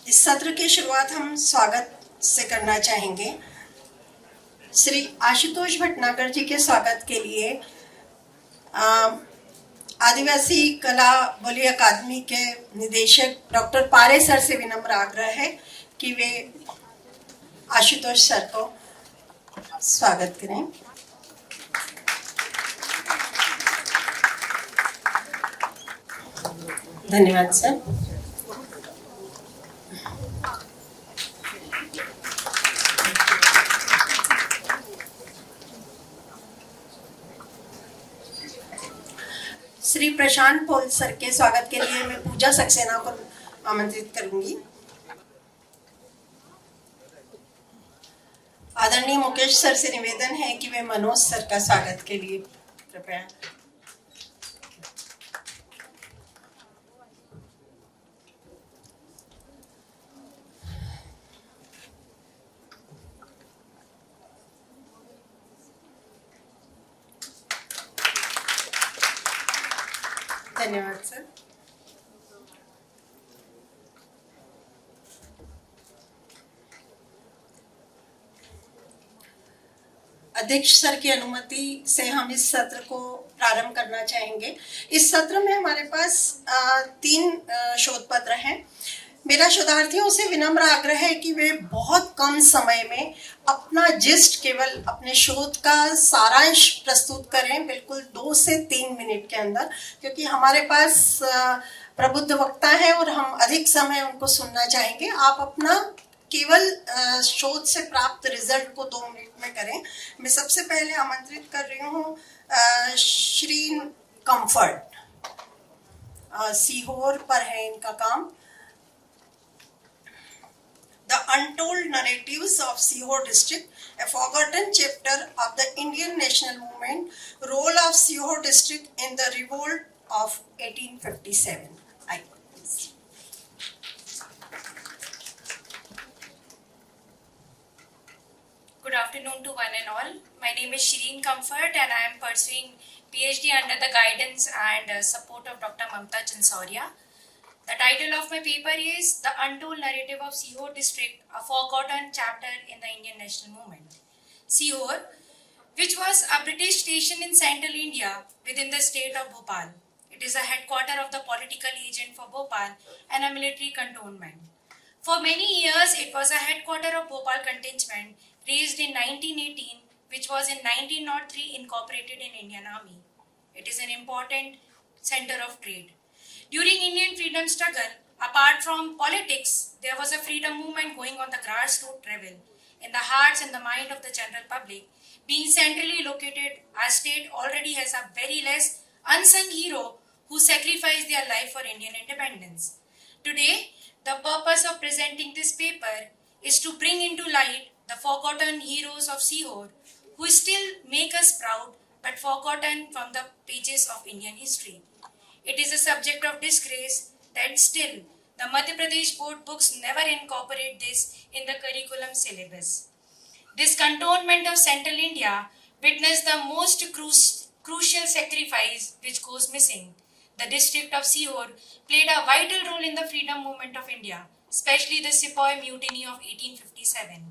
इस सत्र की शुरुआत हम स्वागत से करना चाहेंगे। श्री आशुतोष भटनागर जी के स्वागत के लिए आदिवासी कला बोली अकादमी के निदेशक डॉक्टर पारे सर से विनम्र आग्रह है कि वे आशुतोष सर को स्वागत करें। धन्यवाद सर। श्री प्रशांत पॉल सर के स्वागत के लिए मैं पूजा सक्सेना को आमंत्रित करूंगी। आदरणीय मुकेश सर से निवेदन है कि वे मनोज सर का स्वागत के लिए कृपया। धन्यवाद सर। अध्यक्ष सर की अनुमति से हम इस सत्र को प्रारंभ करना चाहेंगे। इस सत्र में हमारे पास 3 शोध पत्र हैं। मेरा शोधार्थियों से विनम्र आग्रह है कि वे बहुत कम समय में अपना जिस्ट केवल अपने शोध का सारांश प्रस्तुत करें, बिल्कुल 2 से 3 मिनट के अंदर, क्योंकि हमारे पास प्रबुद्ध वक्ता है और हम अधिक समय उनको सुनना चाहेंगे। आप अपना केवल शोध से प्राप्त रिजल्ट को 2 मिनट में करें। मैं सबसे पहले आमंत्रित कर रही हूँ श्री कंफर्ट, सीहोर पर है इनका काम। The Untold Narratives of Seehor District, a forgotten chapter of the Indian national movement, role of Seehor District in the revolt of 1857. Good afternoon to one and all. My name is Shireen Comfort and I am pursuing PhD under the guidance and support of Dr. Mamta Chansauria. The title of my paper is The Untold Narrative of Seehor District, a Forgotten Chapter in the Indian National Movement. Seehor, which was a British station in central India within the state of Bhopal. It is a headquarter of the political agent for Bhopal and a military cantonment. For many years, it was a headquarter of Bhopal contingent raised in 1918, which was in 1903 incorporated in Indian Army. It is an important center of trade. During Indian freedom struggle, apart from politics, there was a freedom movement going on the grassroots level in the hearts and the mind of the general public. Being centrally located, our state already has a very less unsung hero who sacrificed their life for Indian independence. Today, the purpose of presenting this paper is to bring into light the forgotten heroes of Seehor who still make us proud but forgotten from the pages of Indian history. It is a subject of disgrace that still the Madhya Pradesh board books never incorporate this in the curriculum syllabus. This cantonment of central India witnessed the most crucial sacrifice which goes missing. The district of Seehor played a vital role in the freedom movement of India, especially the Sepoy Mutiny of 1857.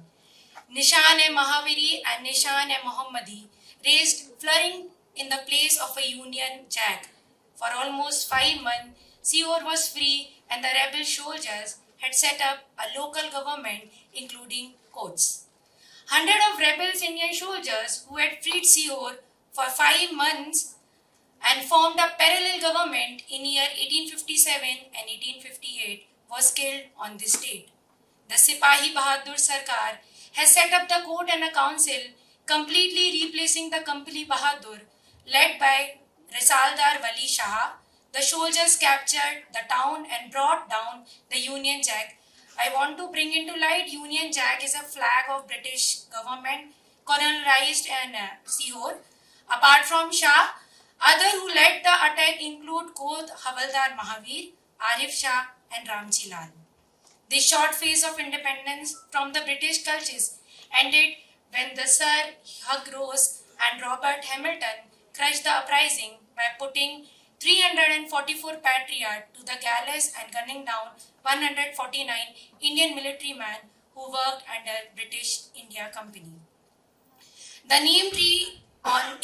Nishan-e-Mahaviri and Nishan-e-Mohammadi raised flaring in the place of a Union Jack. For almost 5 months, Seehor was free and the rebel soldiers had set up a local government including courts. Hundreds of rebels Indian soldiers who had freed Seehor for 5 months and formed a parallel government in year 1857 and 1858 was killed on this date. The Sipahi Bahadur Sarkar has set up the court and a council, completely replacing the Company Bahadur led by Risaldar Wali Shah. The soldiers captured the town and brought down the Union Jack. I want to bring into light Union Jack is a flag of British government colonized in Seehor. Apart from Shah, others who led the attack include Kodh Havaldar Mahavir, Arif Shah and Ramji Lal. This short phase of independence from the British clutches ended when the Sir Hugh Ross and Robert Hamilton crushed the uprising by putting 344 patriots to the gallows and gunning down 149 Indian military men who worked under British India Company. The neem tree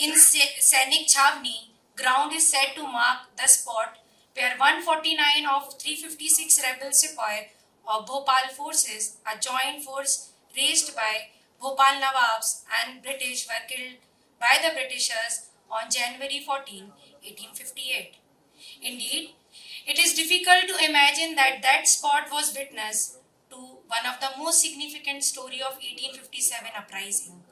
in Sainik Chhavni ground is said to mark the spot where 149 of 356 rebel sepoy of Bhopal forces, a joint force raised by Bhopal Nawabs and British, were killed by the Britishers on January 14, 1858. Indeed, it is difficult to imagine that that spot was witness to one of the most significant story of 1857 uprising.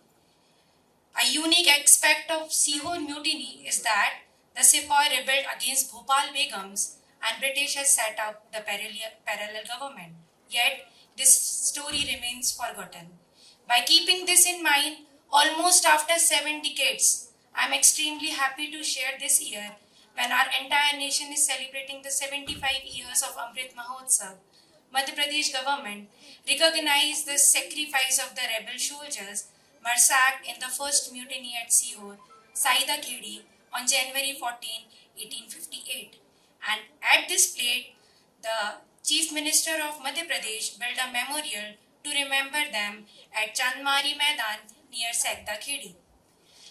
A unique aspect of Sihor mutiny is that the sepoy rebelled against Bhopal Begums and British has set up the parallel government. Yet, this story remains forgotten. By keeping this in mind, almost after 7 decades, I am extremely happy to share this year, when our entire nation is celebrating the 75 years of Amrit Mahotsav, Madhya Pradesh government recognized the sacrifice of the rebel soldiers massacred in the first mutiny at Sihor, Saida Khedi, on January 14, 1858. And at this plate, the Chief Minister of Madhya Pradesh built a memorial to remember them at Chandmari Maidan near Saida Khedi.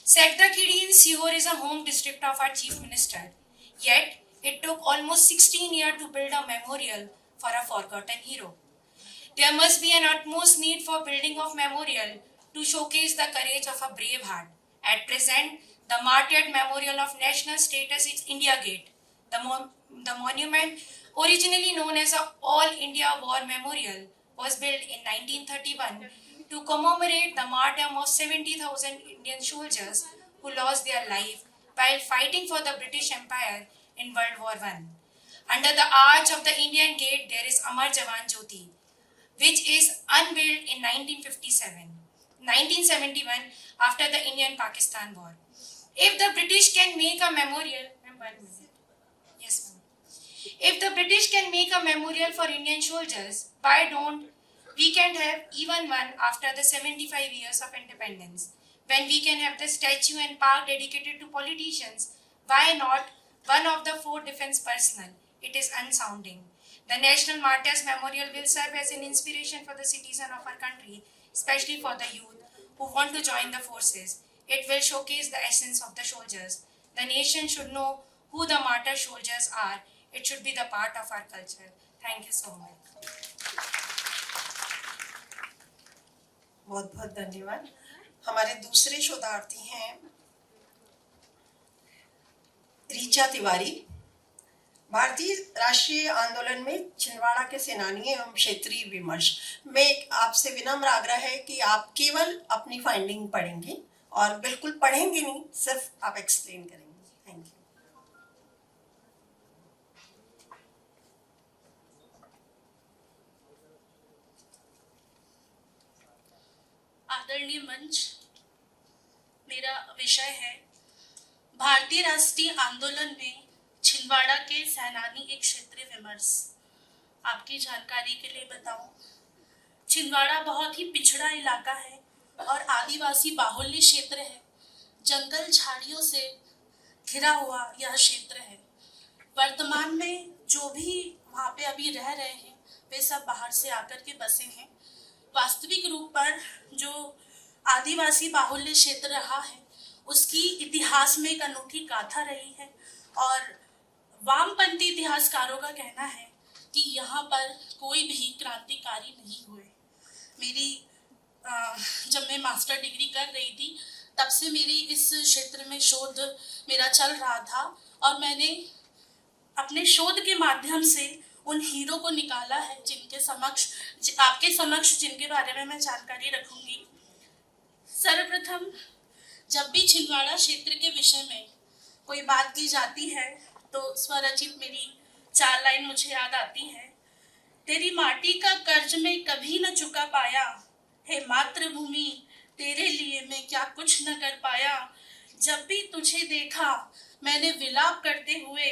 Saida Khedi in Sihor is a home district of our Chief Minister. Yet, it took almost 16 years to build a memorial for a forgotten hero. There must be an utmost need for building of memorial to showcase the courage of a brave heart. At present, the martyred memorial of national status is India Gate. The monument, originally known as a All India War Memorial, was built in 1931 to commemorate the martyrdom of 70,000 Indian soldiers who lost their life while fighting for the British Empire in World War I. Under the arch of the Indian Gate, there is Amar Jawan Jyoti, which is unveiled in 1971 after the Indian-Pakistan War. If the British can make a memorial, yes, ma'am. If the British can make a memorial for Indian soldiers, why don't we can have even one after the 75 years of independence? When we can have the statue and park dedicated to politicians, why not one of the 4 defense personnel? It is unsounding. The National Martyrs Memorial will serve as an inspiration for the citizens of our country, especially for the youth who want to join the forces. It will showcase the essence of the soldiers. The nation should know who the martyr soldiers are. It should be the part of our culture. Thank you so much. बहुत बहुत धन्यवाद। हमारे दूसरे शोधार्थी हैं रीचा तिवारी। भारतीय राष्ट्रीय आंदोलन में छिंदवाड़ा के सेनानी एवं क्षेत्रीय विमर्श में आपसे विनम्र आग्रह है कि आप केवल अपनी फाइंडिंग पढ़ेंगे और बिल्कुल पढ़ेंगे नहीं, सिर्फ आप एक्सप्लेन करेंगे। Thank you. आदरणीय मंच, मेरा विषय है भारतीय राष्ट्रीय आंदोलन में छिंदवाड़ा के सेनानी एक क्षेत्रीय विमर्श। आपकी जानकारी के लिए बताऊं, छिंदवाड़ा बहुत ही पिछड़ा इलाका है और आदिवासी बाहुल्य क्षेत्र है। जंगल झाड़ियों से घिरा हुआ यह क्षेत्र है। वर्तमान में जो भी वहाँ पे अभी रह रहे हैं वे सब बाहर से आकर के बसे हैं। वास्तविक रूप पर जो आदिवासी बाहुल्य क्षेत्र रहा है उसकी इतिहास में एक अनूठी गाथा रही है और वामपंथी इतिहासकारों का कहना है कि यहाँ पर कोई भी क्रांतिकारी नहीं हुए। जब मैं मास्टर डिग्री कर रही थी तब से मेरी इस क्षेत्र में शोध मेरा चल रहा था और मैंने अपने शोध के माध्यम से उन हीरो को निकाला है आपके समक्ष जिनके बारे में मैं जानकारी रखूंगी। सर्वप्रथम, जब भी छिंदवाड़ा क्षेत्र के विषय में कोई बात की जाती है तो स्वरचित मेरी 4 लाइन मुझे याद आती है। तेरी माटी का कर्ज मैं कभी न चुका पाया, हे मातृभूमि तेरे लिए मैं क्या कुछ न कर पाया। जब भी तुझे देखा मैंने विलाप करते हुए,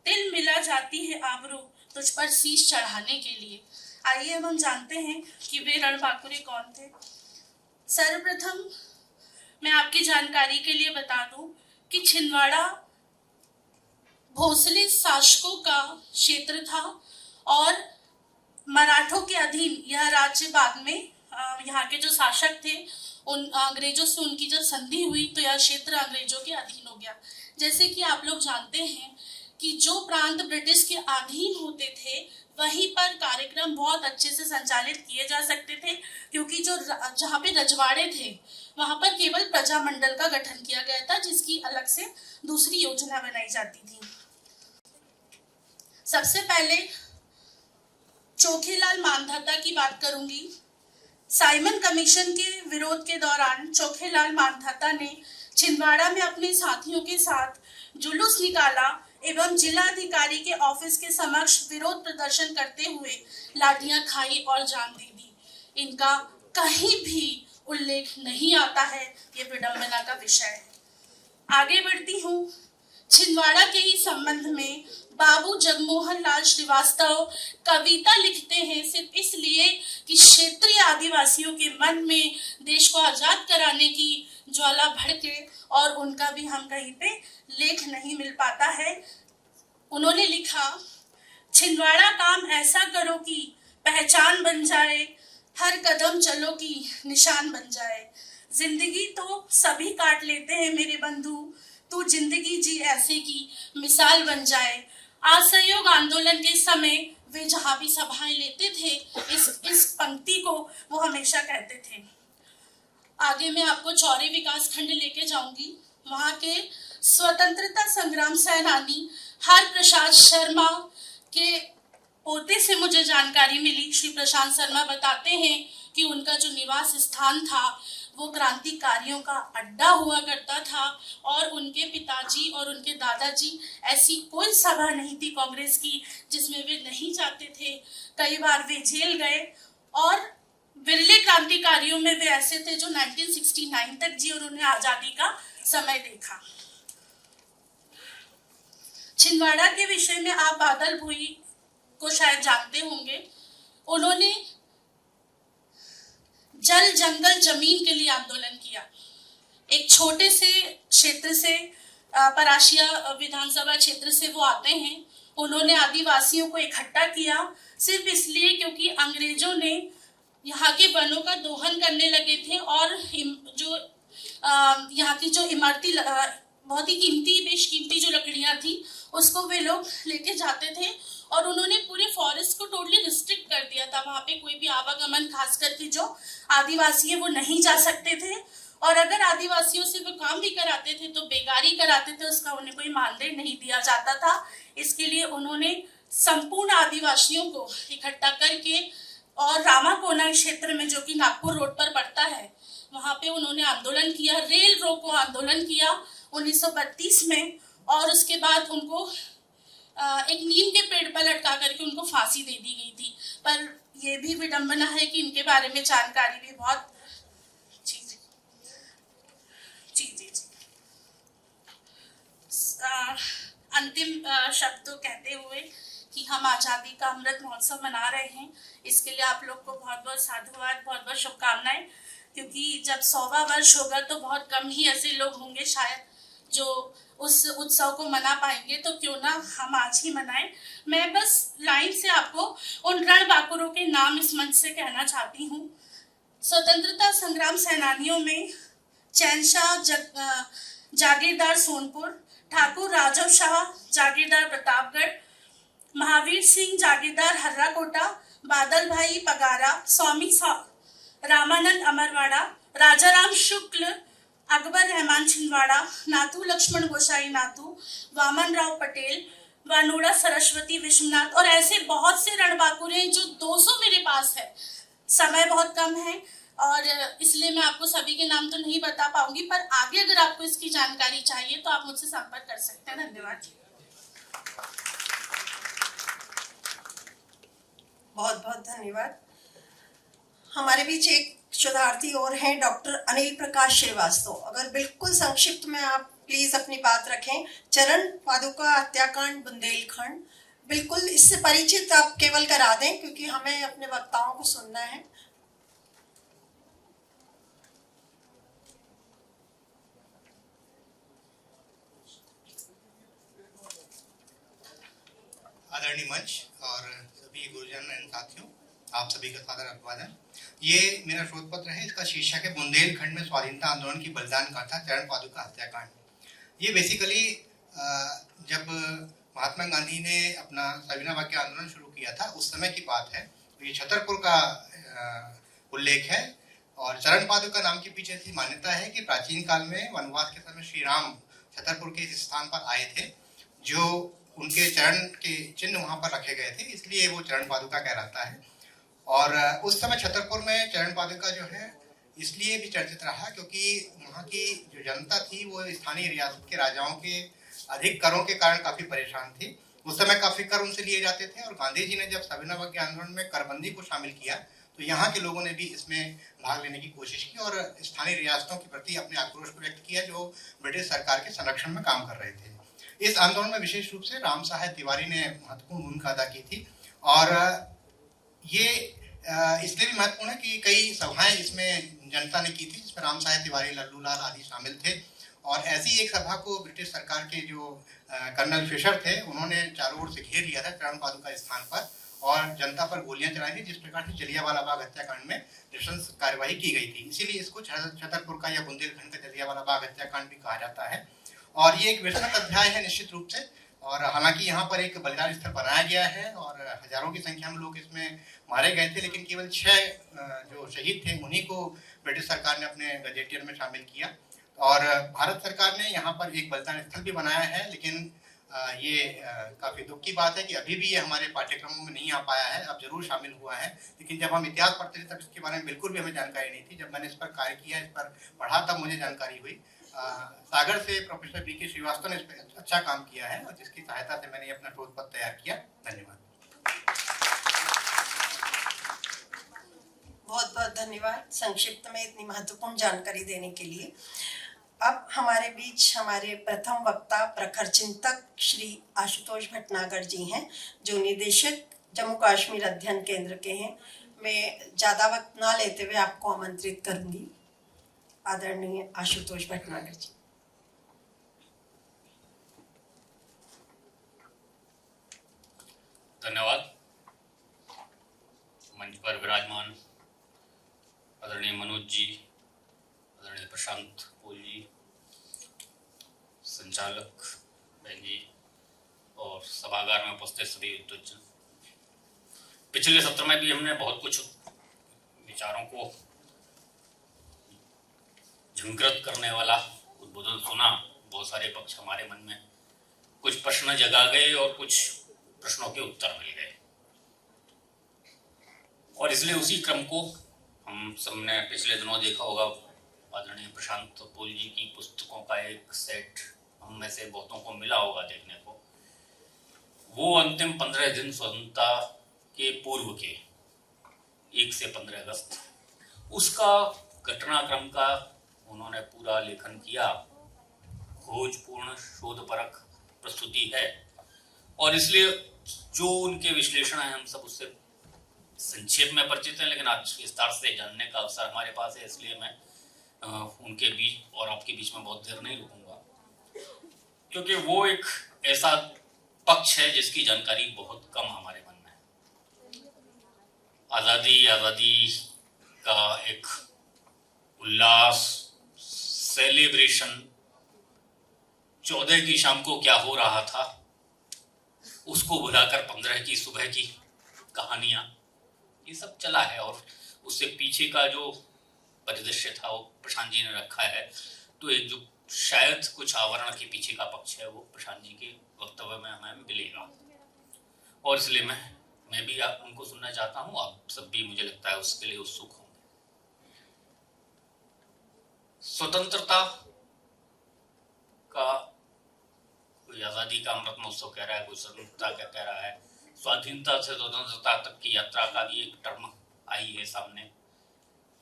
तिल मिला जाती है आबरू तुझ पर शीश चढ़ाने के लिए। आइए अब हम जानते हैं कि वे रणबांकुरे कौन थे। सर्वप्रथम मैं आपकी जानकारी के लिए बता दूं कि छिंदवाड़ा भोसले शासकों का क्षेत्र था और मराठों के अधीन यह राज्य बाद में यहाँ के जो शासक थे उन अंग्रेजों से उनकी जब संधि हुई तो यह क्षेत्र अंग्रेजों के अधीन हो गया। जैसे कि आप लोग जानते हैं कि जो प्रांत ब्रिटिश के अधीन होते थे वहीं पर कार्यक्रम बहुत अच्छे से संचालित किए जा सकते थे, क्योंकि जो जहाँ पे रजवाड़े थे वहां पर केवल प्रजामंडल का गठन किया गया था, जिसकी अलग से दूसरी योजना बनाई जाती थी। सबसे पहले चोखेलाल मानधाता की बात करूंगी। साइमन कमीशन के विरोध के दौरान चोखेलाल मानधाता ने छिंदवाड़ा में अपने साथियों के साथ जुलूस निकाला एवं जिलाधिकारी के ऑफिस के समक्ष विरोध प्रदर्शन करते हुए लाठियां खाई और जान दे दी। इनका कहीं भी उल्लेख नहीं आता है, ये विडंबना का विषय है। आगे बढ़ती हूँ। छिंदवाड़ा के ही संबंध में बाबू जगमोहन लाल श्रीवास्तव कविता लिखते हैं सिर्फ इसलिए कि क्षेत्रीय आदिवासियों के मन में देश को आजाद कराने की ज्वाला भड़के और उनका भी हम कहीं पे लेख नहीं मिल पाता है। उन्होंने लिखा, छिंदवाड़ा काम ऐसा करो कि पहचान बन जाए, हर कदम चलो कि निशान बन जाए। जिंदगी तो सभी काट लेते हैं मेरे बंधु, तू जिंदगी जी ऐसे की मिसाल बन जाए। असहयोग आंदोलन के समय वे जहां भी सभाएं लेते थे इस पंक्ति को वो हमेशा कहते थे। आगे मैं आपको चौरी विकास खंड लेके जाऊंगी। वहां के स्वतंत्रता संग्राम सेनानी हर प्रसाद शर्मा के पोते से मुझे जानकारी मिली। श्री प्रशांत शर्मा बताते हैं कि उनका जो निवास स्थान था वो क्रांतिकारियों का अड्डा हुआ करता था और उनके पिताजी और उनके दादाजी ऐसी कोई सभा नहीं थी कांग्रेस की जिसमें वे नहीं जाते थे। कई बार वे जेल गए और विरले क्रांतिकारियों में वे ऐसे थे जो 1969 तक जी और उन्हें आजादी का समय देखा। छिंदवाड़ा के विषय में आप बादल भुई को शायद जानते होंगे। उन्होंने जल जंगल जमीन के लिए आंदोलन किया। एक छोटे से क्षेत्र से पराशिया विधानसभा क्षेत्र से वो आते हैं। उन्होंने आदिवासियों को इकट्ठा किया सिर्फ इसलिए क्योंकि अंग्रेजों ने यहाँ के वनों का दोहन करने लगे थे और जो यहाँ की जो इमारती बहुत ही कीमती बेशकीमती जो लकड़ियां थी उसको वे लोग लेके जाते थे और उन्होंने पूरे फॉरेस्ट को टोटली रिस्ट्रिक्ट कर दिया था। वहां पे कोई भी आवागमन खास करके जो आदिवासी है वो नहीं जा सकते थे और अगर आदिवासियों से वो काम भी कराते थे तो बेगारी कराते थे, उसका उन्हें कोई मानदेय नहीं दिया जाता था। इसके लिए उन्होंने संपूर्ण आदिवासियों को इकट्ठा करके और रामाकोना क्षेत्र में जो कि नागपुर रोड पर पड़ता है वहां पे उन्होंने आंदोलन किया, रेल रोको आंदोलन किया 1932 में और उसके बाद उनको एक नीम के पेड़ पर लटका करके उनको फांसी दे दी गई थी। पर यह भी विडंबना है कि इनके बारे में जानकारी भी बहुत अंतिम शब्द कहते हुए कि हम आजादी का अमृत महोत्सव मना रहे हैं, इसके लिए आप लोग को बहुत बहुत साधुवाद, बहुत बहुत शुभकामनाएं। क्योंकि जब 100वां वर्ष होगा तो बहुत कम ही ऐसे लोग होंगे शायद जो उस उत्सव को मना पाएंगे, तो क्यों ना हम आज ही मनाएं। मैं बस लाइन से आपको उन रणबांकुरों के नाम इस मंच से कहना चाहती हूँ। स्वतंत्रता संग्राम सेनानियों में चैनशाह जागीरदार सोनपुर, ठाकुर राजव शाह जागीरदार प्रतापगढ़, महावीर सिंह जागीरदार हर्राकोटा, बादल भाई पगारा, स्वामी रामानंद अमरवाड़ा, राजाराम शुक्ल, अकबर रहमान छिंदवाड़ा, नाथू लक्ष्मण गोसाई नाथू, वामन राव पटेल, वानोड़ा सरस्वती विश्वनाथ और ऐसे बहुत से रणबांकुर हैं जो 200 मेरे पास है। समय बहुत कम है और इसलिए मैं आपको सभी के नाम तो नहीं बता पाऊंगी, पर आगे अगर आपको इसकी जानकारी चाहिए तो आप मुझसे संपर्क कर सकते हैं। धन्यवाद। बहुत बहुत धन्यवाद। हमारे बीच एक शोधार्थी और हैं डॉक्टर अनिल प्रकाश श्रीवास्तव। अगर बिल्कुल संक्षिप्त में आप प्लीज अपनी बात रखें। चरण पादुका हत्याकांड बुंदेलखंड, बिल्कुल इससे परिचित आप केवल करा दें क्योंकि हमें अपने वक्ताओं को सुनना है। आदरणीय मंच और सभी गुरुजन एवं साथियों, आप सभी का सादर अभिवादन। ये मेरा शोध पत्र है, इसका शीर्षक है बुंदेलखंड में स्वाधीनता आंदोलन की बलिदान गाथा चरण पादुका हत्याकांड। ये बेसिकली जब महात्मा गांधी ने अपना सविनय अवज्ञा आंदोलन शुरू किया था उस समय की बात है। तो ये छतरपुर का उल्लेख है और चरण पादुका नाम के पीछे ऐसी मान्यता है कि प्राचीन काल में वनवास के समय श्री राम छतरपुर के इस स्थान पर आए थे, जो उनके चरण के चिन्ह वहां पर रखे गए थे, इसलिए वो चरण पादुका कहलाता है। और उस समय छतरपुर में चरण पादुका जो है इसलिए भी चर्चित रहा क्योंकि वहाँ की जो जनता थी वो स्थानीय रियासत के राजाओं के अधिक करों के कारण काफी परेशान थी। उस समय काफी कर उनसे लिए जाते थे और गांधी जी ने जब सविनय अवज्ञा आंदोलन में करबंदी को शामिल किया तो यहाँ के लोगों ने भी इसमें भाग लेने की कोशिश की और स्थानीय रियासतों के प्रति अपने आक्रोश को व्यक्त किया जो ब्रिटिश सरकार के संरक्षण में काम कर रहे थे। इस आंदोलन में विशेष रूप से राम साहब तिवारी ने महत्वपूर्ण भूमिका अदा की थी और ये इसलिए भी महत्वपूर्ण है कि कई सभाएं इसमें जनता ने की थी जिसमें राम साहब तिवारी, लल्लू लाल आदि शामिल थे। और ऐसी एक सभा को ब्रिटिश सरकार के जो कर्नल फिशर थे उन्होंने चारों ओर से घेर लिया था चरण पादुका स्थान पर और जनता पर गोलियां चलाई थी, जिस प्रकार से जलियांवाला बाग हत्याकांड में नृशंस कार्यवाही की गई थी। इसीलिए इसको छतरपुर का या बुंदेलखंड का जलियांवाला बाग हत्याकांड भी कहा जाता है। और ये एक विस्तृत अध्याय है निश्चित रूप से, और हालांकि यहाँ पर एक बलिदान स्थल बनाया गया है और हजारों की संख्या में लोग इसमें मारे गए थे, लेकिन केवल 6 जो शहीद थे उन्हीं को ब्रिटिश सरकार ने अपने गजेटियर में शामिल किया। और भारत सरकार ने यहाँ पर एक बलिदान स्थल भी बनाया है, लेकिन ये काफी दुख की बात है कि अभी भी ये हमारे पाठ्यक्रमों में नहीं आ पाया है। अब जरूर शामिल हुआ है, लेकिन जब हम इतिहास पढ़ते थे तब इसके बारे में बिल्कुल भी हमें जानकारी नहीं थी। जब मैंने इस पर कार्य किया, इस पर पढ़ा, तब मुझे जानकारी हुई। सागर से प्रोफेसर बी.के. श्रीवास्तव ने इस पर अच्छा काम किया है और जिसकी सहायता से मैंने अपना शोध पत्र तैयार किया। धन्यवाद। बहुत बहुत धन्यवाद संक्षिप्त में इतनी महत्वपूर्ण जानकारी देने के लिए। अब हमारे बीच हमारे प्रथम वक्ता प्रखर चिंतक श्री आशुतोष भटनागर जी हैं, जो निदेशक जम्मू कश्मीर अध्ययन केंद्र के हैं। मैं ज्यादा वक्त ना लेते हुए आपको आमंत्रित करूंगी। आदरणीय आशुतोष भटनागर जी। धन्यवाद। मंच पर विराजमान आदरणीय मनोज जी, आदरणीय प्रशांत पोल जी, संचालक बहन जी और सभागार में उपस्थित सभी विद्वज्जन। पिछले सत्र में भी हमने बहुत कुछ विचारों को झंकृत करने वाला उद्बोधन सुना। बहुत सारे पक्ष हमारे मन में कुछ प्रश्न जगा गए और कुछ प्रश्नों के उत्तर मिल गए, और इसलिए उसी क्रम को हम सबने पिछले दिनों देखा होगा। आदरणीय प्रशांत पोल जी की पुस्तकों का एक सेट हम में से बहुतों को मिला होगा देखने को। वो अंतिम 15 दिन स्वतंत्रता के पूर्व के 1 से 15 अगस्त उसका घटनाक्रम का उन्होंने पूरा लेखन किया। खोजपूर्ण शोधपरक प्रस्तुति है और इसलिए जो उनके विश्लेषण है हम सब उससे संक्षेप में परिचित हैं, लेकिन आज विस्तार से जानने का अवसर हमारे पास है, इसलिए मैं उनके बीच और आपके बीच में बहुत देर नहीं रुकूंगा, क्योंकि वो एक ऐसा पक्ष है जिसकी जानकारी बहुत कम हमारे मन में है। आज़ादी का एक उल्लास, सेलिब्रेशन, 14 की शाम को क्या हो रहा था उसको भुलाकर 15 की सुबह की कहानियां, ये सब चला है। और उससे पीछे का जो परिदृश्य था वो प्रशांत जी ने रखा है। तो एक जो शायद कुछ आवरण के पीछे का पक्ष है वो प्रशांत जी के वक्तव्य में हमें मिलेगा, और इसलिए मैं भी आप उनको सुनना चाहता हूँ। आप सब भी मुझे लगता है उसके लिए उत्सुक होंगे। स्वतंत्रता का कोई आजादी का अमृत महोत्सव कह रहा है, कोई स्वतंत्रता क्या कह रहा है। स्वाधीनता से स्वतंत्रता तक की यात्रा का भी एक टर्म आई है सामने।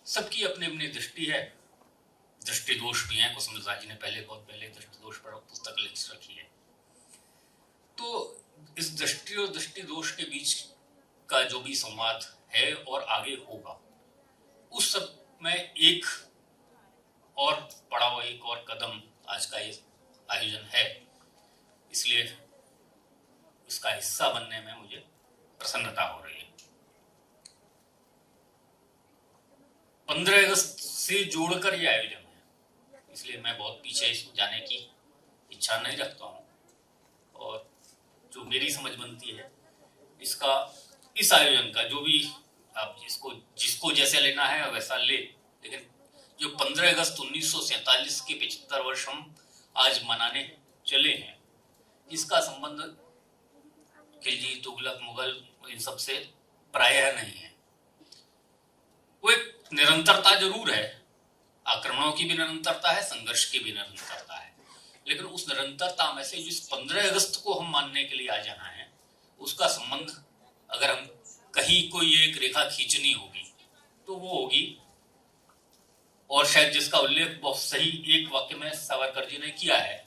सबकी अपनी अपनी दृष्टि है, दृष्टि दोष भी है। कुसुम लता जी ने बहुत पहले दृष्टि दोष पर पुस्तक लिख रखी है। तो इस दृष्टि और दृष्टि दोष के बीच का जो भी संवाद है और आगे होगा, उस सब में एक और पड़ाव, एक और कदम आज का ये आयोजन है। इसलिए इसका हिस्सा बनने में 15 अगस्त से जोड़कर ये आयोजन है, इसलिए मैं बहुत पीछे जाने की इच्छा नहीं रखता हूँ। और जो मेरी समझ बनती है इसका, इस आयोजन का, जो भी आप जिसको जैसे लेना है वैसा ले, लेकिन जो 15 अगस्त 1947 के 75 वर्ष हम आज मनाने चले हैं, इसका संबंध खिलजी, तुगलक, मुगल इन सब से प्रायः नहीं है। वो एक निरंतरता जरूर है, आक्रमणों की भी निरंतरता है, संघर्ष की भी निरंतरता है, लेकिन उस निरंतरता में से जिस 15 अगस्त को हम मानने के लिए आज यहाँ हैं, उसका संबंध अगर हम कहीं कोई एक रेखा खींचनी होगी तो वो होगी, और शायद जिसका उल्लेख बहुत सही एक वाक्य में सावरकर जी ने किया है।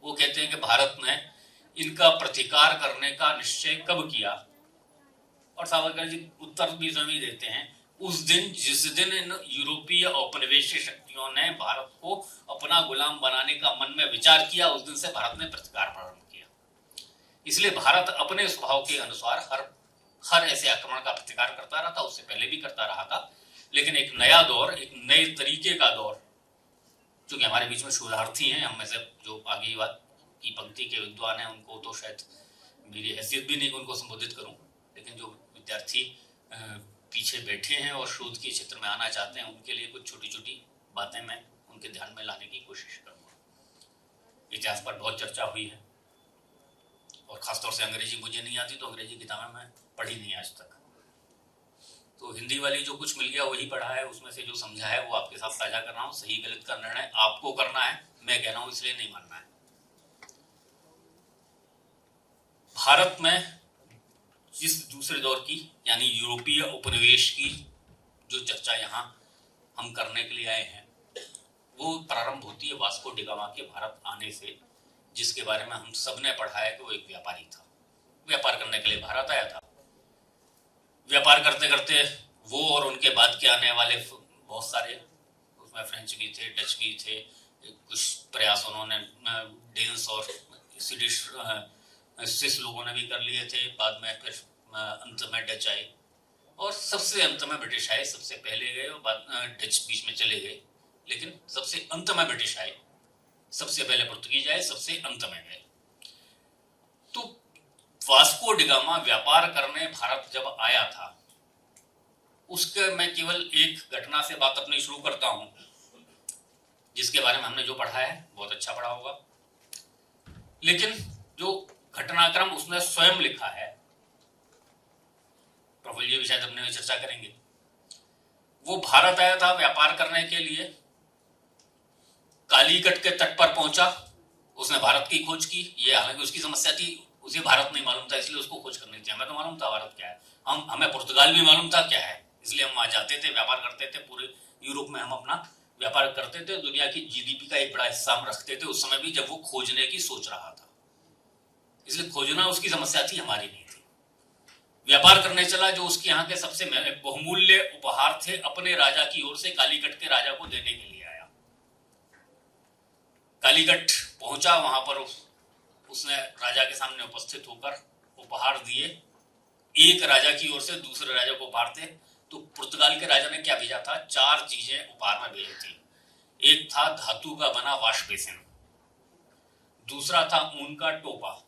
वो कहते हैं कि भारत ने इनका प्रतिकार करने का निश्चय कब किया, और सावरकर जी उत्तर भी स्वयं देते हैं, उस दिन जिस दिन इन यूरोपीय औपनिवेशिक शक्तियों ने भारत को अपना गुलाम बनाने का मन में विचार किया, उस दिन से भारत ने प्रतिकार प्रारंभ किया। इसलिए भारत अपने स्वभाव के अनुसार हर ऐसे आक्रमण का प्रतिकार करता रहा था, उससे पहले भी करता रहा था, लेकिन एक नया दौर, एक नए तरीके का दौर, चूंकि हमारे बीच में शोधार्थी हैं, हम में से जो आगे की पंक्ति के विद्वान हैं, उनको तो शायद मेरी हैसियत भी नहीं कि उनको संबोधित करूं, लेकिन जो विद्यार्थी पीछे बैठे हैं और शोध के क्षेत्र में आना चाहते हैं, उनके लिए कुछ छोटी छोटी बातें मैं उनके ध्यान में लाने की कोशिश करूंगा। इतिहास पर बहुत चर्चा हुई है, और खासतौर से अंग्रेजी मुझे नहीं आती, तो अंग्रेजी किताबें मैं पढ़ी नहीं आज तक, तो हिंदी वाली जो कुछ मिल गया वही पढ़ा है, उसमें से जो समझा है वो आपके साथ साझा कर रहा हूँ। सही गलत का निर्णय आपको करना है, मैं कह रहा हूँ इसलिए नहीं मानना है। भारत में जिस दूसरे दौर की, यानी यूरोपीय उपनिवेश की जो चर्चा यहाँ हम करने के लिए आए हैं, वो प्रारंभ होती है वास्को डी गामा के भारत आने से, जिसके बारे में हम सब ने पढ़ा है कि वो एक व्यापारी था, व्यापार करने के लिए भारत आया था। व्यापार करते करते वो और उनके बाद के आने वाले बहुत सारे, उसमें फ्रेंच भी थे, डच भी थे, कुछ प्रयास उन्होंने डेन्स और स्विस लोगों ने भी कर लिए थे, बाद में फिर अंत में डच आए, और सबसे अंत में ब्रिटिश आए। सबसे पहले गए और बाद डच बीच में चले गए, लेकिन सबसे अंत में ब्रिटिश आए, सबसे पहले पुर्तगीज आए, सबसे अंत में गए। तो वास्को डी गामा व्यापार करने भारत जब आया था, उसके मैं केवल एक घटना से बात अपनी शुरू करता हूं, जिसके बारे में हमने जो पढ़ा है बहुत अच्छा पढ़ा होगा, लेकिन जो घटनाक्रम उसने स्वयं लिखा है, प्रफुल्ल जी भी शायद अपने में चर्चा करेंगे। वो भारत आया था व्यापार करने के लिए, कालीकट के तट पर पहुंचा, उसने भारत की खोज की। ये हालांकि उसकी समस्या थी, उसे भारत नहीं मालूम था, इसलिए उसको खोज करनी थी। हमें तो मालूम था भारत क्या है, हमें पुर्तगाल भी मालूम था क्या है, इसलिए हम वहां जाते थे, व्यापार करते थे, पूरे यूरोप में हम अपना व्यापार करते थे, दुनिया की जीडीपी का एक बड़ा हिस्सा हम रखते थे उस समय भी, जब वो खोजने की सोच रहा था। इसलिए खोजना उसकी समस्या थी, हमारी नहीं थी। व्यापार करने चला, जो उसके यहाँ के सबसे बहुमूल्य उपहार थे अपने राजा की ओर से कालीकट के राजा को देने के लिए आया। कालीकट पहुंचा, वहां पर उसने राजा के सामने उपस्थित होकर उपहार दिए। एक राजा की ओर से दूसरे राजा को उपहार थे, तो पुर्तगाल के राजा ने क्या भेजा था? 4 चीजें उपहार में भेजी थी। एक था धातु का बना वाश बेसिन, दूसरा था ऊन का टोपा,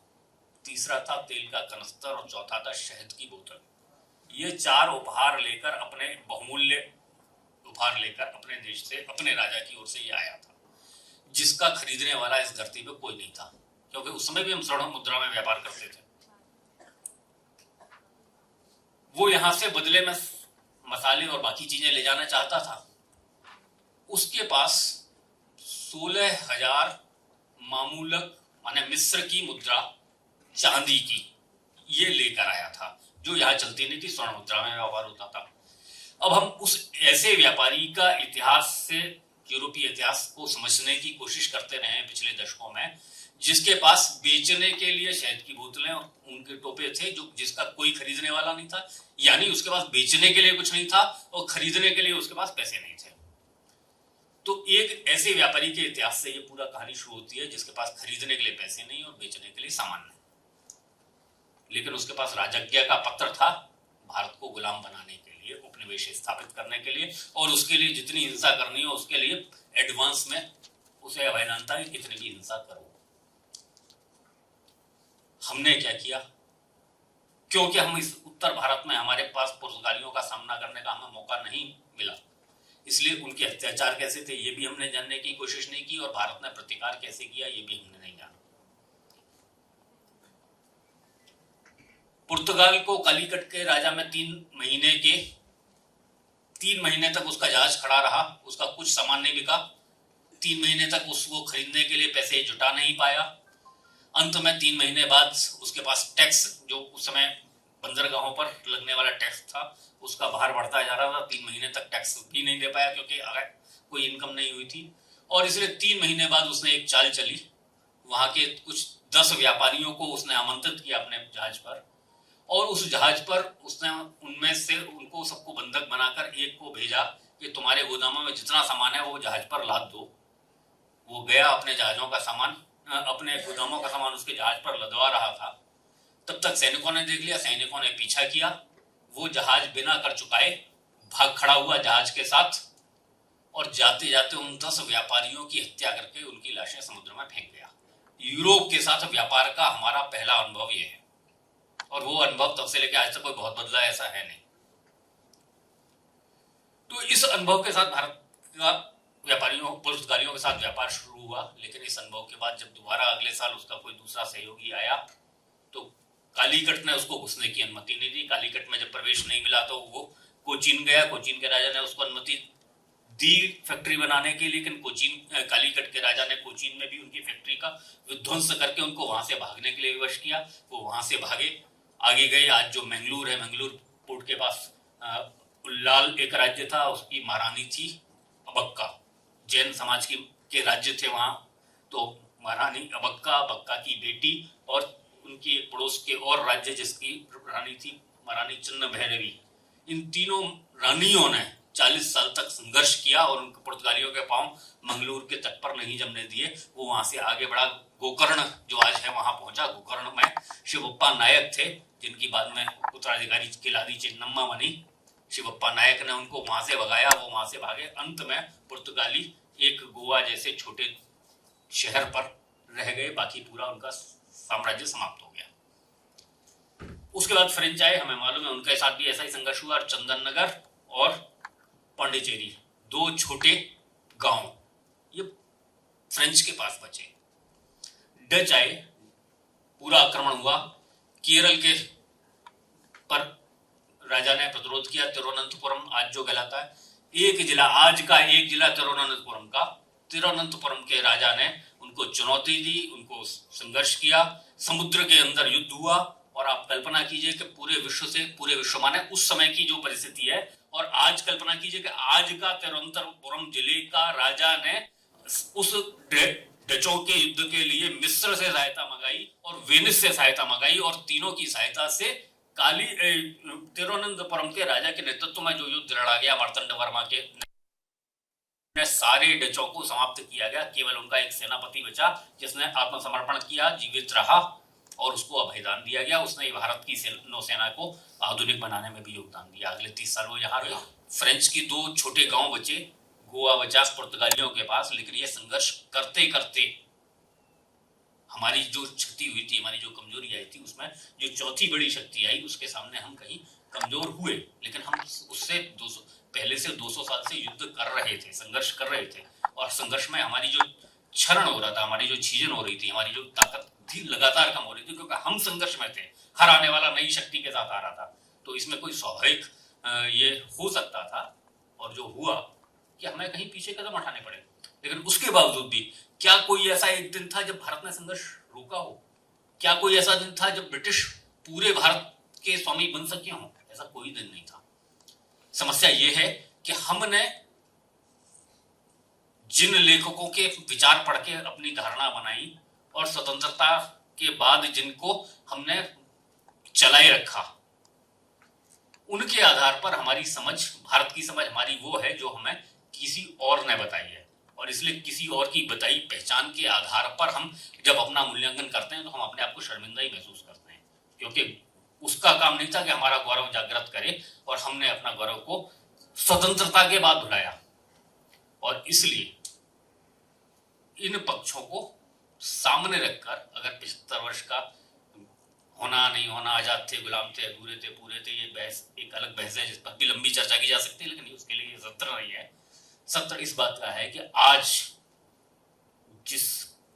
तीसरा था तेल का कनस्तर, और चौथा था शहद की बोतल। ये 4 उपहार लेकर, अपने बहुमूल्य उपहार लेकर अपने देश से, अपने राजा की ओर से ये आया था, जिसका खरीदने वाला इस धरती पे कोई नहीं था, क्योंकि उस समय भी हम स्वर्ण मुद्रा में व्यापार करते थे। वो यहां से बदले में मसाले और बाकी चीजें ले जाना चाहता था। उसके पास 16,000 मामूलक माने मिस्र की मुद्रा, चांदी की, ये लेकर आया था, जो यहां चलती नहीं थी, स्वर्ण मुद्रा में व्यापार होता था। अब हम उस ऐसे व्यापारी का इतिहास से, यूरोपीय इतिहास को समझने की कोशिश करते रहे हैं पिछले दशकों में, जिसके पास बेचने के लिए शहद की बोतलें और उनके टोपे थे, जो जिसका कोई खरीदने वाला नहीं था, यानी उसके पास बेचने के लिए कुछ नहीं था और खरीदने के लिए उसके पास पैसे नहीं थे। तो एक ऐसे व्यापारी के इतिहास से ये पूरा कहानी शुरू होती है, जिसके पास खरीदने के लिए पैसे नहीं और बेचने के लिए सामान नहीं, लेकिन उसके पास राजज्ञा का पत्र था भारत को गुलाम बनाने के लिए। लिए, उपनिवेश स्थापित करने के लिए, और उसके लिए जितनी हिंसा करनी हो उसके लिए एडवांस में उसे अवैधानता है कितनी भी हिंसा करो। हमने क्या किया? क्योंकि हम इस उत्तर भारत में हमारे पास पुर्तगालियों का सामना करने का हमें मौका नहीं मिला, इसलिए उनके अत्याचार कैसे थे ये भी हमने जानने की कोशिश नहीं की, और भारत ने प्रतिकार कैसे किया ये भी हमने नहीं जाना। पुर्तगाल को कालीकट के राजा में 3 महीने तक उसका जहाज खड़ा रहा, उसका कुछ सामान नहीं बिका, 3 महीने तक उसको खरीदने के लिए पैसे जुटा नहीं पाया। अंत में 3 महीने बाद उसके पास टैक्स, जो उस समय बंदरगाहों पर लगने वाला टैक्स था, उसका भार बढ़ता जा रहा था। 3 महीने तक टैक्स भी नहीं दे पाया क्योंकि कोई इनकम नहीं हुई थी, और इसलिए 3 महीने बाद उसने एक चाल चली। वहां के कुछ 10 व्यापारियों को उसने आमंत्रित किया अपने जहाज पर, और उस जहाज पर उसने उनमें से उनको सबको बंधक बनाकर एक को भेजा कि तुम्हारे गोदामों में जितना सामान है वो जहाज पर लाद दो। वो गया, अपने जहाजों का सामान, अपने गोदामों का सामान उसके जहाज पर लदवा रहा था। तब तक सैनिकों ने देख लिया, सैनिकों ने पीछा किया, वो जहाज बिना कर चुकाए भाग खड़ा हुआ जहाज के साथ, और जाते जाते उन 10 व्यापारियों की हत्या करके उनकी लाशें समुद्र में फेंक गया। यूरोप के साथ व्यापार का हमारा पहला अनुभव ये है, और वो अनुभव तब से लेकर आज तक कोई बहुत बदला ऐसा है नहीं। तो इस अनुभव के साथ भारत का व्यापारियों, पुर्तगालियों के साथ व्यापार शुरू हुआ, लेकिन इस अनुभव के बाद जब दोबारा अगले साल उसका कोई दूसरा सहयोगी आया तो कालीकट ने उसको घुसने की अनुमति नहीं दी। कालीकट में जब प्रवेश नहीं मिला तो वो कोचीन गया, कोचीन के राजा ने उसको अनुमति दी फैक्ट्री बनाने की, लेकिन कालीकट के राजा ने कोचीन में भी उनकी फैक्ट्री का विध्वंस करके उनको वहां से भागने के लिए विवश किया। वो वहां से भागे, आगे गए। आज जो मंगलूर है, मंगलूर पोर्ट के पास उल्लाल एक राज्य था, उसकी महारानी थी अबक्का, जैन समाज के राज्य थे वहां। तो महारानी अबक्का की बेटी, और उनकी एक पड़ोस के और राज्य जिसकी रानी थी महारानी चन्न भैरवी, इन तीनों रानियों ने 40 साल तक संघर्ष किया और उनको पुर्तगालियों के पांव मंगलूर के तट पर नहीं जमने दिए। वो वहां से आगे बढ़ा, गोकर्ण जो आज है वहां पहुंचा। गोकर्ण में शिवप्पा नायक थे, जिनकी बाद में उत्तराधिकारी किलादी चिन्नम्मा बनी। शिवप्पा नायक ने उनको वहां से भगाया, वो वहां से भागे। अंत में पुर्तगाली एक गोवा जैसे छोटे शहर पर रह गए, बाकी पूरा उनका साम्राज्य समाप्त हो गया। उसके बाद फ्रेंच आए, हमें मालूम है उनके साथ भी ऐसा ही संघर्ष हुआ। चंदन नगर और पांडिचेरी, 2 छोटे गांव ये फ्रेंच के पास बचे। डच आए, पूरा आक्रमण हुआ। केरल के पर राजा ने प्रतिरोध किया। तिरुवनंतपुरम आज जो कहलाता है, आज का एक जिला तिरुवनंतपुरम का, तिरुवनंतपुरम के राजा ने उनको चुनौती दी, उनको संघर्ष किया। समुद्र के अंदर युद्ध हुआ, और आप कल्पना कीजिए कि पूरे विश्व माने उस समय की जो परिस्थिति है, और आज कल्पना कीजिए कि आज का तिरुवनंतपुरम जिले का राजा ने उस डचों के युद्ध के लिए मिस्र से सहायता मंगाई और वेनिस से सहायता मंगाई, और तीनों की सहायता से तिरुवनंतपुरम के राजा के नेतृत्व में जो युद्ध लड़ा गया मार्तंड वर्मा के, सारे डचों को समाप्त किया गया। केवल उनका एक सेनापति बचा जिसने आत्मसमर्पण किया, जीवित रहा, और उसको अभयदान दिया गया। उसने भारत की नौसेना को आधुनिक बनाने में भी योगदान दिया। अगले 30 साल वो यहाँ रहे। फ्रेंच की 2 छोटे गांव बचे, गोवा बचा पुर्तगालियों के पास। लेकिन ये संघर्ष करते करते हमारी जो क्षति हुई थी, हमारी जो कमजोरी आई थी, उसमें जो चौथी बड़ी शक्ति आई उसके सामने हम कहीं कमजोर हुए। लेकिन हम उससे पहले से 200 साल से युद्ध कर रहे थे, संघर्ष कर रहे थे, और संघर्ष में हमारी जो क्षरण हो रहा था, हमारी जो छीजन हो रही थी, हमारी जो ताकत थी लगातार कम हो रही थी, क्योंकि हम संघर्ष में थे। हर आने वाला नई शक्ति के साथ आ रहा था। तो इसमें कोई स्वाभाविक ये हो सकता था, और जो हुआ कि हमें कहीं पीछे कदम उठाने पड़े। लेकिन उसके बावजूद भी क्या कोई ऐसा एक दिन था जब भारत ने संघर्ष रोका हो? क्या कोई ऐसा दिन था जब ब्रिटिश पूरे भारत के स्वामी बन सके हों? ऐसा कोई दिन नहीं था। समस्या यह है कि हमने जिन लेखकों के विचार पढ़ के अपनी धारणा बनाई, और स्वतंत्रता के बाद जिनको हमने चलाए रखा, उनके आधार पर हमारी समझ, भारत की समझ हमारी वो है जो हमें किसी और ने बताई है। और इसलिए किसी और की बताई पहचान के आधार पर हम जब अपना मूल्यांकन करते हैं तो हम अपने आप को शर्मिंदा ही महसूस करते हैं, क्योंकि उसका काम नहीं था कि हमारा गौरव जागृत करे, और हमने अपना गौरव को स्वतंत्रता के बाद भुलाया। और इसलिए इन पक्षों को सामने रखकर, अगर 75 वर्ष का होना नहीं होना, आजाद थे, गुलाम थे, अधूरे थे, पूरे थे, ये बहस एक अलग बहस है जिस पर भी लंबी चर्चा की जा सकती है, लेकिन उसके लिए ये सत्र नहीं है। सत्र इस बात का है कि आज जिस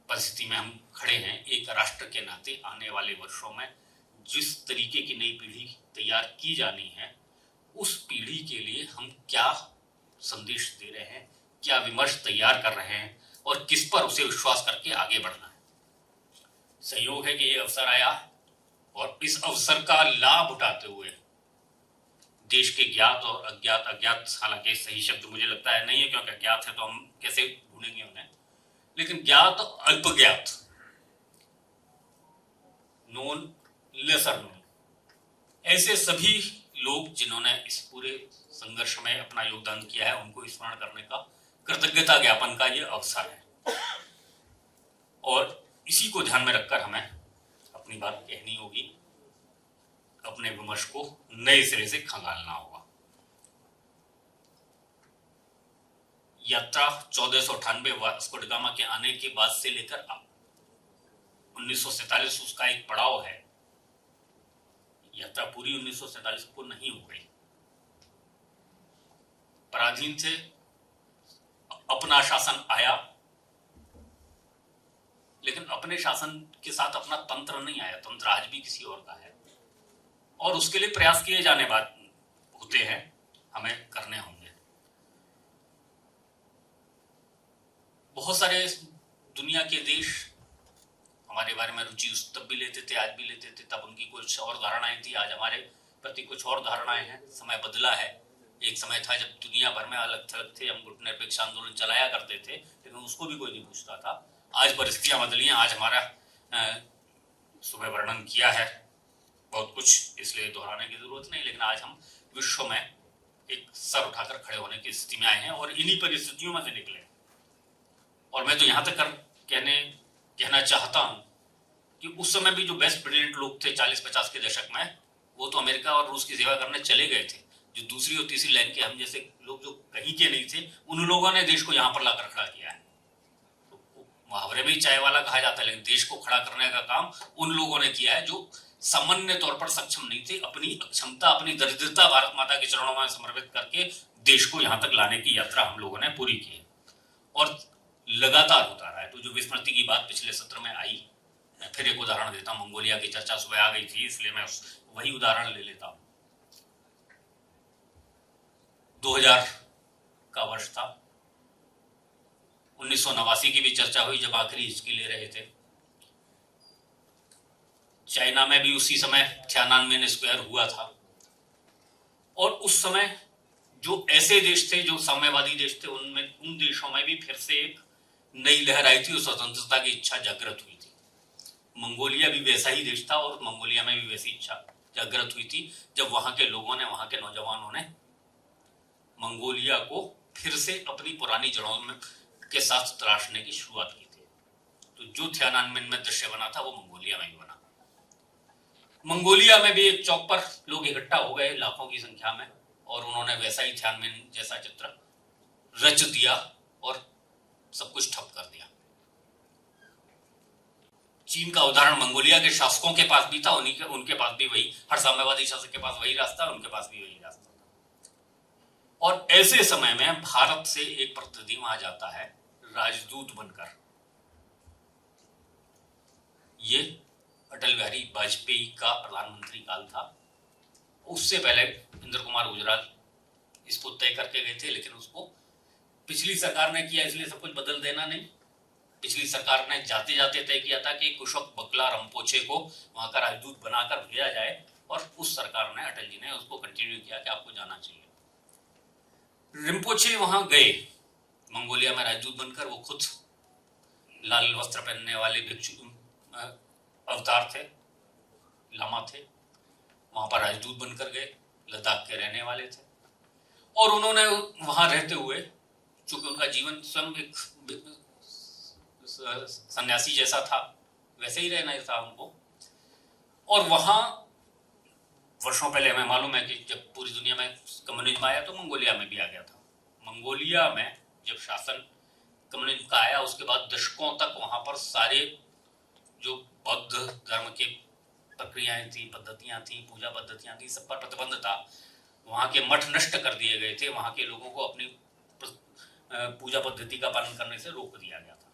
परिस्थिति में हम खड़े हैं, एक राष्ट्र के नाते आने वाले वर्षों में जिस तरीके की नई पीढ़ी तैयार की जानी है, उस पीढ़ी के लिए हम क्या संदेश दे रहे हैं, क्या विमर्श तैयार कर रहे हैं, और किस पर उसे विश्वास करके आगे बढ़ना है। संयोग है कि ये अवसर आया, और इस अवसर का लाभ उठाते हुए देश के ज्ञात और अज्ञात, हालांकि सही शब्द मुझे लगता है नहीं है, क्योंकि अज्ञात है तो हम कैसे ढूंढेंगे उन्हें, लेकिन ज्ञात और अल्पज्ञात, नोन, लेसर नोन, ऐसे सभी लोग जिन्होंने इस पूरे संघर्ष में अपना योगदान किया है, उनको स्मरण करने का, कृतज्ञता ज्ञापन का ये अवसर है। और इसी को ध्यान में रखकर हमें अपनी बात कहनी होगी, अपने विमर्श को नए सिरे से खंगालना होगा। यात्रा 1498 वास्को ड गामा के आने के बाद से लेकर 1947 उसका एक पड़ाव है। यात्रा पूरी 1947 को नहीं हो गई, पराधीन थे, अपना शासन आया, लेकिन अपने शासन के साथ अपना तंत्र नहीं आया। तंत्र आज भी किसी और का है, और उसके लिए प्रयास किए जाने बाद होते हैं, हमें करने होंगे। बहुत सारे दुनिया के देश हमारे बारे में रुचि तब भी लेते थे, आज भी लेते थे। तब उनकी कुछ और धारणाएं थी, आज हमारे प्रति कुछ और धारणाएं हैं। समय बदला है। एक समय था जब दुनिया भर में अलग थलग थे, हम गुटनिरपेक्ष आंदोलन चलाया करते थे, लेकिन उसको भी कोई नहीं पूछता था। आज परिस्थितियां बदली हैं। आज हमारा सुबह वर्णन किया है बहुत कुछ, इसलिए दोहराने की जरूरत नहीं, लेकिन आज हम विश्व में एक सर उठाकर खड़े होने की स्थिति में आए हैं, और इन्हीं परिस्थितियों में से निकले। और मैं तो यहां तक कहना चाहता हूं कि उस समय भी जो बेस्ट ब्रिलियंट लोग थे 40-50 के दशक में, वो तो अमेरिका और रूस की सेवा करने चले गए थे। जो दूसरी और तीसरी लाइन के हम जैसे लोग जो कहीं के नहीं थे, उन लोगों ने देश को यहां पर लाकर खड़ा किया है। तो मुहावरे में ही चाय वाला कहा जाता है, लेकिन देश को खड़ा करने का काम उन लोगों ने किया है जो सामान्य तौर पर सक्षम नहीं थे। अपनी क्षमता, अपनी दरिद्रता भारत माता के चरणों में समर्पित करके देश को यहां तक लाने की यात्रा हम लोगों ने पूरी की है, और लगातार होता रहा है। तो जो विस्मृति की बात पिछले सत्र में आई, मैं फिर एक उदाहरण देता हूं। मंगोलिया की चर्चा सुबह आ गई थी, इसलिए मैं वही उदाहरण ले लेता हूं। 2000 का वर्ष था, 1989 की भी चर्चा हुई जब आखिरी हिचकी ले रहे थे। चाइना में भी उसी समय तियाननमेन स्क्वायर हुआ था, और उस समय जो ऐसे देश थे जो साम्यवादी देश थे, उन देशों में भी फिर से एक नई लहर आई थी और स्वतंत्रता की इच्छा जागृत हुई थी। मंगोलिया भी वैसा ही देश था, और मंगोलिया में भी वैसी इच्छा जागृत हुई थी जब वहां के लोगों ने, वहां के नौजवानों ने मंगोलिया को फिर से अपनी पुरानी जड़ों में के साथ तराशने की शुरुआत की थी। तो जो तियाननमेन में दृश्य बना था, वो मंगोलिया में भी बना। मंगोलिया में भी एक चौक पर लोग इकट्ठा हो गए लाखों की संख्या में, और उन्होंने वैसा ही तियाननमेन जैसा चित्र रच दिया और सब कुछ ठप कर दिया। चीन का उदाहरण मंगोलिया के शासकों के पास भी था, उनके पास भी वही, हर साम्यवादी शासक के पास वही रास्ता, उनके पास भी वही रास्ता था। और ऐसे समय में भारत से एक प्रतिनिधि वहां जाता है राजदूत बनकर। ये अटल बिहारी वाजपेयी का प्रधानमंत्री काल था। उससे पहले इंद्र कुमार गुजराल इसको तय करके गए थे, लेकिन उसको पिछली सरकार ने किया, इसलिए सब कुछ बदल देना नहीं। पिछली सरकार ने जाते जाते तय किया था कि कुशोक बकला रंपोचे को वहां का राजदूत बनाकर भेजा जाए, और उस सरकार ने, अटल जी ने उसको कंटिन्यू किया कि आपको जाना चाहिए। रिम्पोचे वहां गए मंगोलिया में राजदूत बनकर। वो खुद लाल वस्त्र पहनने वाले भिक्षु अवतार थे, लामा थे। वहां पर राजदूत बनकर गए, लद्दाख के रहने वाले थे, और उन्होंने वहां रहते हुए, चूंकि उनका जीवन स्वयं एक सन्यासी जैसा था, वैसे ही रहना था उनको, और वहां वर्षों पहले हमें मालूम है कि जब पूरी दुनिया में कम्युनिज्म आया तो मंगोलिया में भी आ गया था। मंगोलिया में जब शासन कम्युनिज्म का आया उसके बाद दशकों तक वहां पर सारे जो बौद्ध धर्म के प्रक्रियाएं थी, पद्धतियां थी, पूजा पद्धतियां थी, सब पर प्रतिबंध था। वहां के मठ नष्ट कर दिए गए थे, वहां के लोगों को अपनी पूजा पद्धति का पालन करने से रोक दिया गया था।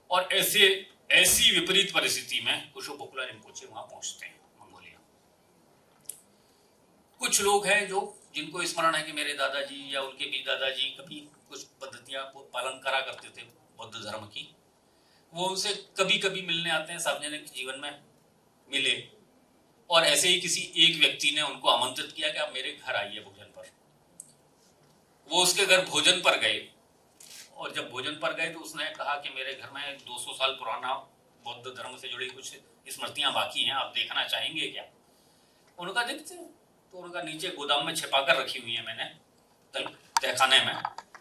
और ऐसी विपरीत परिस्थिति में कुशोक बकुला रिम्पोचे वहां पहुंचते हैं मंगोलिया। कुछ लोग हैं जिनको स्मरण है कि मेरे दादाजी या उनके भी दादाजी कभी कुछ पद्धतियां पालन करा करते थे बौद्ध धर्म की। वो उनसे कभी कभी मिलने आते हैं, सार्वजनिक जीवन में मिले, और ऐसे ही किसी एक व्यक्ति ने उनको आमंत्रित किया कि आप मेरे घर आइए भोजन पर। वो उसके घर भोजन पर गए, और जब भोजन पर गए तो उसने कहा कि मेरे घर में 200 साल पुराना बौद्ध धर्म से जुड़ी कुछ स्मृतियां बाकी हैं, आप देखना चाहेंगे क्या? उनका देखते, तो उनका नीचे गोदाम में छिपा कर रखी हुई है मैंने तहखाने में,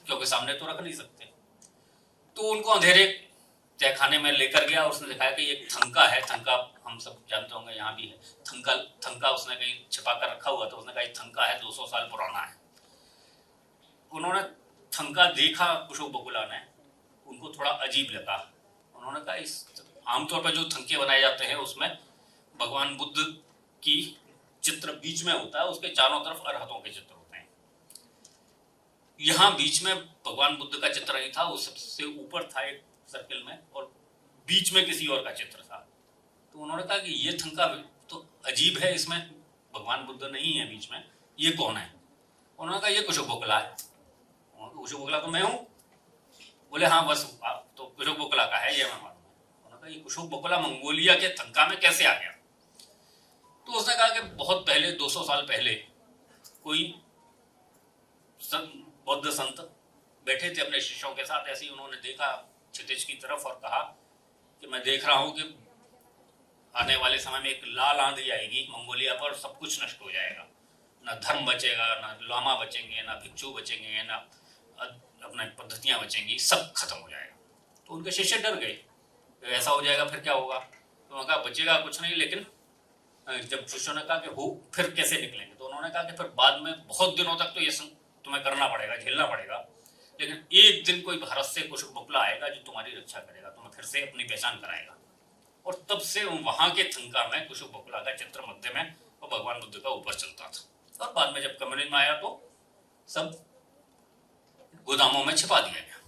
क्योंकि सामने तो रख नहीं सकते। तो उनको अंधेरे तहखाने में लेकर गया, उसने दिखाया कि ये थंका है। थंका हम सब जानते होंगे, यहाँ भी है थंका उसने कहीं छिपा कर रखा हुआ, तो उसने कहा थंका है, 200 साल पुराना है। उन्होंने थंका देखा कुशोक बकुला ने, उनको थोड़ा अजीब लगा। उन्होंने कहा इस आमतौर पर जो थंके बनाए जाते हैं उसमें भगवान बुद्ध की चित्र बीच में होता है, उसके चारों तरफ अरहतों के चित्र होते हैं। यहाँ बीच में भगवान बुद्ध का चित्र नहीं था, वो सबसे ऊपर था एक सर्किल में, और बीच में किसी और का चित्र था। तो उन्होंने कहा कि ये थंका तो अजीब है, इसमें भगवान बुद्ध नहीं है बीच में, ये कौन है? उन्होंने कहा ये कुशोक बकुला है। कुशोक बकुला तो मैं हूँ। बोले हाँ बस आप तो कुशोक बकुला का है, ये मैं मालूम है। उन्होंने कहा ये कुशोक बकुला मंगोलिया के थंका में कैसे आ गया? तो उसने कहा कि बहुत पहले, 200 साल पहले, कोई बौद्ध संत बैठे थे अपने शिष्यों के साथ। ऐसे ही उन्होंने देखा क्षितिज की तरफ और कहा कि मैं देख रहा हूं कि आने वाले समय में एक लाल आंधी आएगी मंगोलिया पर, सब कुछ नष्ट हो जाएगा, ना धर्म बचेगा, ना लामा बचेंगे, ना भिक्षु बचेंगे, ना अपनी पद्धतियां बचेंगी, सब खत्म हो जाएगा। तो उनके शिष्य डर गए, ऐसा हो जाएगा फिर क्या होगा? तो उन्होंने कहा बचेगा कुछ नहीं, लेकिन जब शिष्यों ने कहा कि हो फिर कैसे निकलेंगे, तो उन्होंने कहा कि फिर बाद में बहुत दिनों तक तो ये तुम्हें करना पड़ेगा, झेलना पड़ेगा, लेकिन एक दिन कोई भारत से कुशोक बकुला आएगा जो तुम्हारी रक्षा करेगा, तुम्हें फिर से अपनी पहचान कराएगा। और तब से वहां के थंका में कुशोक बकुला का चित्र मध्य में और भगवान बुद्ध का ऊपर चलता था। और बाद में जब कम्युनिज्म आया तो सब गोदामों में छिपा दिया गया।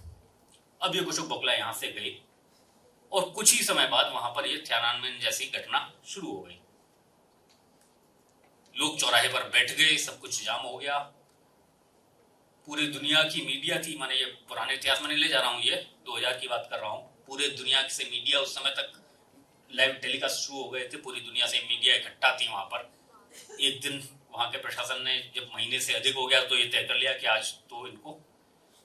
अब ये कुशोक बकुला यहाँ से गई, और कुछ ही समय बाद वहां पर ये त्यानानमेन जैसी घटना शुरू हो गई। लोग चौराहे पर बैठ गए, सब कुछ जाम हो गया। पूरी दुनिया की मीडिया थी, मैंने ये पुराने इतिहास में नहीं ले जा रहा हूँ, ये 2000 की बात कर रहा हूँ। पूरे दुनिया से मीडिया उस समय तक लाइव टेलीकास्ट शुरू हो गए थे, पूरी दुनिया से मीडिया इकट्ठा थी वहां पर। एक दिन वहां के प्रशासन ने जब महीने से अधिक हो गया तो ये तय कर लिया कि आज तो इनको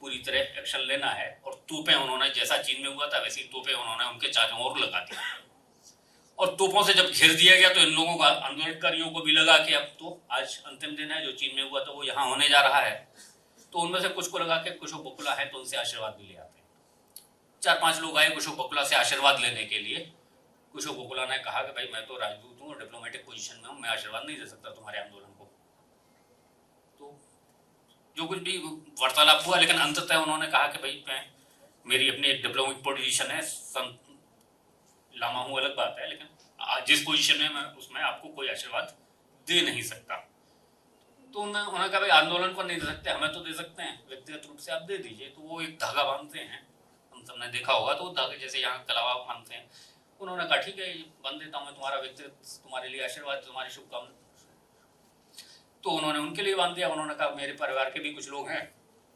पूरी तरह एक्शन लेना है। और तोपें उन्होंने, जैसा चीन में हुआ था वैसी तोपें उन्होंने उनके चारों ओर लगा दी। और तोपों से जब घेर दिया गया तो इन लोगों को, आंदोलनकारियों को भी लगा कि अब तो आज अंतिम दिन है, जो चीन में हुआ था वो यहाँ होने जा रहा है। तो उनमें से कुछ को लगा कि कुशोक बकुला है तो उनसे आशीर्वाद भी ले आते हैं। 4-5 लोग आए कुशोक बकुला से आशीर्वाद लेने के लिए। कुशोक बकुला ने कहा कि भाई मैं तो राजदूत हूँ, डिप्लोमेटिक पोजीशन में हूँ, मैं आशीर्वाद नहीं दे सकता तुम्हारे आंदोलन को। तो जो कुछ भी वार्तालाप हुआ, लेकिन अंततः उन्होंने कहा कि भाई मेरी अपनी एक डिप्लोमेटिक पोजीशन है, संत लामा हूँ अलग बात है, लेकिन जिस पोजीशन में मैं उसमें आपको कोई आशीर्वाद दे नहीं सकता। तो उन्होंने कहा भाई आंदोलन को नहीं दे सकते, हमें तो दे सकते हैं, व्यक्तिगत रूप से आप दे दीजिए। तो वो एक धागा बांधते हैं, हम सबने देखा होगा, तो धागे जैसे यहाँ कलावा बांधते हैं। उन्होंने कहा ठीक है बांध देता हूँ मैं, तुम्हारा व्यक्तिगत, तुम्हारे लिए आशीर्वाद, तुम्हारी शुभकामना। तो उन्होंने उनके लिए बांध दिया। उन्होंने कहा मेरे परिवार के भी कुछ लोग हैं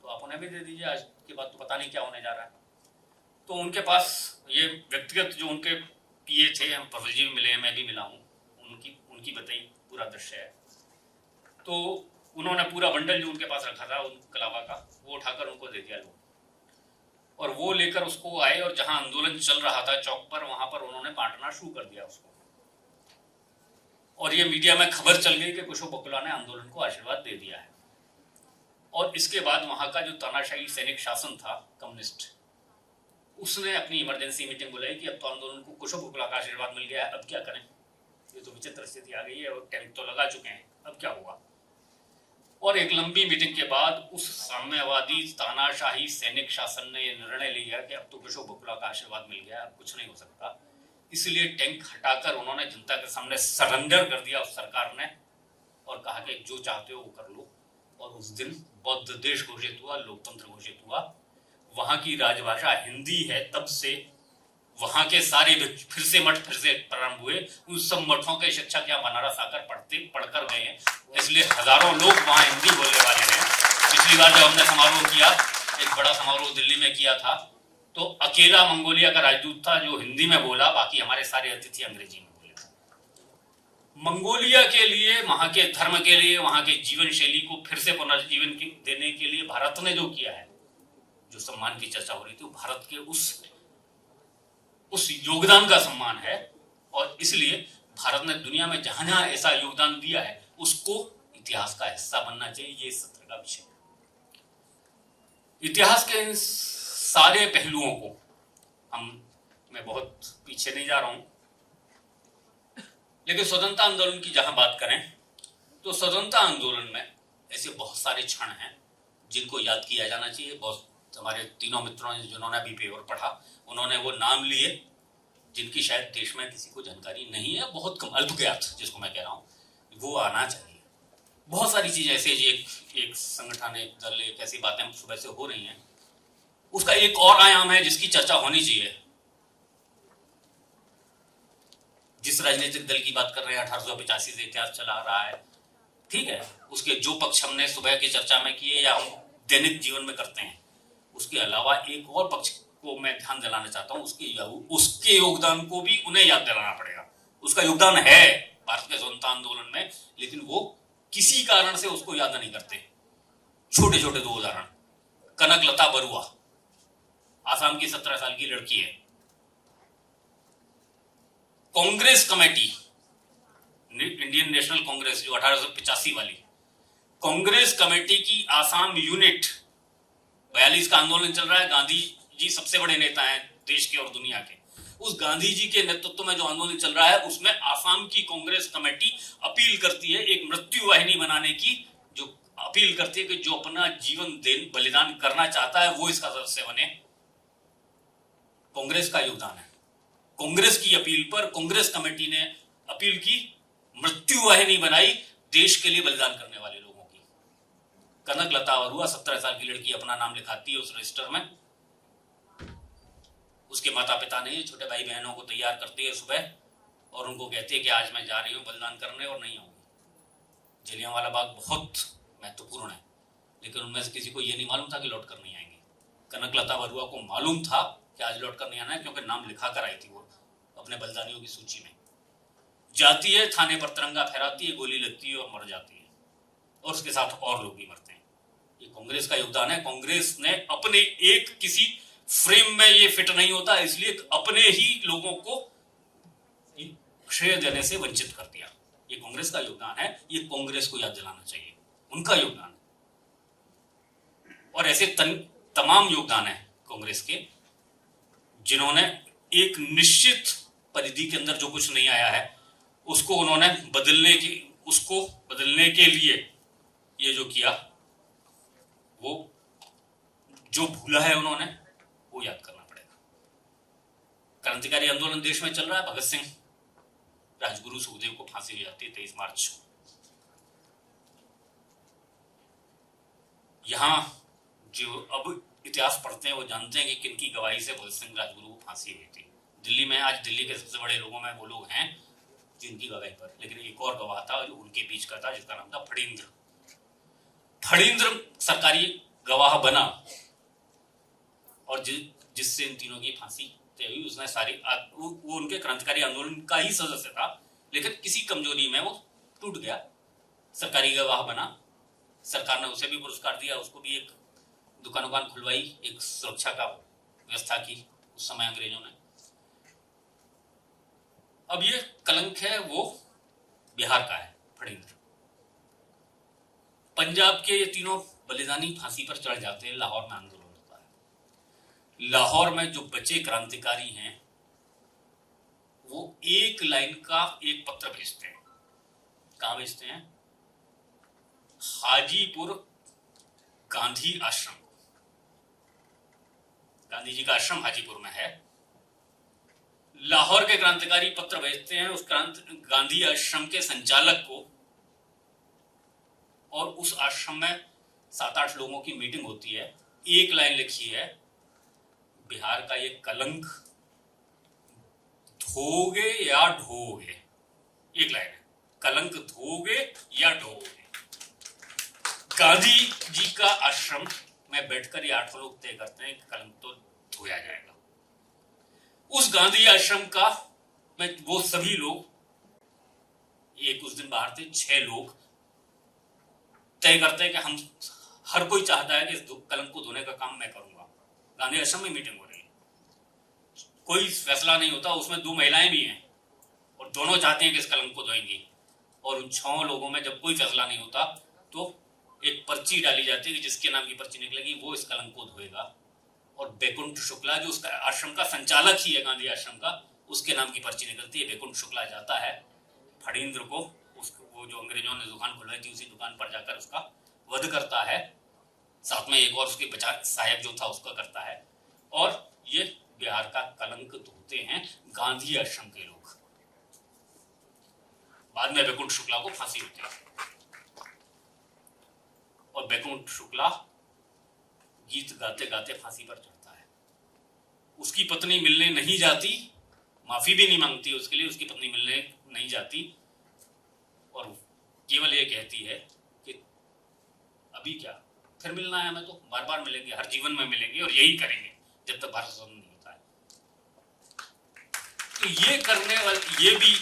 तो आप उन्हें भी दे दीजिए, आज के बाद तो पता नहीं क्या होने जा रहा है। तो उनके पास ये व्यक्तिगत जो उनके पीए थे, हम प्रफुल्ल जी भी मिले हैं, मैं भी मिला हूँ, उनकी बताई पूरा दृश्य है। तो उन्होंने पूरा बंडल जो उनके पास रखा था उन कलावा का, वो उठाकर उनको दे दिया लोग, और वो लेकर उसको आए और जहां आंदोलन चल रहा था चौक पर, वहां पर उन्होंने बांटना शुरू कर दिया उसको। और ये मीडिया में खबर चल गई कि कुशोक बकुला ने आंदोलन को आशीर्वाद दे दिया है। और इसके बाद वहां का जो तानाशाही सैनिक शासन था कम्युनिस्ट, उसने अपनी इमरजेंसी मीटिंग बुलाई कि अब तो आंदोलन को कुशोक बकुला का आशीर्वाद मिल गया है, अब क्या करें, ये तो विचित्र स्थिति आ गई है और टैंक तो लगा चुके हैं, अब क्या होगा। और एक लंबी मीटिंग के बाद उस साम्यवादी तानाशाही सैनिक शासन ने यह निर्णय लिया कि अब तो केशव बकुला का आशीर्वाद मिल गया, अब कुछ नहीं हो सकता। इसलिए टैंक हटाकर उन्होंने जनता के सामने सरेंडर कर दिया उस सरकार ने और कहा कि जो चाहते हो वो कर लो। और उस दिन बौद्ध देश घोषित हुआ, लोकतंत्र घोषित हुआ। वहां की राजभाषा हिंदी है, तब से वहां के सारे फिर से मठ फिर से प्रारंभ हुए। उन सब मठों के शिक्षक यहाँ बनारस आकर पढ़कर गए हैं, इसलिए हजारों लोग वहां हिंदी बोलने वाले हैं। पिछली बार जब हमने समारोह किया, एक बड़ा समारोह दिल्ली में किया था, तो अकेला मंगोलिया का राजदूत था जो हिंदी में बोला, बाकी हमारे सारे अतिथि अंग्रेजी में बोले। मंगोलिया के लिए, वहां के धर्म के लिए, वहां के जीवन शैली को फिर से पुनर्जीवन देने के लिए भारत ने जो किया है, जो सम्मान की चर्चा हो रही थी, वो भारत के उस योगदान का सम्मान है। और इसलिए भारत ने दुनिया में जहां जहां ऐसा योगदान दिया है उसको इतिहास का हिस्सा बनना चाहिए। ये इस सत्र का विषय। इतिहास के इन सारे पहलुओं को मैं बहुत पीछे नहीं जा रहा हूं, लेकिन स्वतंत्रता आंदोलन की जहां बात करें तो स्वतंत्रता आंदोलन में ऐसे बहुत सारे क्षण हैं जिनको याद किया जाना चाहिए। बहुत हमारे तीनों मित्रों ने जिन्होंने अभी पेपर पढ़ा, उन्होंने वो नाम लिए जिनकी शायद देश में किसी को जानकारी नहीं है, बहुत कम, अल्पज्ञात जिसको मैं कह रहा हूं, वो आना चाहिए। बहुत सारी चीजें ऐसे एक संगठन, एक दल, एक ऐसी बातें सुबह से हो रही हैं, उसका एक और आयाम है जिसकी चर्चा होनी चाहिए। जिस राजनीतिक दल की बात कर रहे हैं, 1885 से इतिहास चला आ रहा है, ठीक है, उसके जो पक्ष हमने सुबह की चर्चा में किए या हम दैनिक जीवन में करते हैं, उसके अलावा एक और पक्ष को मैं ध्यान दिलाना चाहता हूं, उसके योगदान को भी उन्हें याद दिलाना पड़ेगा। उसका योगदान है भारत के स्वतंत्रता आंदोलन में, लेकिन वो किसी कारण से उसको याद नहीं करते। छोटे छोटे दो उदाहरण, कनकलता बरुआ, आसाम की 17 साल की लड़की है। Congress committee, Indian national Congress जो 1885 वाली कांग्रेस कमेटी की आसाम यूनिट, 42 का आंदोलन चल रहा है, गांधी जी सबसे बड़े नेता हैं देश के और दुनिया के। उस गांधी जी के नेतृत्व में जो आंदोलन चल रहा है, उसमें आसाम की कांग्रेस कमेटी अपील करती है एक मृत्यु वाहिनी बनाने की, जो अपील करती है कि जो अपना जीवन बलिदान करना चाहता है वो इसका सदस्य बने। कांग्रेस का योगदान है। कांग्रेस की अपील पर कांग्रेस कमेटी ने अपील की, मृत्यु वाहिनी बनाई देश के लिए बलिदान करने वाले लोगों की। कनकलता बरुआ 17 साल की लड़की अपना नाम लिखाती है उस रजिस्टर में। उसके माता पिता ने छोटे भाई बहनों को तैयार करते हैं सुबह और उनको कहते हैं कि आज मैं जा रही हूं बलिदान करने और नहीं आऊंगी। जलियांवाला बाग बहुत महत्वपूर्ण है, लेकिन उनमें से किसी को यह नहीं मालूम था कि लौट कर नहीं आएंगे। कनकलता बरुआ को मालूम था कि आज लौट कर नहीं आना है, क्योंकि नाम लिखा कर आई थी वो अपने बलिदानियों की सूची में। जाती है, थाने पर तिरंगा फहराती है, गोली लगती है और मर जाती है, और उसके साथ और लोग भी मरते हैं। ये कांग्रेस का योगदान है। कांग्रेस ने अपने एक किसी फ्रेम में ये फिट नहीं होता, इसलिए अपने ही लोगों को श्रेय देने से वंचित कर दिया। ये कांग्रेस का योगदान है, ये कांग्रेस को याद दिलाना चाहिए, उनका योगदान। और ऐसे तमाम योगदान है कांग्रेस के, जिन्होंने एक निश्चित परिधि के अंदर जो कुछ नहीं आया है उसको उन्होंने बदलने के लिए ये जो किया, वो जो भूला है उन्होंने वो याद करना पड़ेगा। क्रांतिकारी आंदोलन देश में चल रहा है। भगत सिंह, राजगुरु, सुखदेव को फांसी हो जाती है 23 मार्च को। यहां जो अब इतिहास पढ़ते हैं वो जानते हैं कि किनकी गवाही से भगत सिंह, राजगुरु को फांसी हुई थी। दिल्ली में आज दिल्ली के सबसे बड़े लोगों में वो लोग हैं जिनकी गवाही पर, लेकिन एक और गवाह था जो उनके बीच का था, जिसका नाम था फणींद्र। फणींद्र सरकारी गवाह बना और जिससे इन तीनों की फांसी तय हुई। उसने वो उनके क्रांतिकारी आंदोलन का ही सदस्य था, लेकिन किसी कमजोरी में वो टूट गया, सरकारी गवाह बना। सरकार ने उसे भी पुरस्कार दिया, उसको भी एक दुकान खुलवाई, एक सुरक्षा का व्यवस्था की उस समय अंग्रेजों ने। अब ये कलंक है वो बिहार का है, फणींद्र। पंजाब के ये तीनों बलिदानी फांसी पर चढ़ जाते हैं, लाहौर में आंदोलन होता है। लाहौर में जो बचे क्रांतिकारी हैं वो एक लाइन का एक पत्र भेजते हैं। कहाँ भेजते हैं? हाजीपुर गांधी आश्रम। गांधी जी का आश्रम हाजीपुर में है। लाहौर के क्रांतिकारी पत्र भेजते हैं उस गांधी आश्रम के संचालक को, और उस आश्रम में 7-8 लोगों की मीटिंग होती है। एक लाइन लिखी है, बिहार का ये कलंक धोगे या ढोगे। एक लाइन है, कलंक धोगे या ढोगे। गांधी जी का आश्रम में बैठकर ये 8 लोग तय करते हैं कि कलंक तो धोया जाएगा। उस गांधी आश्रम का में वो सभी लोग, एक उस दिन बाहर थे 6 लोग, तय करते हैं कि हम, हर कोई चाहता है कि इस कलंक को धोने का काम मैं करूंगा। गांधी आश्रम में मीटिंग हो रही है, कोई फैसला नहीं होता। उसमें 2 महिलाएं भी हैं और दोनों चाहते हैं कि इस कलंक को धोएंगी। और उन 6 लोगों में जब कोई फैसला नहीं होता तो एक पर्ची डाली जाती है कि जिसके नाम की पर्ची निकलेगी वो इस कलंक को धोएगा। और बैकुंठ शुक्ला, जो उसका आश्रम का संचालक ही है गांधी आश्रम का, उसके नाम की पर्ची निकलती है। बैकुंठ शुक्ला जाता है फणींद्र को, वो जो अंग्रेजों ने दुकान खुलवाई थी उसी दुकान पर जाकर उसका वध करता है। साथ में एक और उसके सहायक जो था उसका करता है। और ये बिहार का कलंक धोते हैं गांधी आश्रम के लोग। बाद में बैकुंठ शुक्ला को फांसी होती है और बैकुंठ शुक्ला गीत गाते गाते फांसी पर चढ़ता है। उसकी पत्नी मिलने नहीं जाती, माफी भी नहीं मांगती उसके लिए, उसकी पत्नी मिलने नहीं जाती और केवल ये कहती है कि अभी क्या, फिर मिलना है हमें, तो बार बार मिलेंगे, हर जीवन में मिलेंगे और यही करेंगे जब तक भारत स्वतंत्र नहीं होता है। तो ये करने वाले, ये भी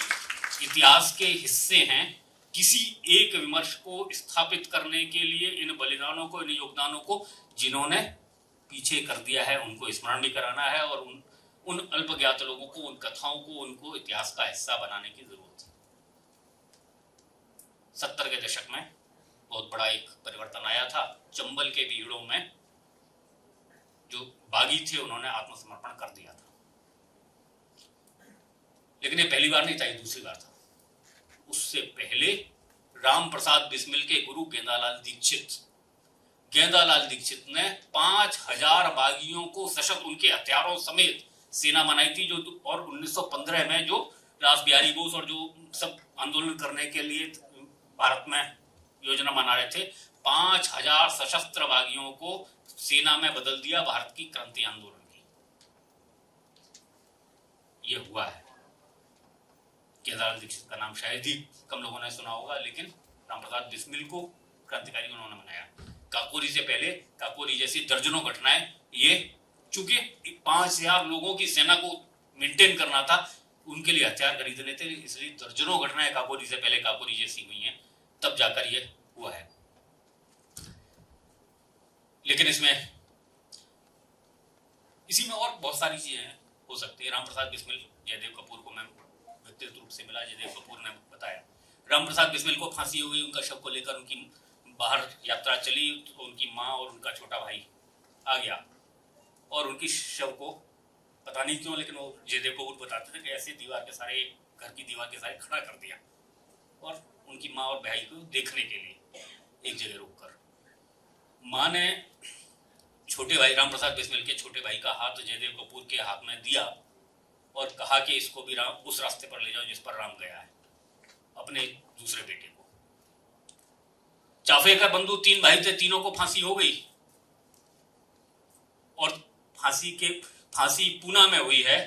इतिहास के हिस्से हैं। किसी एक विमर्श को स्थापित करने के लिए इन बलिदानों को, इन योगदानों को जिन्होंने पीछे कर दिया है, उनको स्मरण भी कराना है और उन अल्पज्ञात लोगों को, उन कथाओं को, उनको इतिहास का हिस्सा बनाने की जरूरत है। 70 के दशक में बहुत बड़ा एक परिवर्तन आया था। चंबल के भीड़ों में जो बागी थे उन्होंने आत्मसमर्पण कर दिया था, लेकिन ये पहली बार नहीं था, ये दूसरी बार था। उससे पहले राम प्रसाद बिस्मिल के गुरु गेंदालाल दीक्षित ने 5000 बागियों को सशस्त्र, उनके हथियारों समेत सेना बनाई थी। जो और 1915 में जो रास बिहारी बोस और जो सब आंदोलन करने के लिए भारत में योजना बना रहे थे, 5000 सशस्त्र बागियों को सेना में बदल दिया भारत की क्रांति आंदोलन की। ये हुआ है। केदार दीक्षित का नाम शायद ही कम लोगों ने सुना होगा, लेकिन रामप्रसाद बिस्मिल को क्रांतिकारी उन्होंने बनाया। काकोरी से पहले, काकोरी जैसी दर्जनों घटनाएं, ये चूंकि 5000 लोगों की सेना को मेंटेन करना था, उनके लिए हथियार खरीदने थे, इसलिए दर्जनों घटनाएं काकोरी से पहले काकोरी जैसी हुई हैं, तब जाकर ये हुआ है। लेकिन इसी में और बहुत सारी चीजें हो सकती है। रामप्रसाद बिस्मिल, जयदेव कपूर को मैं व्यक्तिगत रूप से मिला, जयदेव कपूर ने बताया रामप्रसाद बिस्मिल को फांसी हो गई। उनका शव को लेकर उनकी बाहर यात्रा चली, तो उनकी माँ और उनका छोटा भाई आ गया और उनकी शव को पता नहीं क्यों, लेकिन वो जयदेव कपूर बताते थे कि ऐसे दीवार के सारे, घर की दीवार के सारे खड़ा कर दिया और उनकी माँ और भाई को देखने के लिए एक जगह रोककर माँ ने छोटे भाई, रामप्रसाद बिस्मिल के छोटे भाई का हाथ जयदेव कपूर के हाथ में दिया और कहा कि इसको भी उस रास्ते पर ले जाओ जिस पर राम गया है, अपने दूसरे बेटे को। चाफेकर बंधु 3 भाई थे, तीनों को फांसी हो गई और फांसी पूना में हुई है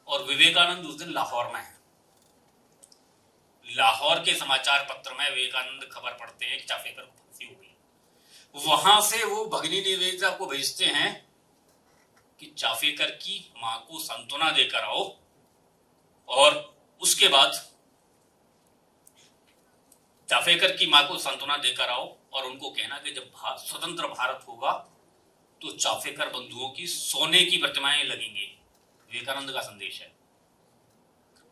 और विवेकानंद उस दिन लाहौर में है। लाहौर के समाचार पत्र में विवेकानंद खबर पढ़ते हैं कि चाफेकर को फांसी हो गई। वहां से वो भगिनी निवेदिता को भेजते हैं कि चाफेकर की मां को सांत्वना देकर आओ, और उसके बाद चाफेकर की मां को सांत्वना देकर आओ और उनको कहना कि जब स्वतंत्र भारत होगा तो चाफेकर बंधुओं की सोने की प्रतिमाएं लगेंगी। विवेकानंद का संदेश है।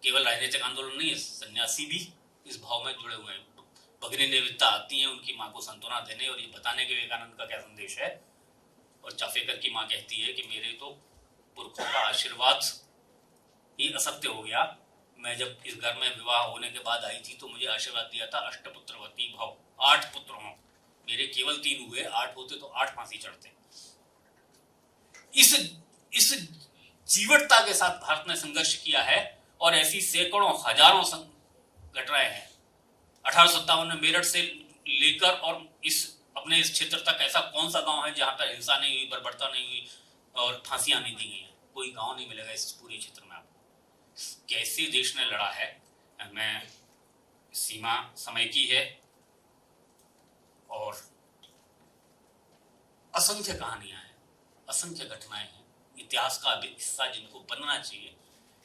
केवल राजनीतिक आंदोलन नहीं है, सन्यासी भी इस भाव में जुड़े हुए हैं। भगिनी निवेदिता आती है उनकी मां को सांत्वना देने और ये बताने के विवेकानंद का क्या संदेश है। और चाफेकर की मां कहती है कि मेरे तो पुरखों का आशीर्वाद ये असत्य हो गया। मैं जब इस घर में विवाह होने के बाद आई थी तो मुझे आशीर्वाद दिया था अष्टपुत्रवती भव, 8 पुत्र हों। मेरे केवल 3 हुए, 8 होते तो 8 फांसी चढ़ते। इस जीवटता के साथ भारत ने संघर्ष किया है और ऐसी सैकड़ों हजारों घटनाएं हैं। 1857 में मेरठ से लेकर और अपने इस क्षेत्र तक ऐसा कौन सा गांव है जहां पर हिंसा नहीं हुई, बर्बरता नहीं हुई और फांसियां नहीं दी गई हैं? कोई गांव नहीं मिलेगा इस पूरे क्षेत्र में आपको। कैसे देश ने लड़ा है, मैं सीमा समय की है और असंख्य कहानियां हैं, असंख्य घटनाएं हैं, इतिहास का हिस्सा जिनको बनना चाहिए।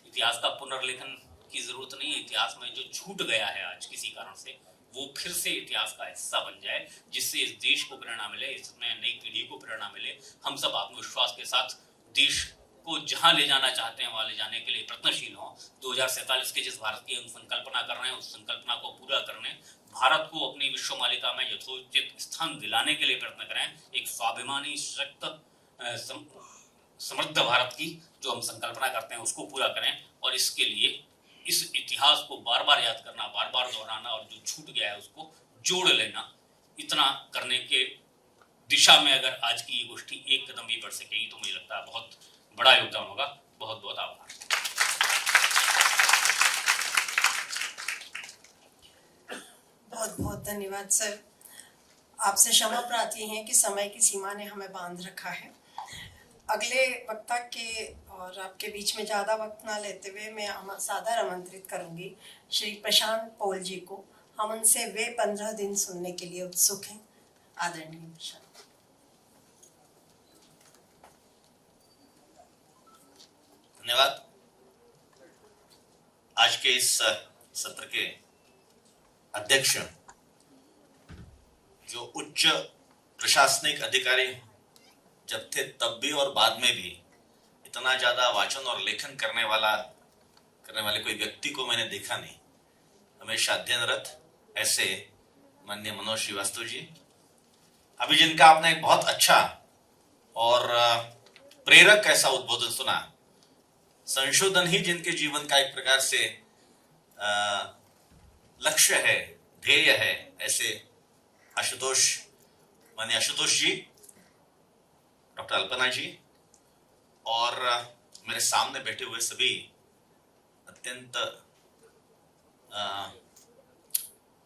इतिहास का पुनर्लेखन की जरूरत नहीं है। इतिहास में जो छूट गया है आज किसी कारण से, वो फिर से इतिहास का हिस्सा बन जाए, जिससे इस देश को प्रेरणा मिले, इसमें नई पीढ़ी को प्रेरणा मिले। हम सब आत्मविश्वास के साथ देश को जहां ले जाना चाहते हैं वहां ले जाने के लिए प्रयत्नशील हों। 2047 के जिस भारत की हम संकल्पना कर रहे हैं, उस संकल्पना को पूरा करने, भारत को अपनी विश्व मालिका में यथोचित स्थान दिलाने के लिए प्रयत्न करें। एक स्वाभिमानी, सशक्त, समृद्ध भारत की जो हम संकल्पना करते हैं उसको पूरा करें। और इसके लिए इस इतिहास को बार बार याद करना, बार बार दोहराना और जो छूट गया है उसको जोड़ लेना, इतना करने के दिशा में अगर आज की ये गोष्ठी एक कदम भी बढ़ सकेगी तो मुझे लगता है बहुत बड़ा योगदान होगा। बहुत बहुत आभार। बहुत बहुत धन्यवाद सर। आपसे क्षमा प्रार्थी हैं कि समय की सीमा ने हमें बांध रखा है। अगले वक्ता के और आपके बीच में ज़्यादा वक्त ना लेते हुए मैं सादर आमंत्रित करूंगी श्री प्रशांत पॉल जी को। हम उनसे वे 15 दिन सुनने के लिए उत्सुक हैं। आदरणीय प्रशांत। धन्यवाद। आज के इस सत्र के अध्यक्ष जो उच्च प्रशासनिक अधिकारी जब थे तब भी और बाद में भी इतना ज्यादा वाचन और लेखन करने वाले कोई व्यक्ति को मैंने देखा नहीं। हमेशा अध्ययनरत ऐसे माननीय मनोज श्रीवास्तव जी, अभी जिनका आपने एक बहुत अच्छा और प्रेरक ऐसा उद्बोधन सुना, संशोधन ही जिनके जीवन का एक प्रकार से लक्ष्य है, ध्येय है, ऐसे माननीय आशुतोष जी, डॉक्टर अल्पना जी और मेरे सामने बैठे हुए सभी अत्यंत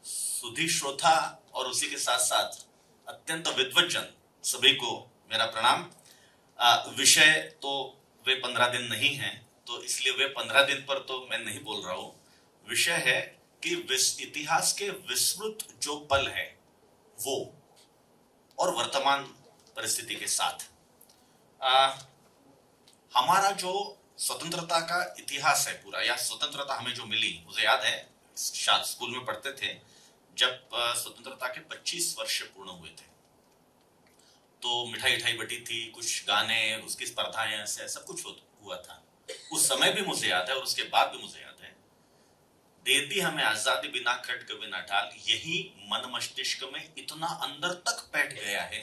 सुधी श्रोता और उसी के साथ साथ अत्यंत विद्वज्जन सभी को मेरा प्रणाम। विषय तो वे 15 दिन नहीं है, तो इसलिए वे 15 दिन पर तो मैं नहीं बोल रहा हूं। विषय है कि इतिहास के विस्मृत जो पल है वो और वर्तमान परिस्थिति के साथ हमारा जो स्वतंत्रता का इतिहास है पूरा, या स्वतंत्रता हमें जो मिली, मुझे याद है शायद स्कूल में पढ़ते थे जब स्वतंत्रता के 25 वर्ष पूर्ण हुए थे तो मिठाई बटी थी, कुछ गाने, उसकी स्पर्धाएं, ऐसे सब कुछ हुआ था। उस समय भी मुझे याद है और उसके बाद भी मुझे याद है। दे दी हमें आजादी बिना खटक बिना ढाल, यही मन मस्तिष्क में इतना अंदर तक बैठ गया है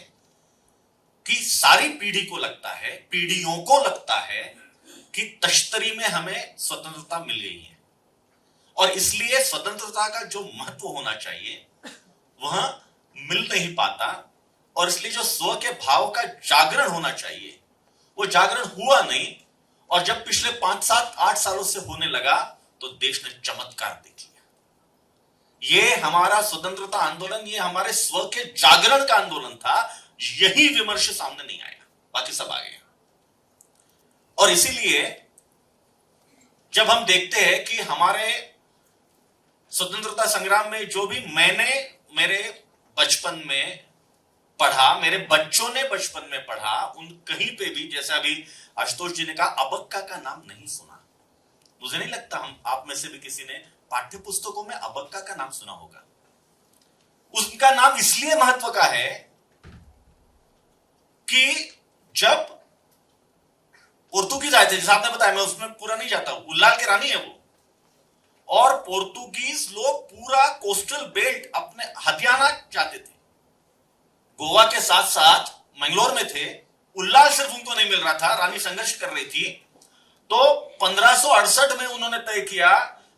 कि सारी पीढ़ी को लगता है, पीढ़ियों को लगता है कि तश्तरी में हमें स्वतंत्रता मिल गई है और इसलिए स्वतंत्रता का जो महत्व होना चाहिए वह मिल नहीं पाता और इसलिए जो स्व के भाव का जागरण होना चाहिए वो जागरण हुआ नहीं। और जब पिछले 5, 7, 8 सालों से होने लगा तो देश ने चमत्कार देख लिया। ये हमारा स्वतंत्रता आंदोलन, ये हमारे स्व के जागरण का आंदोलन था। यही विमर्श सामने नहीं आया, बाकी सब आ गया। और इसीलिए जब हम देखते हैं कि हमारे स्वतंत्रता संग्राम में जो भी मैंने मेरे बचपन में पढ़ा, मेरे बच्चों ने बचपन में पढ़ा, उन कहीं पे भी, जैसे अभी आशुतोष जी ने कहा, अबक्का का नाम नहीं सुना। मुझे नहीं लगता हम आप में से भी किसी ने पाठ्य पुस्तकों में अबक्का का नाम सुना होगा। उसका नाम इसलिए महत्व का है कि जब पोर्तुगीज आए थे, जैसे आपने बताया, मैं उसमें पूरा नहीं जाता हूं, उल्लाल की रानी है वो, और पोर्तुगीज लोग पूरा कोस्टल बेल्ट अपने हथियाना चाहते थे। गोवा के साथ साथ मंगलोर में थे, उल्लाल सिर्फ उनको नहीं मिल रहा था, रानी संघर्ष कर रही थी। तो 1568 में उन्होंने तय किया,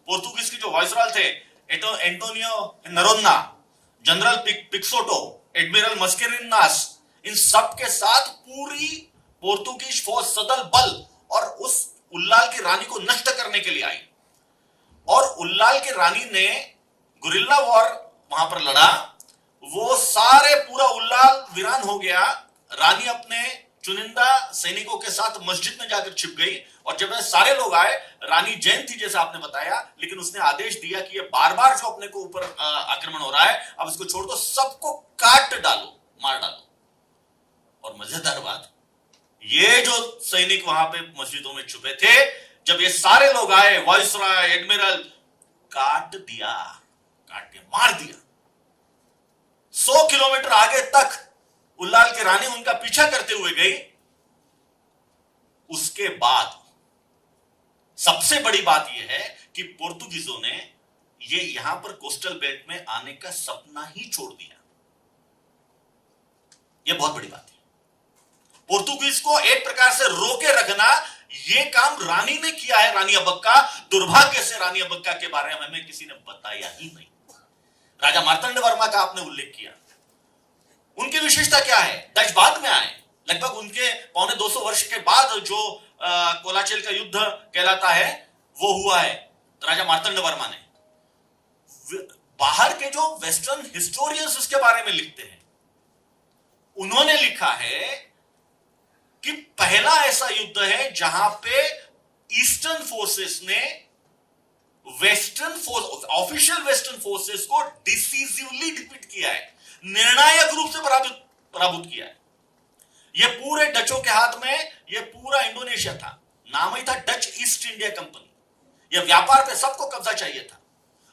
पोर्तुगीज के जो वाइसरॉय थे एंटोनियो नरोन्ना, जनरल पिक्सोटो, एडमिरल मस्केरिनास, इन सब के साथ पूरी पोर्तुगीज फौज सदल बल और उस उल्लाल की रानी को नष्ट करने के लिए आई। और उल्लाल की रानी ने गुरिल्ला वॉर वहां पर लड़ा, वो सारे पूरा उल्लाल वीरान हो गया। रानी अपने चुनिंदा सैनिकों के साथ मस्जिद में जाकर छिप गई, और जब सारे लोग आए, रानी जैन थी जैसा आपने बताया, लेकिन उसने आदेश दिया कि ये बार बार जो अपने को ऊपर आक्रमण हो रहा है, अब इसको छोड़ दो, सबको काट डालो, मार डालो। और मजेदार बात, ये जो सैनिक वहां पे मस्जिदों में छुपे थे, जब ये सारे लोग आए, वाइसरॉय, एडमिरल, काट दिया, मार दिया। 100 किलोमीटर आगे तक उल्लाल की रानी उनका पीछा करते हुए गई। उसके बाद सबसे बड़ी बात यह है कि पोर्तुगीजों ने ये यहां पर कोस्टल बेल्ट में आने का सपना ही छोड़ दिया। यह बहुत बड़ी बात है। पोर्तुगीज को एक प्रकार से रोके रखना, यह काम रानी ने किया है, रानी अबक्का। दुर्भाग्य से रानी अबक्का के बारे में हमें किसी ने बताया ही नहीं। राजा मार्तंड वर्मा का आपने उल्लेख किया, उनकी विशेषता क्या है? डच बाद में आए, लगभग उनके 250 वर्ष के बाद जो कोलाचेल का युद्ध कहलाता है वो हुआ है राजा मार्तंड वर्मा ने। बाहर के जो वेस्टर्न हिस्टोरियंस उसके बारे में लिखते हैं, उन्होंने लिखा है कि पहला ऐसा युद्ध है जहां पे ईस्टर्न फोर्सेस ने ऑफिशियल वेस्टर्न फोर्सेस को डिसीजिवली डिफीट किया है, निर्णायक रूप से पराभूत किया है। यह पूरे डचों के हाथ में, यह पूरा इंडोनेशिया था, नाम ही था डच ईस्ट इंडिया कंपनी। यह व्यापार पे सबको कब्जा चाहिए था,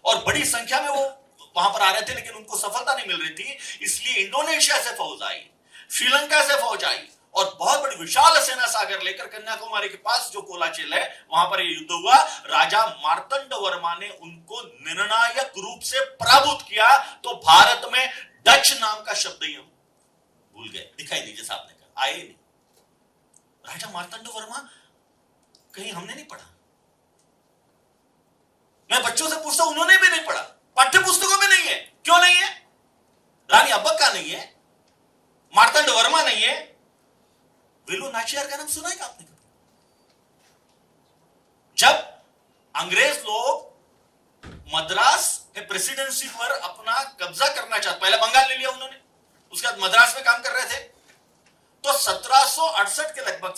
और बड़ी संख्या में वो वहां पर आ रहे थे, लेकिन उनको सफलता नहीं मिल रही थी। इसलिए इंडोनेशिया से फौज आई, श्रीलंका से फौज आई, और बहुत बड़ी विशाल सेना सागर लेकर कन्याकुमारी के पास जो कोलाचेल है, वहां पर यह युद्ध हुआ। राजा मार्तंड वर्मा ने उनको निर्णायक रूप से पराभूत किया। तो भारत में डच नाम का शब्द ही हम भूल गए, दिखाई नहीं, जैसा आपने कहा, आए नहीं। राजा मार्तंड वर्मा कहीं हमने नहीं पढ़ा। मैं बच्चों से पूछता हूं, उन्होंने भी नहीं पढ़ा, पाठ्य पुस्तकों में नहीं है। क्यों नहीं है? रानी अब्बक्का नहीं है, मार्तंड वर्मा नहीं है, वेलु नाचियार का नाम सुना है क्या आपने? जब अंग्रेज लोग मद्रास के प्रेसिडेंसी पर अपना कब्जा करना चाहते, पहले बंगाल ले लिया उन्होंने, उसके बाद मद्रास में काम कर रहे थे, तो 1768 के लगभग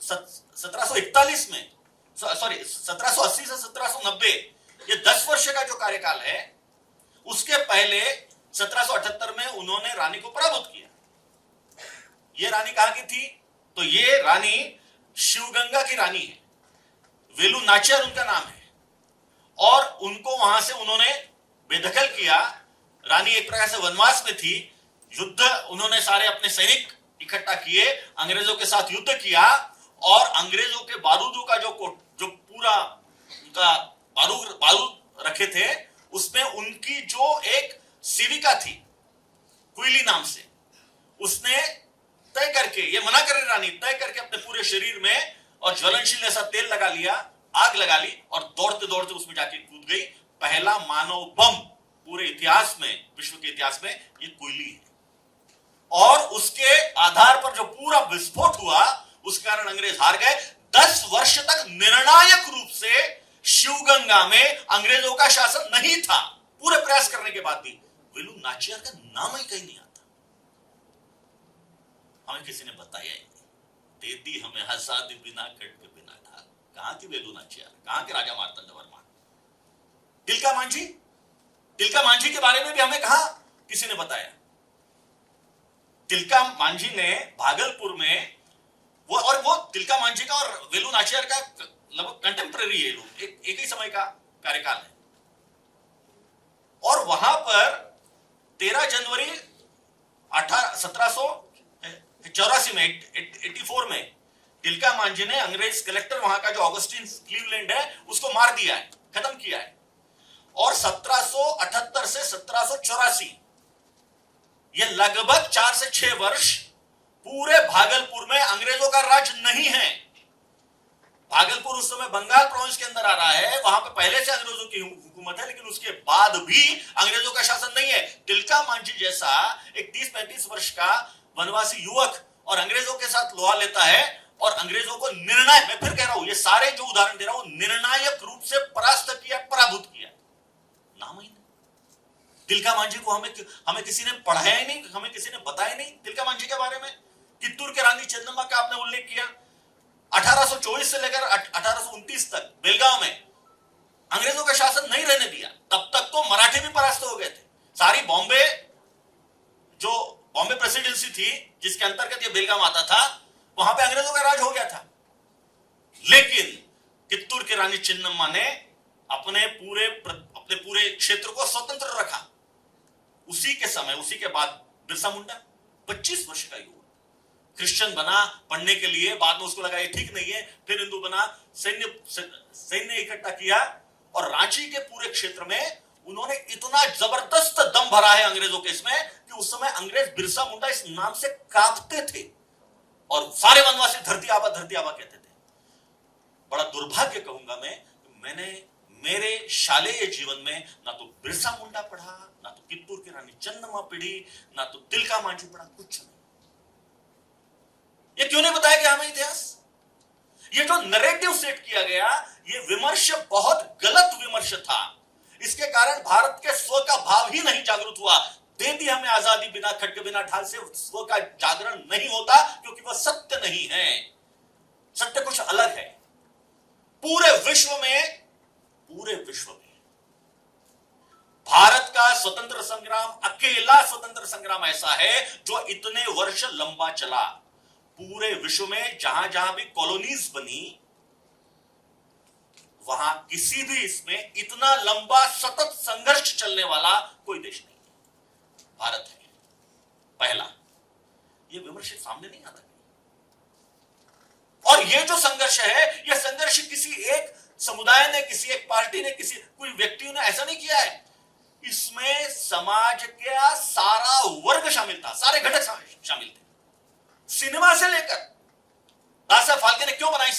1741 में, सॉरी 1780 से 1790, ये 10 वर्ष का जो कार्यकाल है, उसके पहले 1778 में उन्होंने रानी को पराभूत किया। ये रानी कहां की थी? तो ये रानी शिवगंगा की रानी है, वेलु नाचियार उनका नाम है, और उनको वहां से उन्होंने बेदखल किया। रानी एक प्रकार से वनवास में थी। युद्ध, उन्होंने सारे अपने सैनिक इकट्ठा किए, अंग्रेजों के साथ युद्ध किया, और अंग्रेजों के बारूदों का जो पूरा उनका बारूद रखे थे, उसमें उनकी जो एक सेविका थी कुइली नाम से, उसने तय करके, ये मना करे रानी, तय करके अपने पूरे शरीर में और ज्वलनशील ऐसा तेल लगा लिया, आग लगा ली, और दौड़ते दौड़ते उसमें जाके कूद गई। पहला मानव बम पूरे इतिहास में, विश्व के इतिहास में, ये कुइली है। और उसके आधार पर जो पूरा विस्फोट हुआ, उस कारण अंग्रेज हार गए। 10 वर्ष तक निर्णायक रूप से शिवगंगा में अंग्रेजों का शासन नहीं था, पूरे प्रयास करने के बाद भी। वेलु नाचियार का नाम ही कहीं नहीं आता, हमें किसी ने बताया ही नहीं। देती हमें हसाद बिना कट के बिना ढाल। कहां की वेलु नाचियार, कहां के राजा मार्तंड वर्मा? तिलका मांझी के बारे में भी हमें कहा किसी ने बताया? तिलका मांझी ने भागलपुर में, वो तिलका मांझी का और वेलु नाचियार का लगभग कंटेम्पररी है, लोग एक ही समय का कार्यकाल है। और वहां पर 13 जनवरी 1784 में 84 में तिलका मांझी ने अंग्रेज कलेक्टर वहां का जो ऑगस्टिन क्लीवलैंड है, उसको मार दिया है, खत्म किया है। और 1778 से 1784, ये लगभग 4 से 6 वर्ष पूरे भागलपुर में अंग्रेजों का राज नहीं है। भागलपुर उस समय बंगाल प्रोविंस के अंदर आ रहा है, वहां पे पहले से अंग्रेजों की हुकूमत है, लेकिन उसके बाद भी अंग्रेजों का शासन नहीं है। तिलका मांझी जैसा एक 30-35 वर्ष का वनवासी युवक और अंग्रेजों के साथ लोहा लेता है और अंग्रेजों को निर्णायक, मैं फिर कह रहा हूं, ये सारे जो उदाहरण दे रहा हूं, निर्णायक रूप से परास्त किया, पराभूत किया। नाम ही नहीं। तिलका मांझी को हमें किसी ने पढ़ाया ही नहीं, हमें किसी ने बताया नहीं तिलका मांझी के बारे में। कित्तूर के रानी चेन्नम्मा का आपने उल्लेख किया। 1824 से लेकर 1829 तक बेलगांव में अंग्रेजों का शासन नहीं रहने दिया। तब तक तो मराठी भी परास्त हो गए थे। सारी बॉम्बे प्रेसिडेंसी थी जिसके अंतर्गत ये बेलगांव आता था, वहां पे अंग्रेजों का राज हो गया था। लेकिन कित्तूर की रानी चेन्नम्मा ने अपने पूरे क्षेत्र को स्वतंत्र रखा। उसी के बाद बिरसा मुंडा 25 वर्ष का युवा क्रिश्चियन बना पढ़ने के लिए, बाद में उसको लगा ये ठीक नहीं है, फिर हिंदू बना, सैन्य इकट्ठा किया और रांची के पूरे क्षेत्र में उन्होंने इतना जबरदस्त दम भरा है अंग्रेजों के इसमें कि उस समय अंग्रेज बिरसा मुंडा इस नाम से कांपते थे और सारे वनवासी धरती आबा कहते थे। बड़ा दुर्भाग्य कहूंगा मैंने मेरे शालेय जीवन में ना तो बिरसा मुंडा पढ़ा, ना तो कित्तूर की रानी चेन्नम्मा पढ़ी, ना तो तिलका मांझी पढ़ा, कुछ नहीं। ये क्यों नहीं बताया गया हमें इतिहास? ये जो नैरेटिव सेट किया गया, ये विमर्श बहुत गलत विमर्श था। इसके कारण भारत के स्व का भाव ही नहीं जागृत हुआ। दे दी हमें आजादी बिना खड्ग बिना ढाल से, स्व का जागरण नहीं होता क्योंकि वह सत्य नहीं है। सत्य कुछ अलग है। पूरे विश्व में भारत का स्वतंत्र संग्राम, अकेला स्वतंत्र संग्राम ऐसा है जो इतने वर्ष लंबा चला। पूरे विश्व में जहां जहां भी कॉलोनीज बनी, वहां किसी भी इसमें इतना लंबा सतत संघर्ष चलने वाला कोई देश नहीं है। भारत है पहला। यह विमर्श सामने नहीं आता। और यह जो संघर्ष है, यह संघर्ष किसी एक समुदाय ने, किसी एक पार्टी ने, कोई व्यक्ति ने ऐसा नहीं किया है। इसमें समाज का सारा वर्ग शामिल था, सारे घटक शामिल थे। सिनेमा से लेकर दादा फाल्के ने क्यों बनाई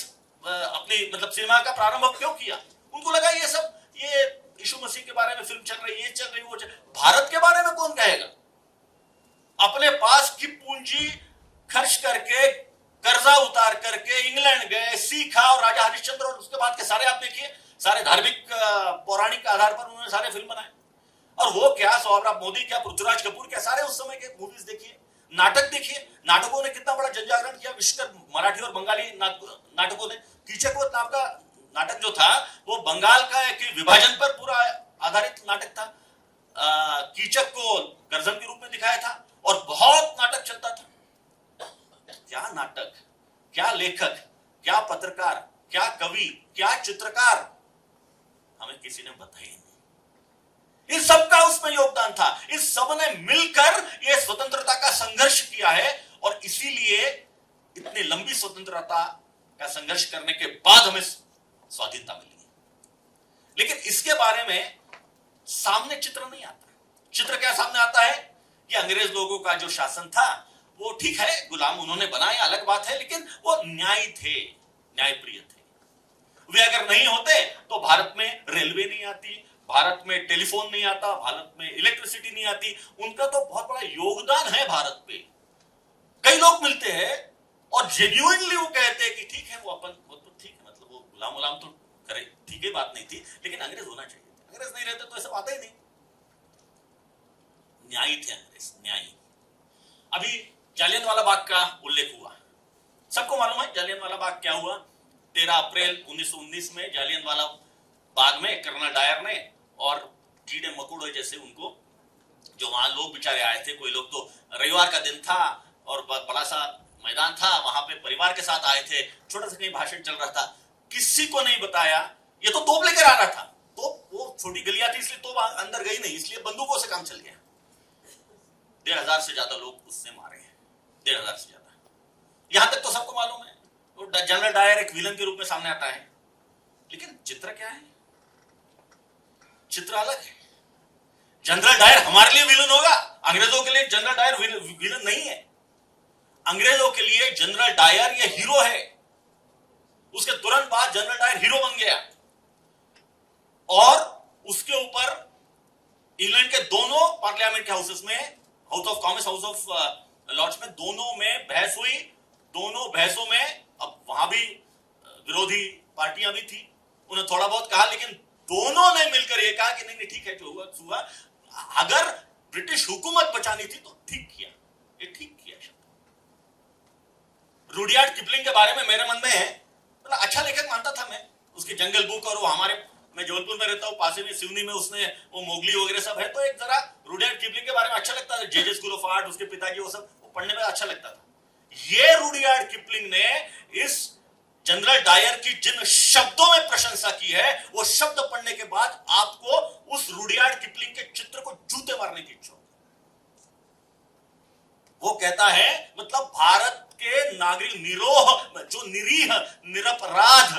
अपनी सिनेमा का प्रारंभ क्यों किया? उनको लगा ये यीशु मसीह के बारे में फिल्म चल रही है, ये चल रही, वो चल। भारत के बारे में कौन कहेगा? अपने पास की पूंजी खर्च करके, कर्जा उतार करके इंग्लैंड गए, सीखा और राजा हरिश्चंद्र और उसके बाद के सारे आप देखिए, सारे धार्मिक पौराणिक आधार पर उन्होंने सारे फिल्म बनाए। और वो क्या सौरभ मोदी, क्या पृथ्वीराज कपूर, क्या सारे उस समय के मूवीज देखिए, नाटक देखिए। नाटकों ने कितना बड़ा जनजागरण किया, विशेषकर मराठी और बंगाली नाटकों ने। कीचकवत नाम का नाटक जो था वो बंगाल का एक विभाजन पर पूरा आधारित नाटक था। कीचक को गर्दन के रूप में दिखाया था और बहुत नाटक चलता था। क्या नाटक, क्या लेखक, क्या पत्रकार, क्या कवि, क्या चित्रकार, हमें किसी ने बताया नहीं। इन सबका उसमें योगदान था। इस सब ने मिलकर यह स्वतंत्रता का संघर्ष किया है और इसीलिए इतनी लंबी स्वतंत्रता का संघर्ष करने के बाद हमें स्वाधीनता मिली। लेकिन इसके बारे में सामने चित्र नहीं आता। चित्र क्या सामने आता है? कि अंग्रेज लोगों का जो शासन था वो ठीक है, गुलाम उन्होंने बनाए, अलग बात है, लेकिन वो न्यायी थे, न्यायप्रिय थे। वे अगर नहीं होते तो भारत में रेलवे नहीं आती, भारत में टेलीफोन नहीं आता, भारत में इलेक्ट्रिसिटी नहीं आती। उनका तो बहुत बड़ा योगदान है भारत पे। कई लोग मिलते हैं और जेन्युइनली वो कहते हैं कि ठीक है, वो तो ठीक है, वो गुलाम तो करे, ठीक है, बात नहीं थी, लेकिन अंग्रेज होना चाहिए। अंग्रेज नहीं रहते तो ऐसा बात ही नहीं। न्यायी थे अंग्रेज, न्यायी। अभी जालियनवाला बाग का उल्लेख हुआ, सबको मालूम है जालियनवाला बाग क्या हुआ। 13 अप्रैल 1919 में जालियनवाला बाग में कर्नल डायर ने और कीड़े मकोड़े जैसे उनको, जो वहां लोग बेचारे आए थे, कोई लोग तो रविवार का दिन था और बड़ा सा मैदान था, वहां पे परिवार के साथ आए थे, छोटा सा कहीं भाषण चल रहा था, किसी को नहीं बताया। ये तो तोप लेकर आ रहा था, तो वो छोटी गलियां थी इसलिए तोप अंदर गई नहीं, इसलिए बंदूकों से काम चल गया। 1,500 से ज्यादा लोग उससे मारे हैं, 1,500 से ज्यादा। यहां तक तो सबको मालूम है, तो जनरल डायर एक विलन के रूप में सामने आता है। लेकिन चित्र क्या है? चित्र अलग है। जनरल डायर हमारे लिए विलन होगा, अंग्रेजों के लिए जनरल डायर विलन नहीं है। अंग्रेजों के लिए जनरल डायर ये हीरो है। उसके तुरंत बाद जनरल डायर हीरो बन गया और उसके ऊपर इंग्लैंड के दोनों पार्लियामेंट के हाउसेस में, house of commons, house of lords में, दोनों में बहस हुई। दोनों बहसों में अब वहां भी विरोधी पार्टियां भी थी, उन्हें थोड़ा बहुत कहा, लेकिन दोनों ने मिलकर यह कहा कि नहीं ठीक है, जो हुआ हुआ। अगर ब्रिटिश हुकूमत बचानी थी तो ठीक किया, ये ठीक किया। रुडयार्ड किपलिंग के बारे में मेरे मन में है, मतलब अच्छा लेखक मानता था मैं, उसकी जंगल बुक, और वो हमारे, मैं जबलपुर में रहता हूँ, पास में सिवनी में उसने वो मोगली वगैरह सब है, तो एक जरा रुडयार्ड किपलिंग के बारे में अच्छा लगता था। जे स्कूल ऑफ आर्ट, उसके पिताजी, वो सब वो पढ़ने में अच्छा लगता था। ये रुडयार्ड किपलिंग ने इस जनरल डायर की जिन शब्दों में प्रशंसा की है, वो शब्द पढ़ने के बाद आपको उस रुडयार्ड किपलिंग के चित्र को जूते मारने की इच्छा होगी। वो कहता है, मतलब भारत के नागरिक निरोह, जो निरीह, निरपराध,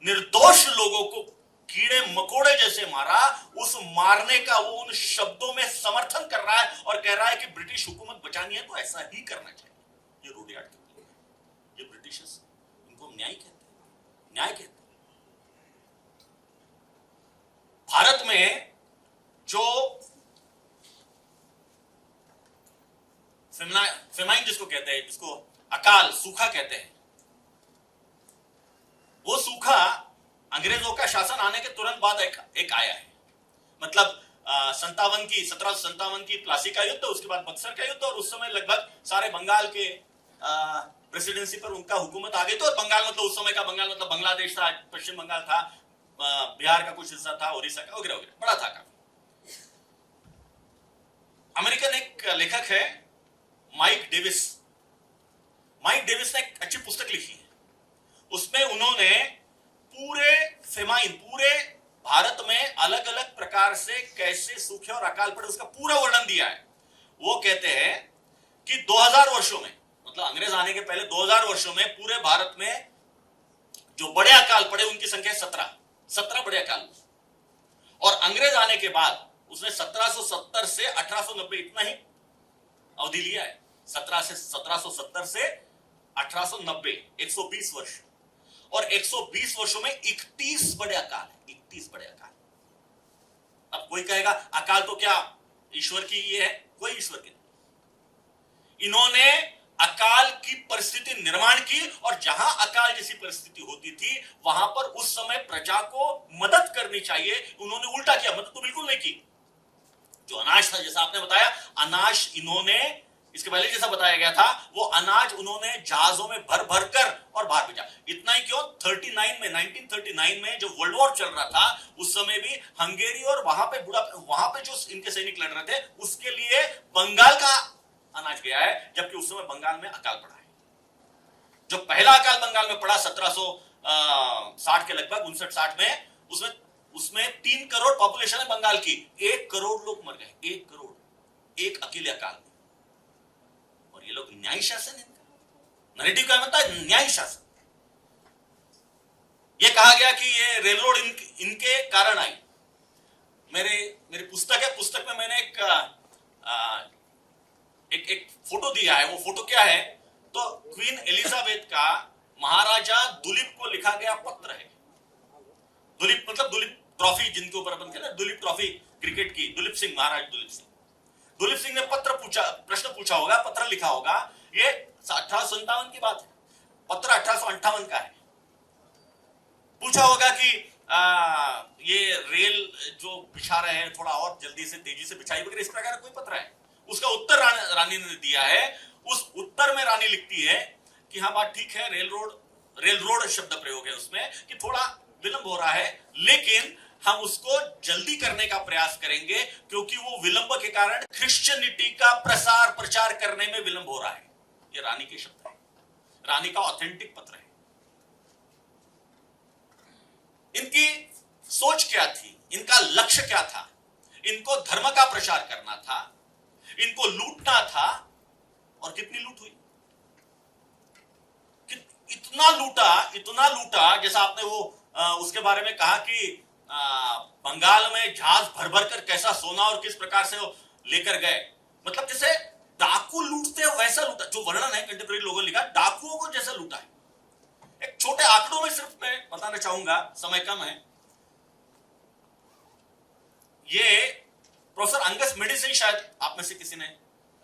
निर्दोष लोगों को कीड़े मकोड़े जैसे मारा, उस मारने का वो उन शब्दों में समर्थन कर रहा है और कह रहा है कि ब्रिटिश हुकूमत बचानी है तो ऐसा ही करना चाहिए। ये रुडयार्ड किपलिंग है, ये ब्रिटिशर्स, इनको न्याय कहते हैं, न्याय कहते हैं। भारत में जो फेमाइन जिसको कहते हैं, जिसको अकाल, सूखा कहते हैं, वो सूखा अंग्रेजों का शासन आने के तुरंत बाद एक आया है। मतलब 1757 की प्लासी का युद्ध, उसके बाद बक्सर का युद्ध, और उस समय लगभग सारे बंगाल के प्रेसिडेंसी पर उनका हुकूमत आ गई। तो बंगाल मतलब उस समय का बंगाल मतलब बांग्लादेश था, पश्चिम बंगाल था, बिहार का कुछ हिस्सा था, उड़ीसा का वगैरह वगैरह, बड़ा था काफी। अमेरिकन एक लेखक है माइक डेविस। माइक डेविस ने एक अच्छी पुस्तक लिखी है, उसमें उन्होंने पूरे भारत में अलग अलग प्रकार से कैसे सूखे और अकाल पड़े उसका पूरा वर्णन दिया है। वो कहते हैं कि 2000 वर्षों में, मतलब अंग्रेज आने के पहले 2000 वर्षों में पूरे भारत में जो बड़े अकाल पड़े उनकी संख्या 17 बड़े अकाल, और अंग्रेज आने के बाद उसने 1770 से 1890 इतना ही अवधि लिया है। 1770 से 1890, 120 वर्ष, और 120 वर्षों में 31 बड़े अकाल है, 31 बड़े अकाल। अब कोई कहेगा अकाल तो क्या ईश्वर की ये है? कोई ईश्वर की नहीं। इन्होंने अकाल की परिस्थिति निर्माण की, और जहां अकाल जैसी परिस्थिति होती थी वहां पर उस समय प्रजा को मदद करनी चाहिए, उन्होंने उल्टा किया, मदद तो बिल्कुल नहीं की। जो अनाज था, जैसा आपने बताया, अनाज इन्होंने, इसके पहले जैसा बताया गया था, वो अनाज उन्होंने जहाजों में भर भर कर और बाहर भेजा। इतना ही क्यों, 1939 में जब वर्ल्ड वॉर चल रहा था, उस समय भी हंगेरी और वहां पे जो इनके सैनिक लड़ रहे थे, उसके लिए बंगाल का अनाज गया है, जबकि उस समय बंगाल में अकाल पड़ा है। जो पहला अकाल बंगाल में पड़ा 1760 के लगभग 59-60 में, उसमें 3 करोड़ पॉपुलेशन है बंगाल की, 1 करोड़ लोग मर गए, 1 करोड़, एक अकेले अकाल में। और ये लोग न्याय शासन, इनका नैरेटिव क्या मतलब है? न्याय शासन। ये कहा गया कि ये रेलरोड इनके कारण आई। मेरी पुस्तक है, पुस्तक में मैंने एक फोटो दिया है। वो फोटो क्या है, तो क्वीन एलिजाबेथ का महाराजा दुलीप को लिखा गया पत्र है। दुलीप मतलब दुलीप ट्रॉफी जिनके ऊपर अपन खेले, दुलीप ट्रॉफी क्रिकेट की, दुलीप सिंह, महाराज दुलीप सिंह ने प्रश्न पूछा होगा, पत्र लिखा होगा। ये 1857 की बात है, पत्र 1858 का है। पूछा होगा कि ये रेल जो बिछा रहे हैं थोड़ा और जल्दी से, तेजी से बिछाई वगैरह, इस प्रकार का कोई पत्र है। उसका उत्तर रानी ने दिया है। उस उत्तर में रानी लिखती है कि हाँ बात ठीक है, रेल रोड शब्द प्रयोग है उसमें, कि थोड़ा विलंब हो रहा है, लेकिन हम उसको जल्दी करने का प्रयास करेंगे, क्योंकि वो विलंब के कारण क्रिश्चियनिटी का प्रचार करने में विलंब हो रहा है। ये रानी के शब्द है, रानी का ऑथेंटिक पत्र है। इनकी सोच क्या थी, इनका लक्ष्य क्या था? इनको धर्म का प्रचार करना था, इनको लूटना था। और कितनी लूट हुई, इतना लूटा, जैसा आपने वो उसके बारे में कहा कि बंगाल में जहाज भर भर कर कैसा सोना और किस प्रकार से वो लेकर गए। मतलब जैसे डाकू डाकू लूटते हैं वैसा लूटा, जो वर्णन है कंटेम्परेरी लोगों ने लिखा, डाकुओं को जैसा लूटा है। एक छोटे आंकड़ों में सिर्फ मैं बताना चाहूंगा, समय कम है। ये प्रोफेसर अंगस मेडिसिन, शायद आप में से किसी ने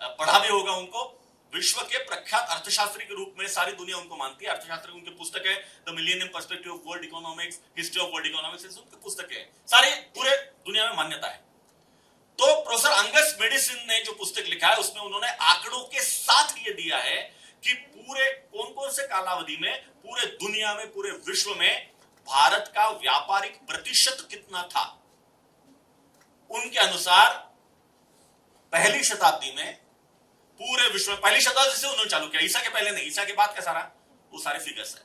पढ़ा भी होगा उनको, विश्व के प्रख्यात अर्थशास्त्री के रूप में सारी दुनिया उनको मानती है। अर्थशास्त्र की उनकी पुस्तक है the millennium perspective of world economics, history of world economics, उनकी पुस्तक है, सारी पूरे दुनिया में मान्यता है। तो प्रोफेसर अंगस मेडिसिन ने जो पुस्तक लिखा है उसमें उन्होंने आंकड़ों के साथ ये दिया है कि पूरे कौन कौन से कालावधि में पूरे दुनिया में, पूरे विश्व में भारत का व्यापारिक प्रतिशत कितना था। उनके अनुसार पहली शताब्दी में पूरे विश्व में, पहली शताब्दी से उन्होंने चालू किया, ईसा के पहले नहीं, ईसा के बाद का सारा वो सारे फिगर्स है।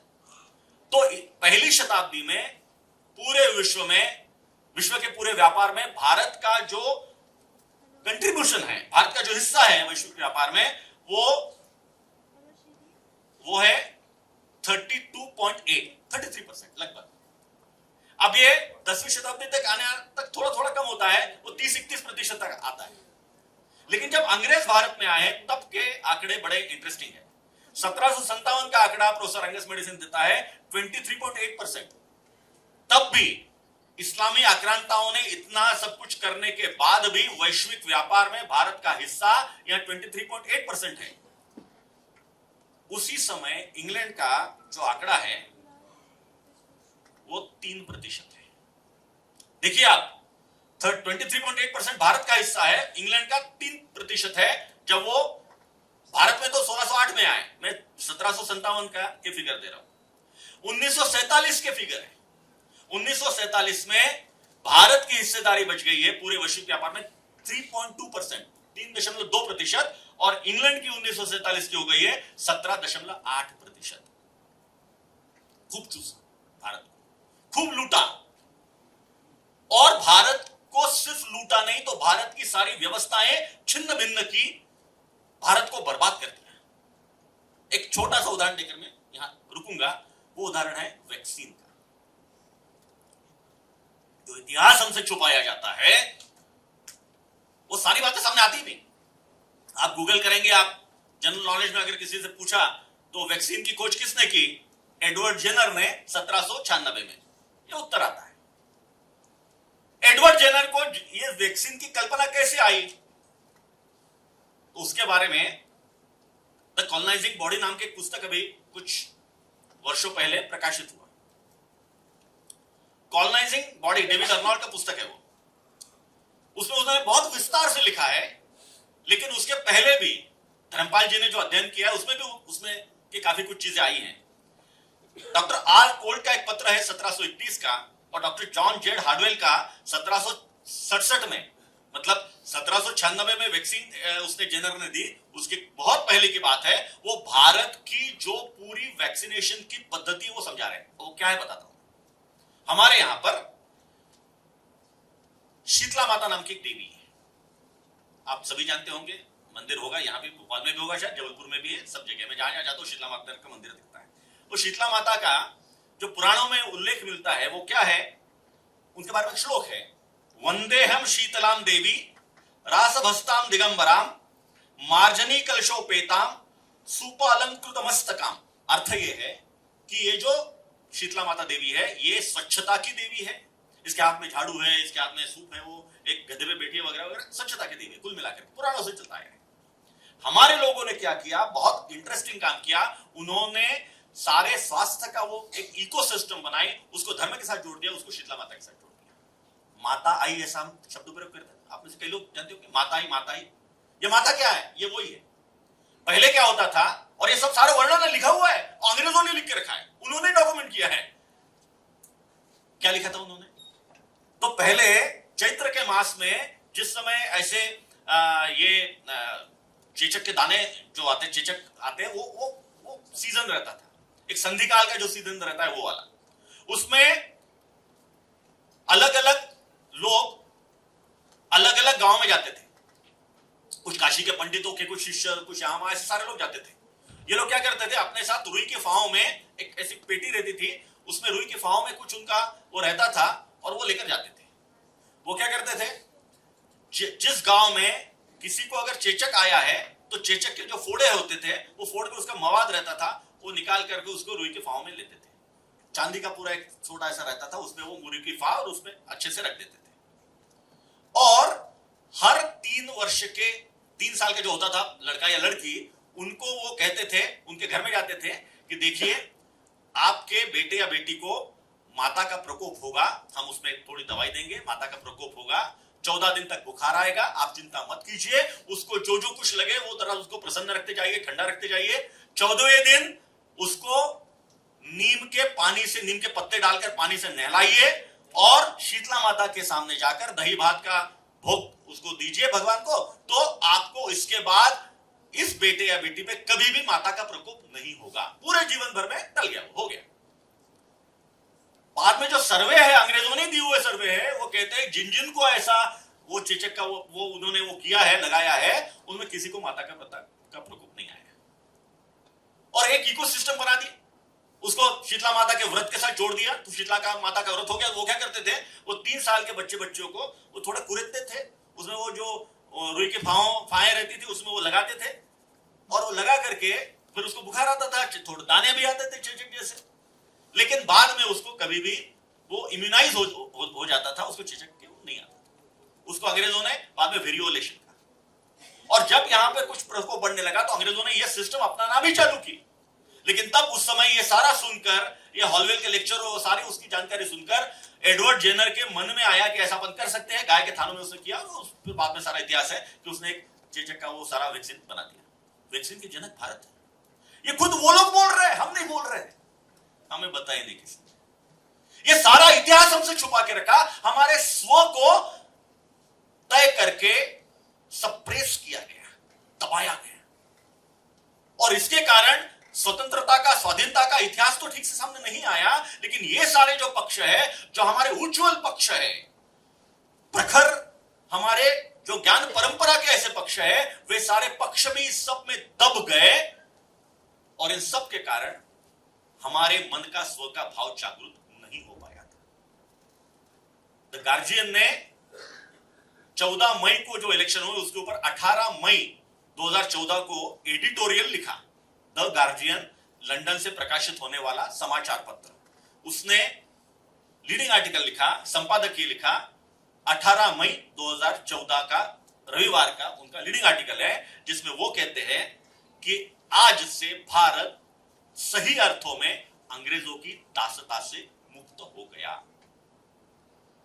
तो पहली शताब्दी में पूरे विश्व में, विश्व के पूरे व्यापार में भारत का जो कंट्रीब्यूशन है, भारत का जो हिस्सा है वैश्विक व्यापार में, वो है 33% लगभग। अब ये 10वीं शताब्दी तक आने तक थोड़ा थोड़ा कम होता है, वो 30-31% तक आता है। लेकिन जब अंग्रेज भारत में आए तब के आंकड़े बड़े इंटरेस्टिंग है। 1757 का आंकड़ा प्रोफेसर अंगस मेडिसिन देता है 23.8%। तब भी इस्लामी आक्रांताओं ने इतना सब कुछ करने के बाद भी वैश्विक व्यापार में भारत का हिस्सा यहां 23.8% है। उसी समय इंग्लैंड का जो आंकड़ा है वो 3% है। देखिए आप, 23.8% भारत का हिस्सा है, इंग्लैंड का 3% है। जब वो भारत में तो 1608 में आए, मैं 1757 का के फिगर दे रहा हूं। 1947 के फिगर है, 1947 में भारत की हिस्सेदारी बच गई है पूरे वैश्विक व्यापार में 3.2%, 3.2%, और इंग्लैंड की 1947 की हो गई है 17.8%। खूब चूसा भारत को, खूब लूटा, और भारत को सिर्फ लूटा नहीं तो भारत की सारी व्यवस्थाएं छिन्न भिन्न की, भारत को बर्बाद कर दिया। एक छोटा सा उदाहरण देकर मैं यहां रुकूंगा, वो उदाहरण है वैक्सीन का। जो इतिहास हमसे छुपाया जाता है वो सारी बातें सामने आती नहीं। आप गूगल करेंगे, आप जनरल नॉलेज में अगर किसी से पूछा तो वैक्सीन की खोज किसने की, एडवर्ड जेनर ने 1796 में, ये उत्तर आता है। एडवर्ड जेनर को ये वैक्सीन की कल्पना कैसे आई, तो उसके बारे में द कॉलोनाइजिंग बॉडी नाम की एक पुस्तक अभी कुछ वर्षों पहले प्रकाशित हुआ। कॉलोनाइजिंग बॉडी, डेविड अर्नॉल्ड का पुस्तक है वो। उसमें उन्होंने बहुत विस्तार से लिखा है, लेकिन उसके पहले भी धर्मपाल जी ने जो अध्ययन किया उसमें भी उसमें की काफी कुछ चीजें आई हैं। डॉक्टर आर कोल्ट का एक पत्र है 1731 का, और डॉक्टर जॉन जेड हार्डवेल का 1767 में, मतलब 1796 में वैक्सीन उसने जेनर ने दी, उसके बहुत पहले की बात है। वो भारत की जो पूरी वैक्सीनेशन की पद्धति वो समझा रहे हैं। वो क्या है बताता हूं। हमारे यहां पर शीतला माता नाम की एक देवी है, आप सभी जानते होंगे, मंदिर होगा, यहां भी भोपाल में भी होगा, शायद जबलपुर में भी है, सब जगह में जहां जाता हूं शीतला माता का मंदिर दिखता है। वो शीतला माता का जो पुराणों में उल्लेख मिलता है वो क्या है, उनके बारे में श्लोक है, वंदेहम शीतलाम देवी रासभस्ताम दिगंबराम मार्जनी कलशोपेताम सुपालंकृत मस्तकाम। अर्थ ये है कि ये जो शीतला माता देवी है ये स्वच्छता की देवी है, इसके हाथ में झाड़ू है, इसके हाथ में सूप है, वो एक गधे पे बैठी है वगैरह वगैरह, स्वच्छता की देवी कुल मिलाकर पुराणों से चलता है। हमारे लोगों ने क्या किया, बहुत इंटरेस्टिंग काम किया, उन्होंने सारे स्वास्थ्य का वो एक इकोसिस्टम बनाई, उसको धर्म के साथ जोड़ दिया, उसको शीतला माता के साथ जोड़ दिया। माता आई ऐसा हम शब्द प्रयोग करते हैं, आप में से कई लोग जानते हो कि माता आई, माता आई, ये माता क्या है, ये वही है। पहले क्या होता था, और ये सब सारे वर्णन में लिखा हुआ है, अंग्रेजों ने लिख के रखा है, उन्होंने डॉक्यूमेंट किया है। क्या लिखा था उन्होंने, तो पहले चैत्र के मास में जिस समय ऐसे ये चेचक के दाने जो आते, चेचक आते हैं, वो सीजन रहता था, एक संधिकाल का जो सीजन रहता है वो वाला, उसमें अलग अलग लोग अलग अलग गांव में जाते थे, कुछ काशी के पंडितों के, कुछ शिष्य, कुछ यहाँ ऐसे सारे लोग जाते थे। ये लोग क्या करते थे, अपने साथ रुई के फाहों में एक ऐसी पेटी रहती थी, उसमें रुई के फाहों में कुछ उनका वो रहता था और वो लेकर जाते थे। वो क्या करते थे, जिस गांव में किसी को अगर चेचक आया है तो चेचक के जो फोड़े होते थे वो फोड़ के उसका मवाद रहता था, वो निकाल करके उसको रुई के फाव में लेते थे। चांदी का पूरा एक छोटा ऐसा रहता था, उसमें वो रुई की फाव और उसमें अच्छे से रख देते थे। और हर 3 साल के जो होता था लड़का या लड़की, उनको वो कहते थे, उनके घर में जाते थे कि देखिए आपके बेटे या बेटी को माता का प्रकोप होगा, हम उसमें थोड़ी दवाई देंगे, माता का प्रकोप होगा, 14 दिन तक बुखार आएगा, आप चिंता मत कीजिए, उसको जो जो कुछ लगे वो तरह उसको प्रसन्न रखते जाइए, ठंडा रखते जाइए। 14वें दिन उसको नीम के पत्ते डालकर पानी से नहलाइए और शीतला माता के सामने जाकर दही भात का भोग उसको दीजिए भगवान को, तो आपको इसके बाद इस बेटे या बेटी पे कभी भी माता का प्रकोप नहीं होगा, पूरे जीवन भर में टल गया, हो गया। बाद में जो सर्वे है, अंग्रेजों ने दिए हुए सर्वे है, वो कहते हैं जिन जिन को ऐसा वो चेचक का वो उन्होंने वो किया है, लगाया है, उनमें किसी को माता का प्रकोप नहीं आया। और एक इकोसिस्टम बना दिया, उसको शीतला माता के व्रत के साथ जोड़ दिया, तो शीतला का माता का व्रत हो गया। वो क्या करते थे, वो 3 साल के बच्चों को वो थोड़ा कुरेदते थे, उसमें वो जो रुई के फाएं रहती थी उसमें वो लगाते थे, और वो लगा करके फिर उसको बुखार आता था, थोड़े दाने भी आते थे चेचक जैसे, लेकिन बाद में उसको कभी भी वो इम्यूनाइज हो जाता था, उसको चेचक नहीं आता था। उसको अंग्रेजों ने बाद में वेरियोलेशन कहा। और जब यहां पे कुछ प्रकोप बढ़ने लगा तो अंग्रेजों ने यह सिस्टम अपनाना भी चालू की। लेकिन तब उस समय ये सारा सुनकर, ये हॉलवेल के लेक्चर और सारी उसकी जानकारी सुनकर एडवर्ड जेनर के मन में आया कि ऐसा अपन कर सकते हैं। गाय के थानों में उसने किया, और फिर बाद में सारा इतिहास है कि उसने एक चेचक का वो सारा वैक्सीन बना दिया। वैक्सीन के जनक भारत है, ये खुद वो लोग बोल रहे हैं, हम नहीं बोल रहे हैं, हमें बताए नहीं किसी ने। ये सारा इतिहास हमसे छुपा के रखा, हमारे स्व को तय करके सप्रेस किया गया, दबाया गया, और इसके कारण स्वतंत्रता का, स्वाधीनता का इतिहास तो ठीक से सामने नहीं आया। लेकिन ये सारे जो पक्ष है, जो हमारे उज्जवल पक्ष है, प्रखर हमारे जो ज्ञान परंपरा के ऐसे पक्ष है, वे सारे पक्ष भी इस सब में दब गए, और इन सब के कारण हमारे मन का, स्व का भाव जागृत नहीं हो पाया था। द गार्जियन ने 14 मई को जो इलेक्शन हुए उसके ऊपर 18 मई 2014 को एडिटोरियल लिखा। द गार्जियन लंदन से प्रकाशित होने वाला समाचार पत्र, उसने लीडिंग आर्टिकल लिखा, संपादकीय लिखा। 18 मई 2014 का रविवार का उनका लीडिंग आर्टिकल है, जिसमें वो कहते हैं कि आज से भारत सही अर्थों में अंग्रेजों की दासता से मुक्त हो गया।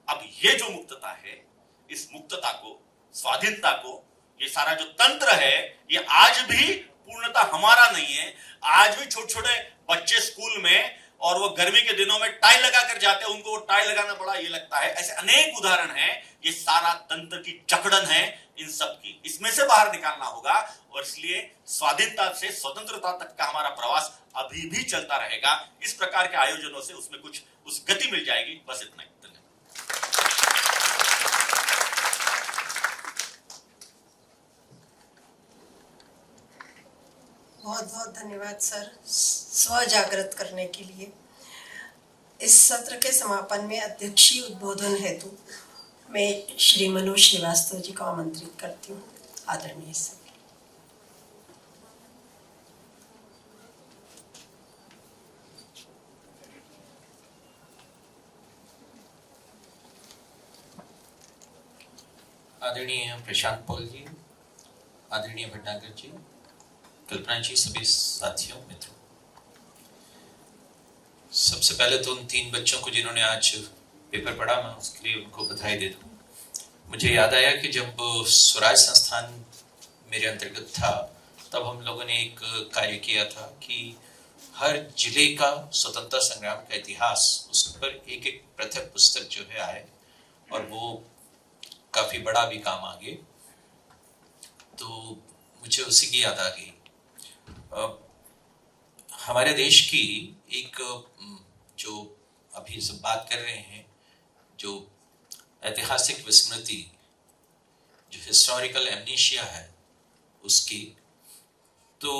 अब ये जो मुक्तता है, इस मुक्तता को, स्वाधीनता को, ये सारा जो तंत्र है, ये आज भी पूर्णतः हमारा नहीं है। आज भी छोटे छोटे बच्चे स्कूल में, और वो गर्मी के दिनों में टाई लगा कर जाते हैं, उनको वो टाई लगाना बड़ा ये लगता है। ऐसे अनेक उदाहरण हैं। ये सारा तंत्र की जकड़न है इन सब की, इसमें से बाहर निकालना होगा। और इसलिए स्वाधीनता से स्वतंत्रता तक का हमारा प्रवास अभी भी चलता रहेगा। इस प्रकार के आयोजनों से उसमें कुछ उस गति मिल जाएगी। बस इतना ही। बहुत बहुत धन्यवाद सर, स्व जागृत करने के लिए। इस सत्र के समापन में अध्यक्षीय उद्बोधन हेतु मैं श्री मनोज श्रीवास्तव जी को आमंत्रित करती हूँ। आदरणीय सर। आदरणीय प्रशांत पॉल जी, आदरणीय भटनागर जी, कल्पना जी, सभी साथियों, मित्रों, सबसे पहले तो उन 3 बच्चों को जिन्होंने आज पेपर पढ़ा, मैं उसके लिए उनको बधाई दे दूं। मुझे याद आया कि जब स्वराज संस्थान मेरे अंतर्गत था, तब हम लोगों ने एक कार्य किया था कि हर जिले का स्वतंत्रता संग्राम का इतिहास, उस पर एक एक पृथक पुस्तक जो है आए, और वो काफी बड़ा भी काम आ गए। तो मुझे उसी की याद आ गई। हमारे देश की एक, जो अभी सब बात कर रहे हैं, जो ऐतिहासिक विस्मृति, जो हिस्टोरिकल एमनीशिया है उसकी, तो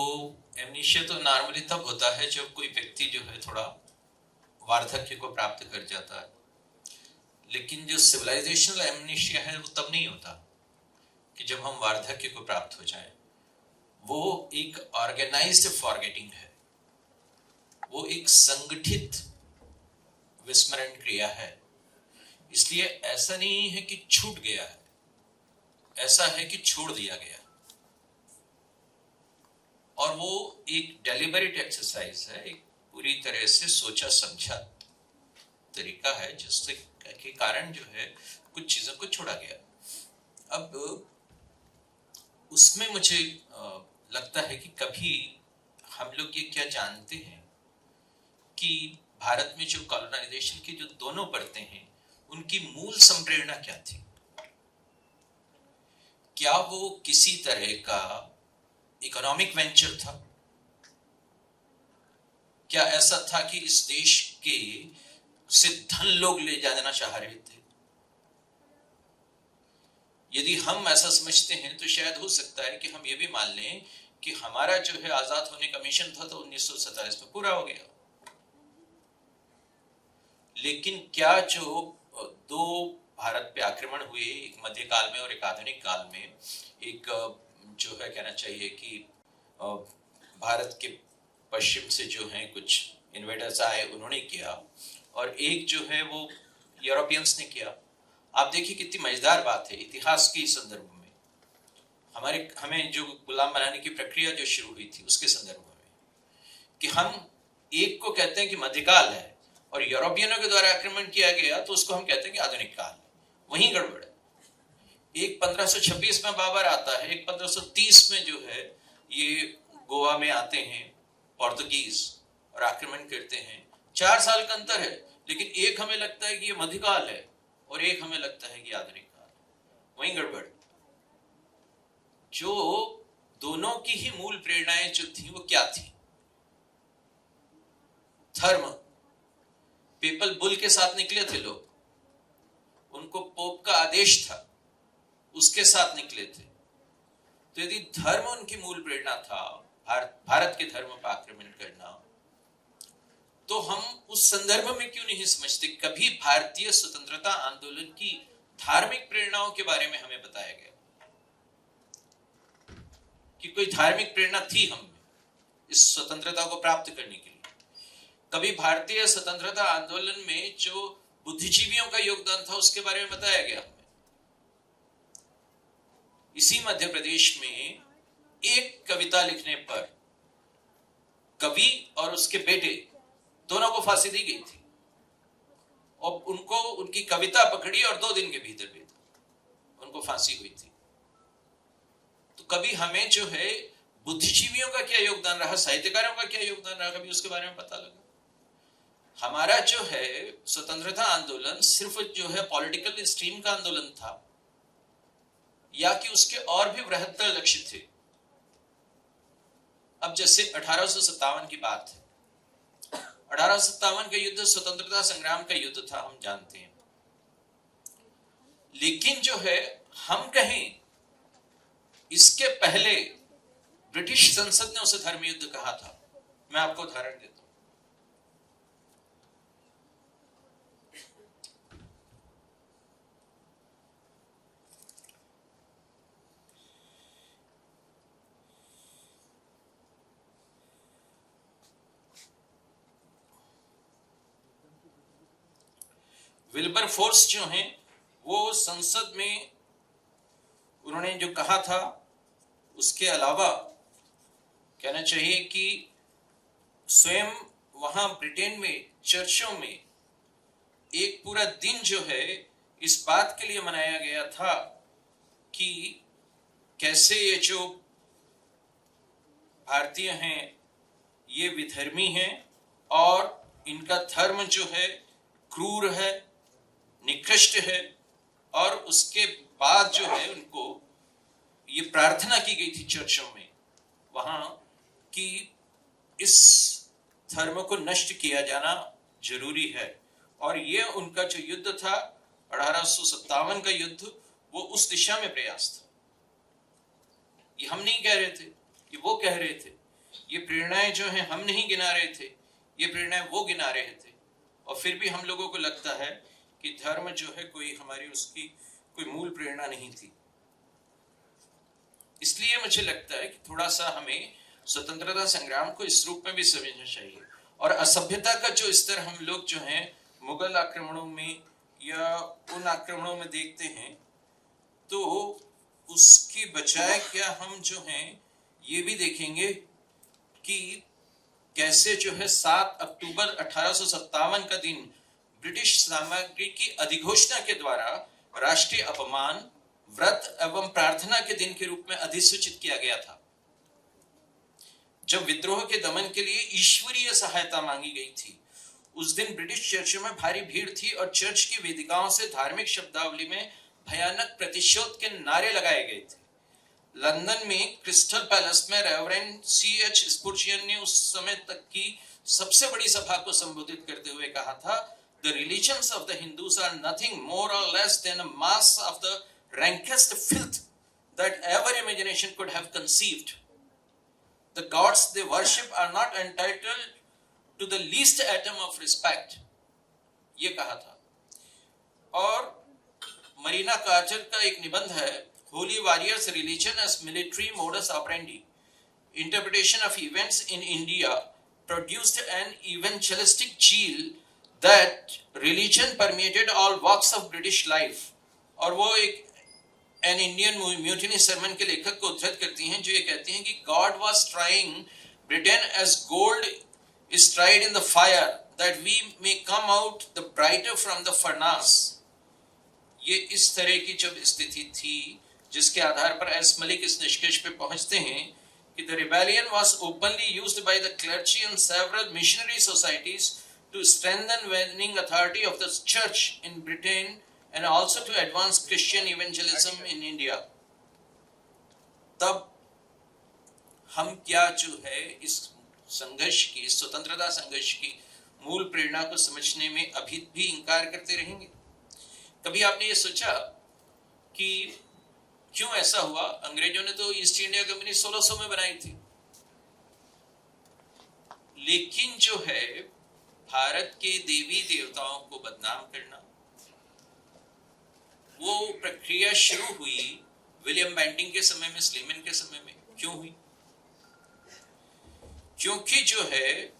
एमनीशिया तो नॉर्मली तब होता है जब कोई व्यक्ति जो है थोड़ा वार्धक्य को प्राप्त कर जाता है। लेकिन जो सिविलाइजेशनल एमनीशिया है वो तब नहीं होता कि जब हम वार्धक्य को प्राप्त हो जाए। वो एक ऑर्गेनाइज्ड फॉरगेटिंग है, वो एक संगठित विस्मरण क्रिया है। इसलिए ऐसा नहीं है कि छूट गया है, ऐसा है कि छोड़ दिया गया। और वो एक डेलिबरेट एक्सरसाइज है, एक पूरी तरह से सोचा समझा तरीका है जिसके के कारण जो है कुछ चीजों को छोड़ा गया। अब उसमें मुझे लगता है कि कभी हम लोग ये क्या जानते हैं कि भारत में जो कॉलोनाइजेशन की जो दोनों परतें हैं उनकी मूल संप्रेरणा क्या थी? क्या वो किसी तरह का इकोनॉमिक वेंचर था? क्या ऐसा था कि इस देश के से धन लोग ले जाना चाह रहे थे? यदि हम ऐसा समझते हैं तो शायद हो सकता है कि हम ये भी मान लें कि हमारा जो है आजाद होने का मिशन था तो 1947 में पूरा हो गया। लेकिन क्या जो दो भारत पे आक्रमण हुए, एक मध्यकाल में और एक आधुनिक काल में, एक जो है कहना चाहिए कि भारत के पश्चिम से जो है कुछ इन्वेडर्स आए, उन्होंने किया, और एक जो है वो यूरोपियंस ने किया। आप देखिए कितनी मजेदार बात है इतिहास के संदर्भ में, हमें जो गुलाम बनाने की प्रक्रिया जो शुरू हुई थी उसके संदर्भ में, कि हम एक को कहते हैं कि मध्यकाल है और यूरोपियनों के द्वारा आक्रमण किया गया तो उसको हम कहते हैं कि आधुनिक काल है। वहीं गड़बड़ है। एक 1526 में बाबर आता है, एक 1530 में जो है ये गोवा में आते हैं पोर्तुगीज और आक्रमण करते हैं। 4 साल का अंतर है, लेकिन एक हमें लगता है कि ये मध्यकाल है और एक हमें लगता है कि आधुनिक काल है। वहीं गड़बड़। जो दोनों की ही मूल प्रेरणाएं जो थी वो क्या थी? धर्म। पेपल बुल के साथ निकले थे लोग, उनको पोप का आदेश था, उसके साथ निकले थे। तो यदि धर्म उनकी मूल प्रेरणा था, भारत के धर्म पर आक्रमण करना, तो हम उस संदर्भ में क्यों नहीं समझते? कभी भारतीय स्वतंत्रता आंदोलन की धार्मिक प्रेरणाओं के बारे में हमें बताया गया कि कोई धार्मिक प्रेरणा थी हम में इस स्वतंत्रता को प्राप्त करने के लिए। कभी भारतीय स्वतंत्रता आंदोलन में जो बुद्धिजीवियों का योगदान था उसके बारे में बताया गया हमें। इसी मध्य प्रदेश में एक कविता लिखने पर कवि और उसके बेटे दोनों को फांसी दी गई थी और उनको उनकी कविता पकड़ी और 2 दिन के भीतर उनको फांसी हुई थी। तो कभी हमें जो है बुद्धिजीवियों का क्या योगदान रहा, साहित्यकारों का क्या योगदान रहा, कभी उसके बारे में पता लगा? हमारा जो है स्वतंत्रता आंदोलन सिर्फ जो है पॉलिटिकल स्ट्रीम का आंदोलन था या कि उसके और भी बृहत्तर लक्ष्य थे? अब जैसे 1857 की बात है, 1857 का युद्ध स्वतंत्रता संग्राम का युद्ध था, हम जानते हैं। लेकिन जो है हम कहें इसके पहले ब्रिटिश संसद ने उसे धर्म युद्ध कहा था। मैं आपको उदाहरण देता हूं। विल्बर फोर्स जो हैं वो संसद में उन्होंने जो कहा था उसके अलावा कहना चाहिए कि स्वयं वहां ब्रिटेन में चर्चों में एक पूरा दिन जो है इस बात के लिए मनाया गया था कि कैसे ये जो भारतीय हैं ये विधर्मी हैं और इनका धर्म जो है क्रूर है, निकृष्ट है। और उसके बाद जो है उनको ये प्रार्थना की गई थी चर्चों में वहां कि इस धर्म को नष्ट किया जाना जरूरी है। और ये उनका जो युद्ध था 1857 का युद्ध, वो उस दिशा में प्रयास था। ये हम नहीं कह रहे थे, ये वो कह रहे थे। ये प्रेरणाएं जो हैं हम नहीं गिना रहे थे, ये प्रेरणाएं वो गिना रहे थे। और फिर भी हम लोगों को लगता है कि धर्म जो है कोई हमारी उसकी कोई मूल प्रेरणा नहीं थी। इसलिए मुझे लगता है कि थोड़ा सा हमें स्वतंत्रता संग्राम को इस रूप में भी समझना चाहिए। और असभ्यता का जो स्तर हम लोग जो है मुगल आक्रमणों में या उन आक्रमणों में देखते हैं, तो उसकी बजाय क्या हम जो हैं ये भी देखेंगे कि कैसे जो है 7 अक्टूबर 1857 का दिन ब्रिटिश सामग्री की अधिघोषणा के द्वारा राष्ट्रीय अपमान, व्रत एवं प्रार्थना के दिन के रूप में अधिसूचित किया गया था। जब विद्रोह के दमन के लिए ईश्वरीय सहायता मांगी गई थी, उस दिन ब्रिटिश चर्चों में भारी भीड़ थी और चर्च की वेदिकाओं से धार्मिक शब्दावली में भयानक प्रतिशोध के नारे लगाए गए थे। लंदन में क्रिस्टल पैलेस में रेवरेंड C.H. स्पुर्जियन ने उस समय तक की सबसे बड़ी सभा को संबोधित करते हुए कहा था, The religions of the Hindus are nothing more or less than a mass of the rankest filth that ever imagination could have conceived. The gods they worship are not entitled to the least atom of respect. ये कहा था। और Marina quarter का एक निबंध है, Holy Warriors Religion as Military Modus Operandi, Interpretation of Events in India produced an evangelistic zeal that religion permeated all walks of British life. और वो एक एन इंडियन म्यूटिनी सरमन के लेखक को उद्धृत करती हैं जो ये कहती हैं कि God was trying Britain as gold is tried in the fire that we may come out the brighter from the furnace. ये इस तरह की जब स्थिति थी जिसके आधार पर एस मलिक इस निष्कर्ष पे पहुंचते हैं कि the rebellion was openly used by the clergy and several missionary societies to strengthen winning authority of the church in Britain and also to advance Christian evangelism in India. तब हम क्या जो है इस संघर्ष की, स्वतंत्रता संघर्ष की मूल प्रेरणा को समझने में अभी भी इंकार करते रहेंगे? कभी आपने ये सोचा कि क्यों ऐसा हुआ? अंग्रेजों ने तो ईस्ट इंडिया कंपनी 1600 में बनाई थी, लेकिन जो है भारत के देवी देवताओं को बदनाम करना, वो प्रक्रिया शुरू हुई विलियम बेंटिंग के समय में, स्लीमन के समय में। क्यों हुई? क्योंकि जो है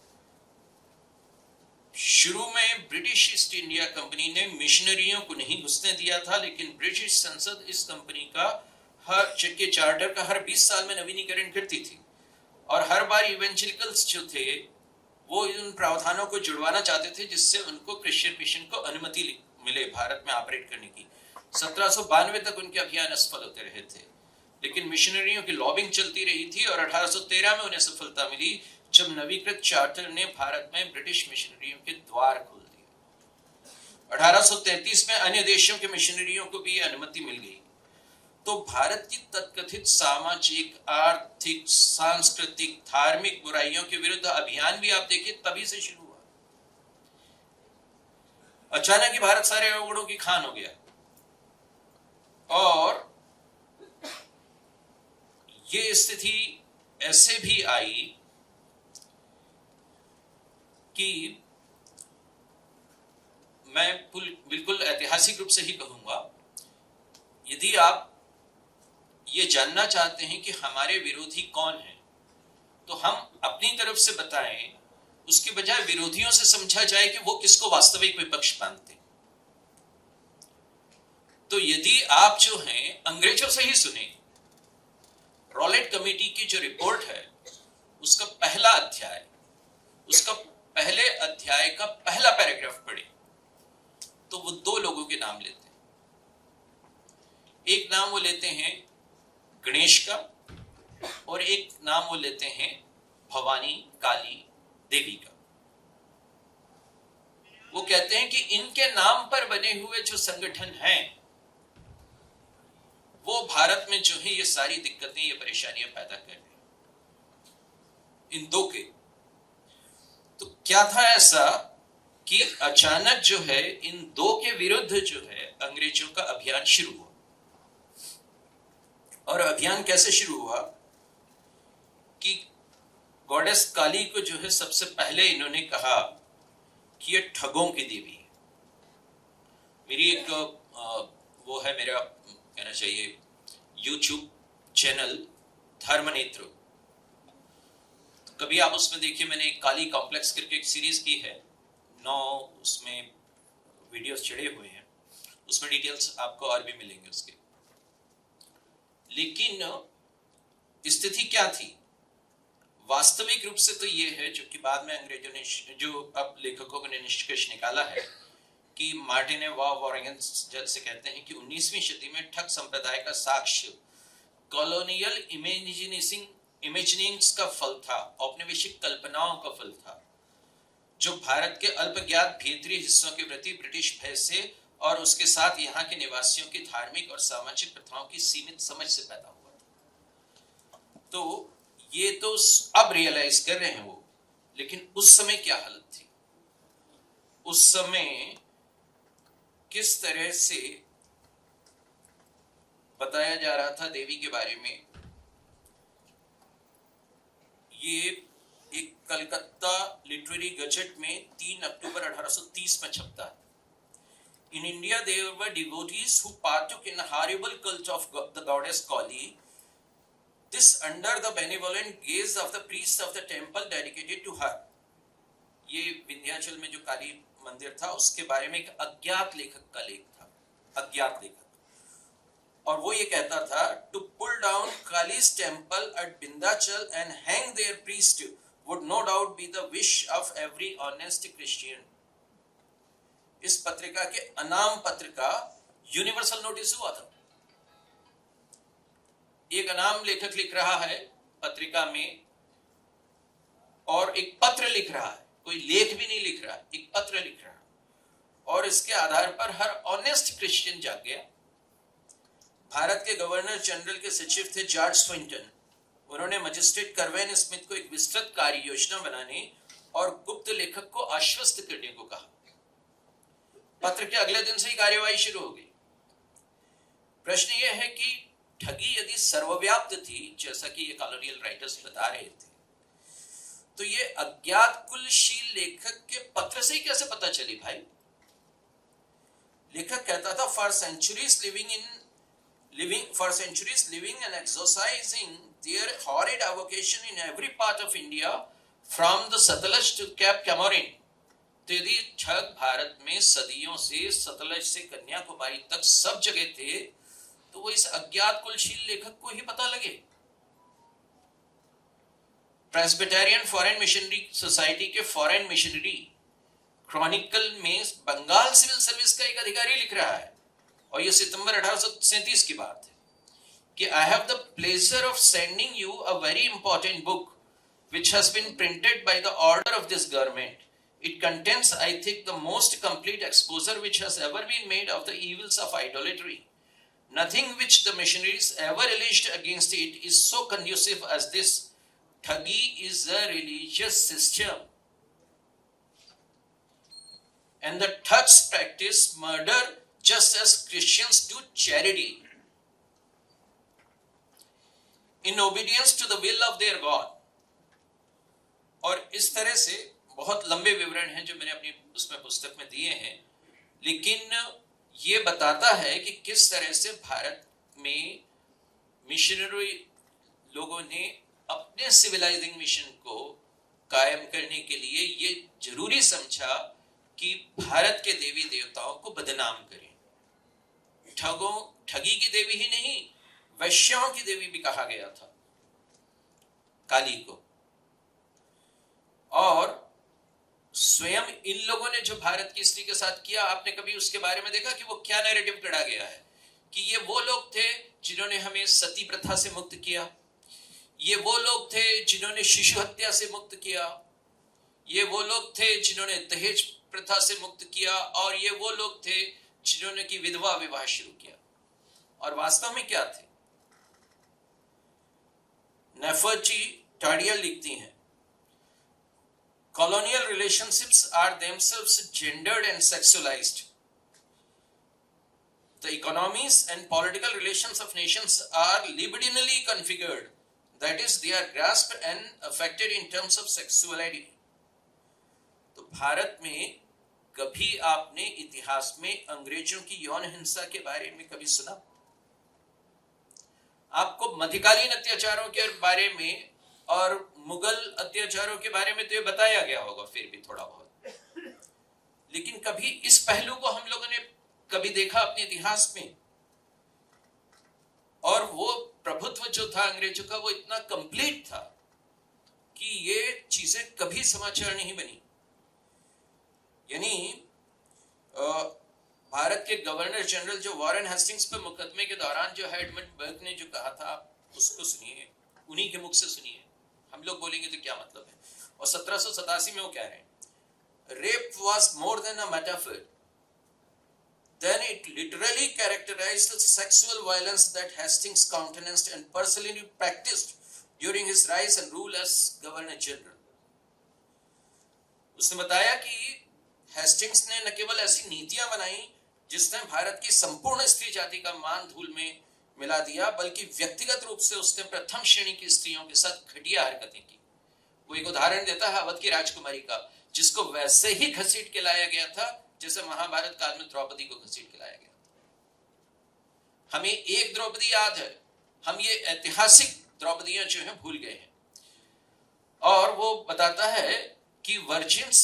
शुरू में ब्रिटिश ईस्ट इंडिया कंपनी ने मिशनरियों को नहीं घुसने दिया था, लेकिन ब्रिटिश संसद इस कंपनी का के चार्टर का हर 20 साल में नवीनीकरण करती थी और हर बार इवेंजेलिकल्स जो थे वो उन प्रावधानों को जुड़वाना चाहते थे जिससे उनको क्रिश्चियन मिशन को अनुमति मिले भारत में ऑपरेट करने की। 1792 तक उनके अभियान असफल होते रहे थे, लेकिन मिशनरियों की लॉबिंग चलती रही थी और 1813 में उन्हें सफलता मिली जब नवीकृत चार्टर ने भारत में ब्रिटिश मिशनरियों के द्वार खोल दिए। 1833 में अन्य देशों के मिशनरियों को भी अनुमति मिल गई। तो भारत की तथाकथित सामाजिक, आर्थिक, सांस्कृतिक, धार्मिक बुराइयों के विरुद्ध अभियान भी आप देखिए तभी से शुरू हुआ। अचानक ही भारत सारे अवगुणों की खान हो गया और ये स्थिति ऐसे भी आई कि मैं बिल्कुल ऐतिहासिक रूप से ही कहूंगा, यदि आप ये जानना चाहते हैं कि हमारे विरोधी कौन है तो हम अपनी तरफ से बताएं, उसके बजाय विरोधियों से समझा जाए कि वो किसको वास्तविक विपक्ष मानते हैं। तो यदि आप जो हैं अंग्रेजों से ही सुने, रॉलेट कमेटी की जो रिपोर्ट है उसका पहला अध्याय, उसका पहले अध्याय का पहला पैराग्राफ पढ़े तो वो दो लोगों के नाम लेते हैं। एक नाम वो लेते हैं गणेश का और एक नाम वो लेते हैं भवानी काली देवी का। वो कहते हैं कि इनके नाम पर बने हुए जो संगठन हैं वो भारत में जो है ये सारी दिक्कतें, ये परेशानियां पैदा कर रहे हैं इन दो के। तो क्या था ऐसा कि अचानक जो है इन दो के विरुद्ध जो है अंग्रेजों का अभियान शुरू हुआ। और अभियान कैसे शुरू हुआ कि गॉडेस काली को जो है सबसे पहले इन्होंने कहा कि ये ठगों की देवी है। मेरी एक वो है, मेरा कहना चाहिए YouTube चैनल धर्मनेत्र, तो कभी आप उसमें देखिए, मैंने एक काली कॉम्प्लेक्स करके एक सीरीज की है, 9 उसमें वीडियोस चढ़े हुए हैं, उसमें डिटेल्स आपको और भी मिलेंगे उसके। लेकिन स्थिति क्या थी वास्तविक रूप से, तो ये है जो कि बाद में अंग्रेजों ने, जो अब लेखकों ने निष्कर्ष निकाला है कि मार्टिन वॉरेगन से कहते हैं कि 19वीं सदी में ठग संप्रदाय का साक्ष्य कॉलोनियल इमेजिनिंग्स का फल था, औपनिवेशिक कल्पनाओं का फल था, जो भारत के अल्पज्ञात भीतरी हिस्सों के प्रति ब्रिटिश भय से और उसके साथ यहाँ के निवासियों की धार्मिक और सामाजिक प्रथाओं की सीमित समझ से पैदा हुआ था। तो ये तो अब रियलाइज कर रहे हैं वो, लेकिन उस समय क्या हालत थी, उस समय किस तरह से बताया जा रहा था देवी के बारे में। ये एक कलकत्ता लिटरेरी गजेट में 3 अक्टूबर 1830 में छपता है। In India, there were devotees who partook in a horrible cult of the goddess Kali. This under the benevolent gaze of the priest of the temple dedicated to her. ये विंध्याचल में जो काली मंदिर था उसके बारे में एक अज्ञात लेखक का लेख था, अज्ञात लेखक, और वो ये कहता था, to pull down Kali's temple at Vindhyachal and hang their priest would no doubt be the wish of every honest Christian. इस पत्रिका के अनाम पत्र का यूनिवर्सल नोटिस हुआ था। एक अनाम लेखक लिख रहा है पत्रिका में और एक पत्र लिख रहा है, कोई लेख भी नहीं लिख रहा, एक पत्र लिख रहा है, और इसके आधार पर हर ऑनेस्ट क्रिश्चियन जाग गया। भारत के गवर्नर जनरल के सचिव थे जॉर्ज स्विंटन। उन्होंने मजिस्ट्रेट करवेन स्मिथ को एक विस्तृत कार्य योजना बनाने और गुप्त लेखक को आश्वस्त करने को कहा। पत्र के अगले दिन से ही कार्यवाही शुरू हो गई। प्रश्न यह है कि ठगी यदि सर्वव्याप्त थी, जैसा कि ये कॉलोनियल राइटर्स बता रहे थे, तो ये अज्ञात कुलशील लेखक के पत्र से ही कैसे पता चली भाई? लेखक कहता था, for centuries living and exorcising their horrid avocation in every part of India, from the Satluj to Cape Comorin. तो यदि ठग भारत में सदियों से सतलज से कन्याकुमारी तक सब जगह थे, तो वो इस अज्ञात कुलशील लेखक को ही पता लगे। प्रेस्बिटेरियन फॉरेन मिशनरी सोसाइटी के फॉरेन मिशनरी क्रॉनिकल में बंगाल सिविल सर्विस का एक अधिकारी लिख रहा है, और यह सितंबर 1837 की बात है, कि I have the pleasure of sending you a very important book which has been printed by the order of this government. It contains, I think, the most complete exposure which has ever been made of the evils of idolatry. Nothing which the missionaries ever alleged against it is so conducive as this. Thagi is a religious system, and the thugs practice murder just as Christians do charity, in obedience to the will of their God. और इस तरह से बहुत लंबे विवरण हैं जो मैंने अपनी उसमें पुस्तक में दिए हैं, लेकिन ये बताता है कि किस तरह से भारत में मिशनरी लोगों ने अपने सिविलाइजिंग मिशन को कायम करने के लिए ये जरूरी समझा कि भारत के देवी देवताओं को बदनाम करें। ठगी की देवी ही नहीं, वैश्याओं की देवी भी कहा गया था काली को। और स्वयं इन लोगों ने जो भारत की स्त्री के साथ किया, आपने कभी उसके बारे में देखा कि वो क्या नैरेटिव गढ़ा गया है कि ये वो लोग थे जिन्होंने हमें सती प्रथा से मुक्त किया, ये वो लोग थे जिन्होंने शिशु हत्या से मुक्त किया, ये वो लोग थे जिन्होंने दहेज प्रथा से मुक्त किया, और ये वो लोग थे जिन्होंने की विधवा विवाह शुरू किया। और वास्तव में क्या थे? नेफर्टी टाडिया लिखती हैं, colonial relationships are themselves gendered and sexualized. The economies and political relations of nations are libidinally configured. That is, they are grasped and affected in terms of sexuality. तो भारत में कभी आपने इतिहास में अंग्रेजों की यौन हिंसा के बारे में कभी सुना? आपको मध्यकालीन अत्याचारों के बारे में और मुगल अत्याचारों के बारे में तो ये बताया गया होगा फिर भी थोड़ा बहुत, लेकिन कभी इस पहलू को हम लोगों ने कभी देखा अपने इतिहास में? और वो प्रभुत्व जो था अंग्रेजों का वो इतना कंप्लीट था कि ये चीजें कभी समाचार नहीं बनी। यानी भारत के गवर्नर जनरल जो वॉरेन हेस्टिंग्स पे मुकदमे के दौरान जो है एडमंड बर्क ने जो कहा था, उसको सुनिए, उन्हीं के मुख से सुनिए, हम लोग बोलेंगे तो क्या मतलब है। और 1787 में वो कह रहे हैं, rape was more than a metaphor, then it literally characterized the sexual violence that Hastings countenanced and personally practiced during his rise and rule as Governor General. उसने बताया कि हेस्टिंग्स ने न केवल ऐसी नीतियां बनाई जिसने भारत की संपूर्ण स्त्री जाति का मान धूल में मिला दिया, बल्कि व्यक्तिगत रूप से उसने प्रथम श्रेणी की स्त्रियों के साथ घटिया हरकतें की। वो एक उदाहरण देता है अवध की राजकुमारी का, जिसको वैसे ही घसीट के लाया गया था जैसे महाभारत काल में द्रौपदी को घसीट के लाया गया। हमें एक द्रौपदी याद है, हम ये ऐतिहासिक द्रौपदियां जो हैं भूल गए हैं। और वो बताता है कि virgins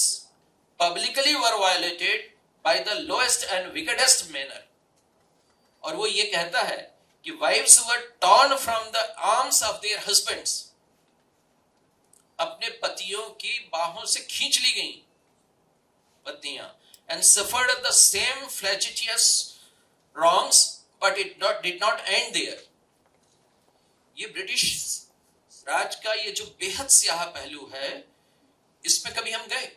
publicly were violated by the lowest and wickedest manner. और वो ये कहता है कि wives were torn from the arms of their husbands, अपने पतियों की बाहों से खींच ली गई पत्नियां, and suffered the same flagitious wrongs, but it did not end there. ये ब्रिटिश राज का ये जो बेहद स्याह पहलू है, इसमें कभी हम गए?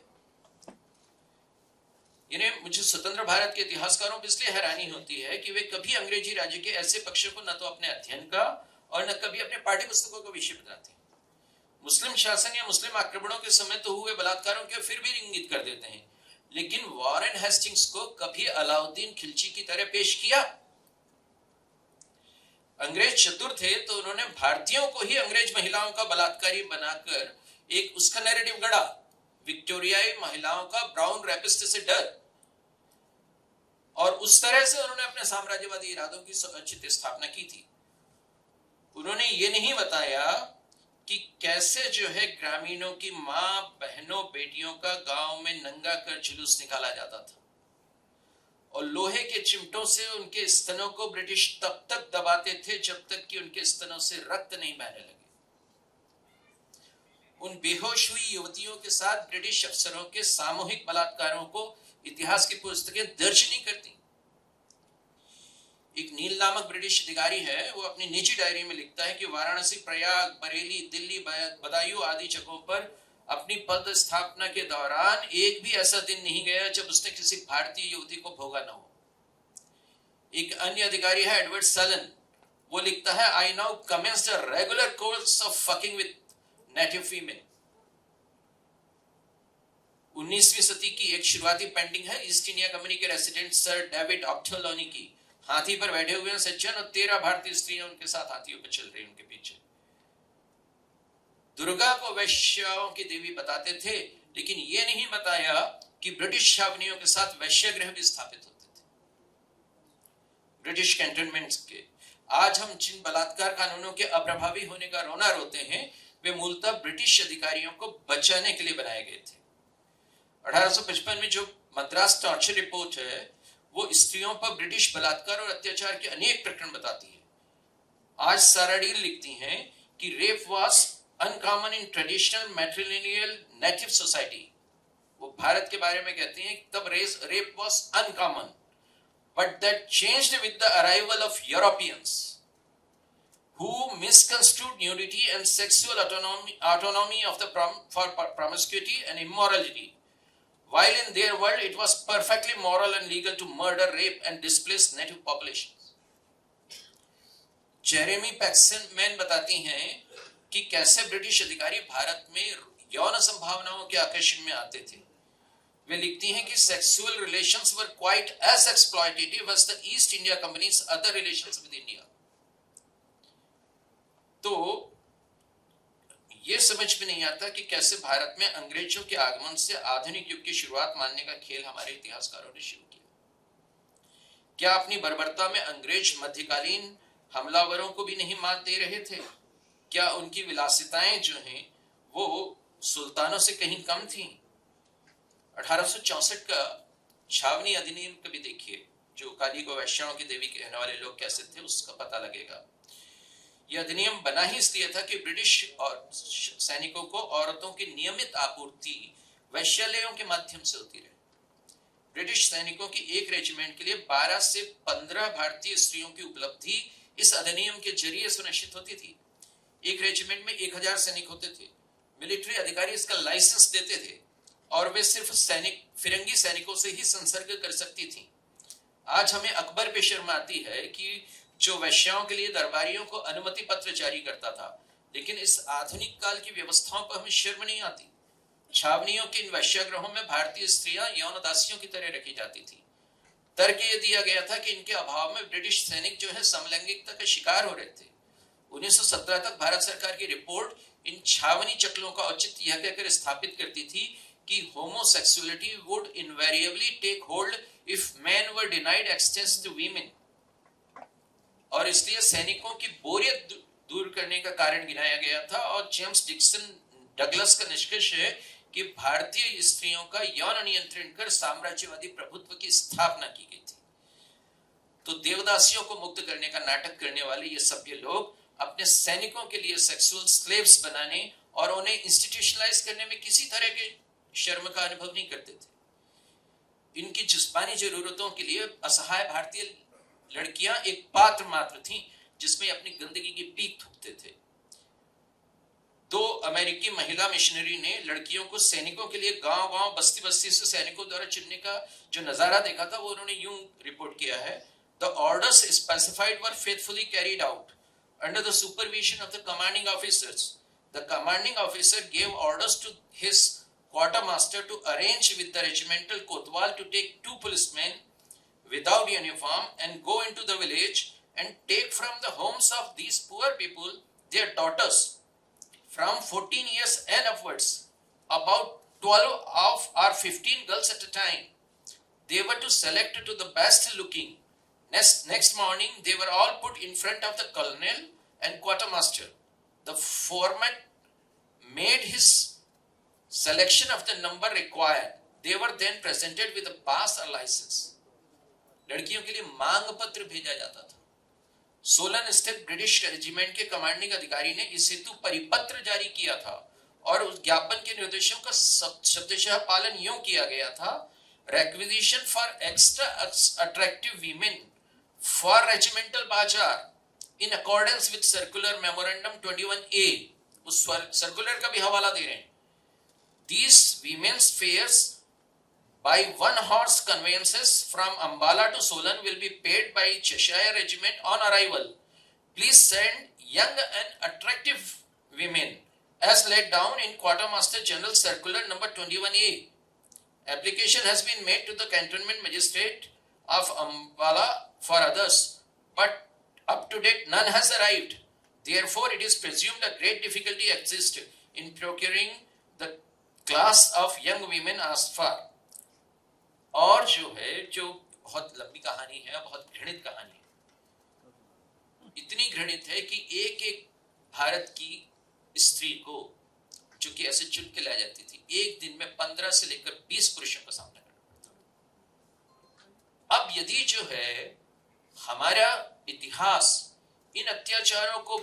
इन्हें मुझे स्वतंत्र भारत के इतिहासकारों पर इसलिए हैरानी होती है कि वे कभी अंग्रेजी राज्य के ऐसे पक्षों को न तो अपने अध्ययन का और न कभी अपने पाठ्य पुस्तकों का विषय बनाते हैं। मुस्लिम शासन या मुस्लिम आक्रमणों के समय तो हुए बलात्कारों के फिर भी इंगित कर देते हैं, लेकिन वॉरेन हेस्टिंग्स को कभी अलाउद्दीन खिलजी की तरह पेश किया? अंग्रेज चतुर थे तो उन्होंने भारतीयों को ही अंग्रेज महिलाओं का बलात्कारी बनाकर एक उसका नैरेटिव गढ़ा, विक्टोरियाई महिलाओं का ब्राउन रैपिस्ट से डर, और उस तरह से उन्होंने अपने साम्राज्यवादी इरादों की समुचित स्थापना की थी। उन्होंने ये नहीं बताया कि कैसे जो है ग्रामीणों की मां बहनों बेटियों का गांव में नंगा कर जुलूस निकाला जाता था और लोहे के चिमटों से उनके स्तनों को ब्रिटिश तब तक दबाते थे जब तक कि उनके स्तनों से रक्त नहीं बहने लगे। उन बेहोश हुई युवतियों के साथ ब्रिटिश अफसरों के सामूहिक बलात्कारों को इतिहास की पुस्तकें दर्ज नहीं करती। एक नील नामक ब्रिटिश अधिकारी है, वो अपनी निजी डायरी में लिखता है कि वाराणसी, प्रयाग, बरेली, दिल्ली, बदायूं आदि जगहों पर अपनी पद स्थापना के दौरान एक भी ऐसा दिन नहीं गया जब उसने किसी भारतीय युवती को भोगा न हो। एक अन्य अधिकारी है एडवर्ड सलन, वो लिखता है, I now commenced a regular course of fucking with native female. 19वीं सदी की एक शुरुआती पेंटिंग है ईस्ट इंडिया कंपनी के रेसिडेंट सर डेविड ऑप्थोलोनी की। हाथी पर बैठे हुए हैं सज्जन और 13 भारतीय स्त्रियां उनके साथ हाथियों पर चल रही उनके पीछे। दुर्गा को वैश्याओं की देवी बताते थे, लेकिन यह नहीं बताया कि ब्रिटिश छावनियों के साथ वैश्यगृह भी स्थापित होते थे, ब्रिटिश कैंटोनमेंट्स के। आज हम जिन बलात्कार कानूनों के अप्रभावी होने का रोना रोते हैं, वे मूलतः ब्रिटिश अधिकारियों को बचाने के लिए बनाए गए थे। 1855 में जो मद्रास टॉर्चर रिपोर्ट है, वो स्त्रियों पर ब्रिटिश बलात्कार और अत्याचार के अनेक प्रकरण बताती है। आज सारा डील लिखती हैं कि rape was uncommon in traditional matrilineal native society. वो भारत के बारे में कहती हैं कि तब rape was uncommon, but that changed with the arrival of Europeans who misconstrued nudity and sexual autonomy of the for promiscuity and immorality. While in their world it was perfectly moral and legal to murder, rape and displace native populations. Jeremy Paxman बताती हैं कि कैसे British अधिकारी भारत में यौन संभावनाओं के आकर्षण में आते थे। वे लिखती हैं कि sexual relations were quite as exploitative as the East India Company's other relations with India. तो यह समझ में नहीं आता कि कैसे भारत में अंग्रेजों के आगमन से आधुनिक युग की शुरुआत मानने का खेल हमारे इतिहासकारों ने शुरू किया। क्या अपनी बर्बरता में अंग्रेज मध्यकालीन हमलावरों को भी नहीं मात दे रहे थे? क्या उनकी विलासिताएं जो हैं वो सुल्तानों से कहीं कम थीं? 1864 का छावनी अधिनियम कभी देखिए, जो काली को वैश्याओं की देवी कहने वाले लोग कैसे थे उसका पता लगेगा। यह अधिनियम बना ही इसलिए था कि ब्रिटिश और सैनिकों को औरतों की नियमित आपूर्ति वैश्यालयों के माध्यम से होती रहे। ब्रिटिश सैनिकों की एक रेजिमेंट के लिए 12 से 15 भारतीय स्त्रियों की उपलब्धि इस अधिनियम के जरिए सुनिश्चित होती थी। एक रेजिमेंट में 1000 सैनिक होते थे। मिलिट्री अधिकारी इसका लाइसेंस देते थे और वे सिर्फ फिरंगी सैनिकों से ही संसर्ग कर सकती थी। आज हमें अकबर पे शर्म आती है कि जो वैश्याओं के लिए दरबारियों को अनुमति पत्र जारी करता था, लेकिन इस आधुनिक काल की व्यवस्थाओं पर हमें शर्म नहीं आती। छावनियों के इन वैश्यागृहों में भारतीय स्त्रियां यौन दासियों की तरह रखी जाती थी। तर्क ये दिया गया था कि इनके अभाव में ब्रिटिश सैनिक जो है समलैंगिकता का शिकार हो रहे थे। 1917 तक भारत सरकार की रिपोर्ट इन छावनी चक्रों का औचित्य यह कहकर स्थापित करती थी कि homosexuality would invariably take hold if men were denied access to women, और इसलिए सैनिकों की बोरियत दूर करने का कारण गिनाया गया था। और जेम्स डिक्सन डगलस का निष्कर्ष है कि भारतीय स्त्रियों का यौन नियंत्रण कर साम्राज्यवादी प्रभुत्व की स्थापना की गई थी। तो देवदासियों को मुक्त करने का नाटक करने वाले ये सभ्य लोग अपने सैनिकों के लिए सेक्सुअल स्लेव्स बनाने और उन्हें इंस्टीट्यूशनलाइज करने में किसी तरह के शर्म का अनुभव नहीं करते थे। इनकी जिस्मानी जरूरतों के लिए असहाय भारतीय लड़कियां एक पात्र मात्र थीं जिसमें अपनी गंदगी की पीक थूकते थे। 2 अमेरिकी महिला मिशनरी ने लड़कियों को सैनिकों के लिए गांव-गांव बस्ती-बस्ती से सैनिकों द्वारा चुनने का जो नजारा देखा था वो उन्होंने यूं रिपोर्ट किया है। The orders specified were faithfully carried out under the supervision of the commanding officers. The commanding officer gave orders to his quartermaster to arrange with the regimental kotwal to take 2 policemen without uniform and go into the village and take from the homes of these poor people their daughters from 14 years and upwards, about 12 or 15 girls at a time. They were to select to the best looking. Next morning, they were all put in front of the colonel and quartermaster. The foreman made his selection of the number required. They were then presented with a pass or license. लड़कियों के लिए मांग पत्र भेजा जाता था। सोलन स्थित British regiment के कमांडिंग अधिकारी ने इस हेतु परिपत्र जारी किया था और उस ज्ञापन के निर्देशों का शब्दशः पालन यूं किया गया था: requisition for extra attractive women for regimental bazaar in accordance with circular memorandum 21A. उस सर्कुलर का भी हवाला दे रहे हैं। These women's fares by 1 horse conveyances from Ambala to Solan will be paid by Cheshire Regiment on arrival. Please send young and attractive women as laid down in Quartermaster General Circular number 21A. Application has been made to the Cantonment Magistrate of Ambala for others, but up to date none has arrived. Therefore, it is presumed a great difficulty exists in procuring the class of young women asked for. और जो है, जो बहुत लंबी कहानी है, बहुत घृणित कहानी है। इतनी घृणित है कि एक भारत की स्त्री को जो कि ऐसे चुन के लाई जाती थी, एक दिन में 15 से लेकर 20 पुरुषों का सामना करना पड़ता। अब यदि जो है हमारा इतिहास इन अत्याचारों को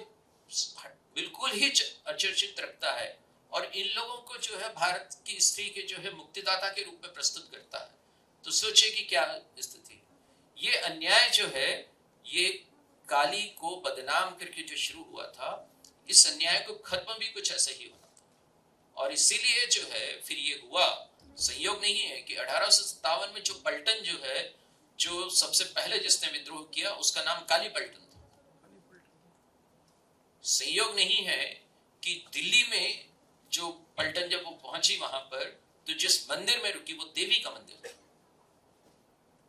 बिल्कुल ही अचर्चित रखता है और इन लोगों को जो है भारत की स्त्री के जो है मुक्तिदाता के रूप में प्रस्तुत करता है, तो सोचिए कि क्या स्थिति। ये अन्याय जो है, ये काली को बदनाम करके जो शुरू हुआ था, इस अन्याय को खत्म भी कुछ ऐसा ही होना था। और इसीलिए जो है फिर ये हुआ। संयोग नहीं है कि 1857 में जो पलटन जो है, जो सबसे पहले जिसने विद्रोह किया, उसका नाम काली पलटन था। संयोग नहीं है कि दिल्ली में जो पलटन जब वो पहुंची वहां पर, तो जिस मंदिर में रुकी वो देवी का मंदिर था।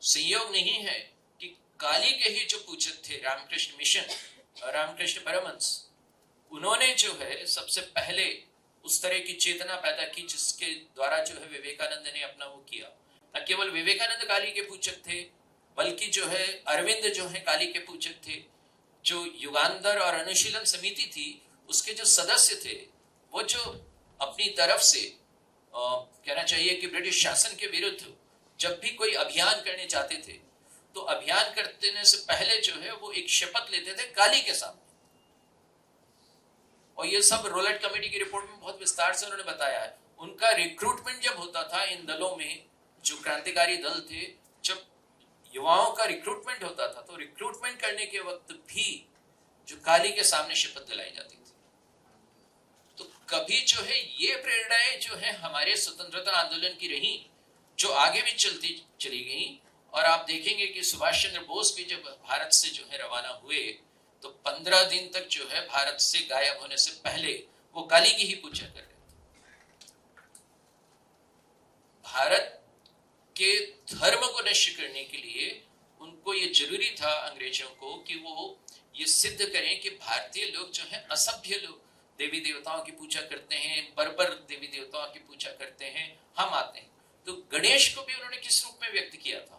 संयोग नहीं है कि काली के ही जो पूजक थे रामकृष्ण मिशन, रामकृष्ण परमहंस, उन्होंने जो है सबसे पहले उस तरह की चेतना पैदा की जिसके द्वारा जो है विवेकानंद ने अपना वो किया। न केवल विवेकानंद काली के पूजक थे, बल्कि जो है अरविंद जो है काली के पूजक थे। जो युगांतर और अनुशीलन समिति थी उसके जो सदस्य थे वो जो अपनी तरफ से कहना चाहिए कि ब्रिटिश शासन के विरुद्ध जब भी कोई अभियान करने चाहते थे तो अभियान करने से पहले जो है वो एक शपथ लेते थे काली के सामने। और ये सब रोलेट कमेटी की रिपोर्ट में बहुत विस्तार से उन्होंने बताया है। उनका रिक्रूटमेंट जब होता था इन दलों में, जो क्रांतिकारी दल थे, जब युवाओं का रिक्रूटमेंट होता था तो रिक्रूटमेंट करने के वक्त भी जो काली के सामने शपथ दिलाई जाती थी। तो कभी जो है ये प्रेरणाएं जो है हमारे स्वतंत्रता आंदोलन की रही, जो आगे भी चलती चली गई। और आप देखेंगे कि सुभाष चंद्र बोस भी जब भारत से जो है रवाना हुए तो 15 दिन तक जो है भारत से गायब होने से पहले वो काली की ही पूजा कर रहे थे। भारत के धर्म को नष्ट करने के लिए उनको ये जरूरी था अंग्रेजों को कि वो ये सिद्ध करें कि भारतीय लोग जो है असभ्य लोग, देवी देवताओं की पूजा करते हैं, बर्बर देवी देवताओं की पूजा करते हैं, हम आते हैं। तो गणेश को भी उन्होंने किस रूप में व्यक्त किया था?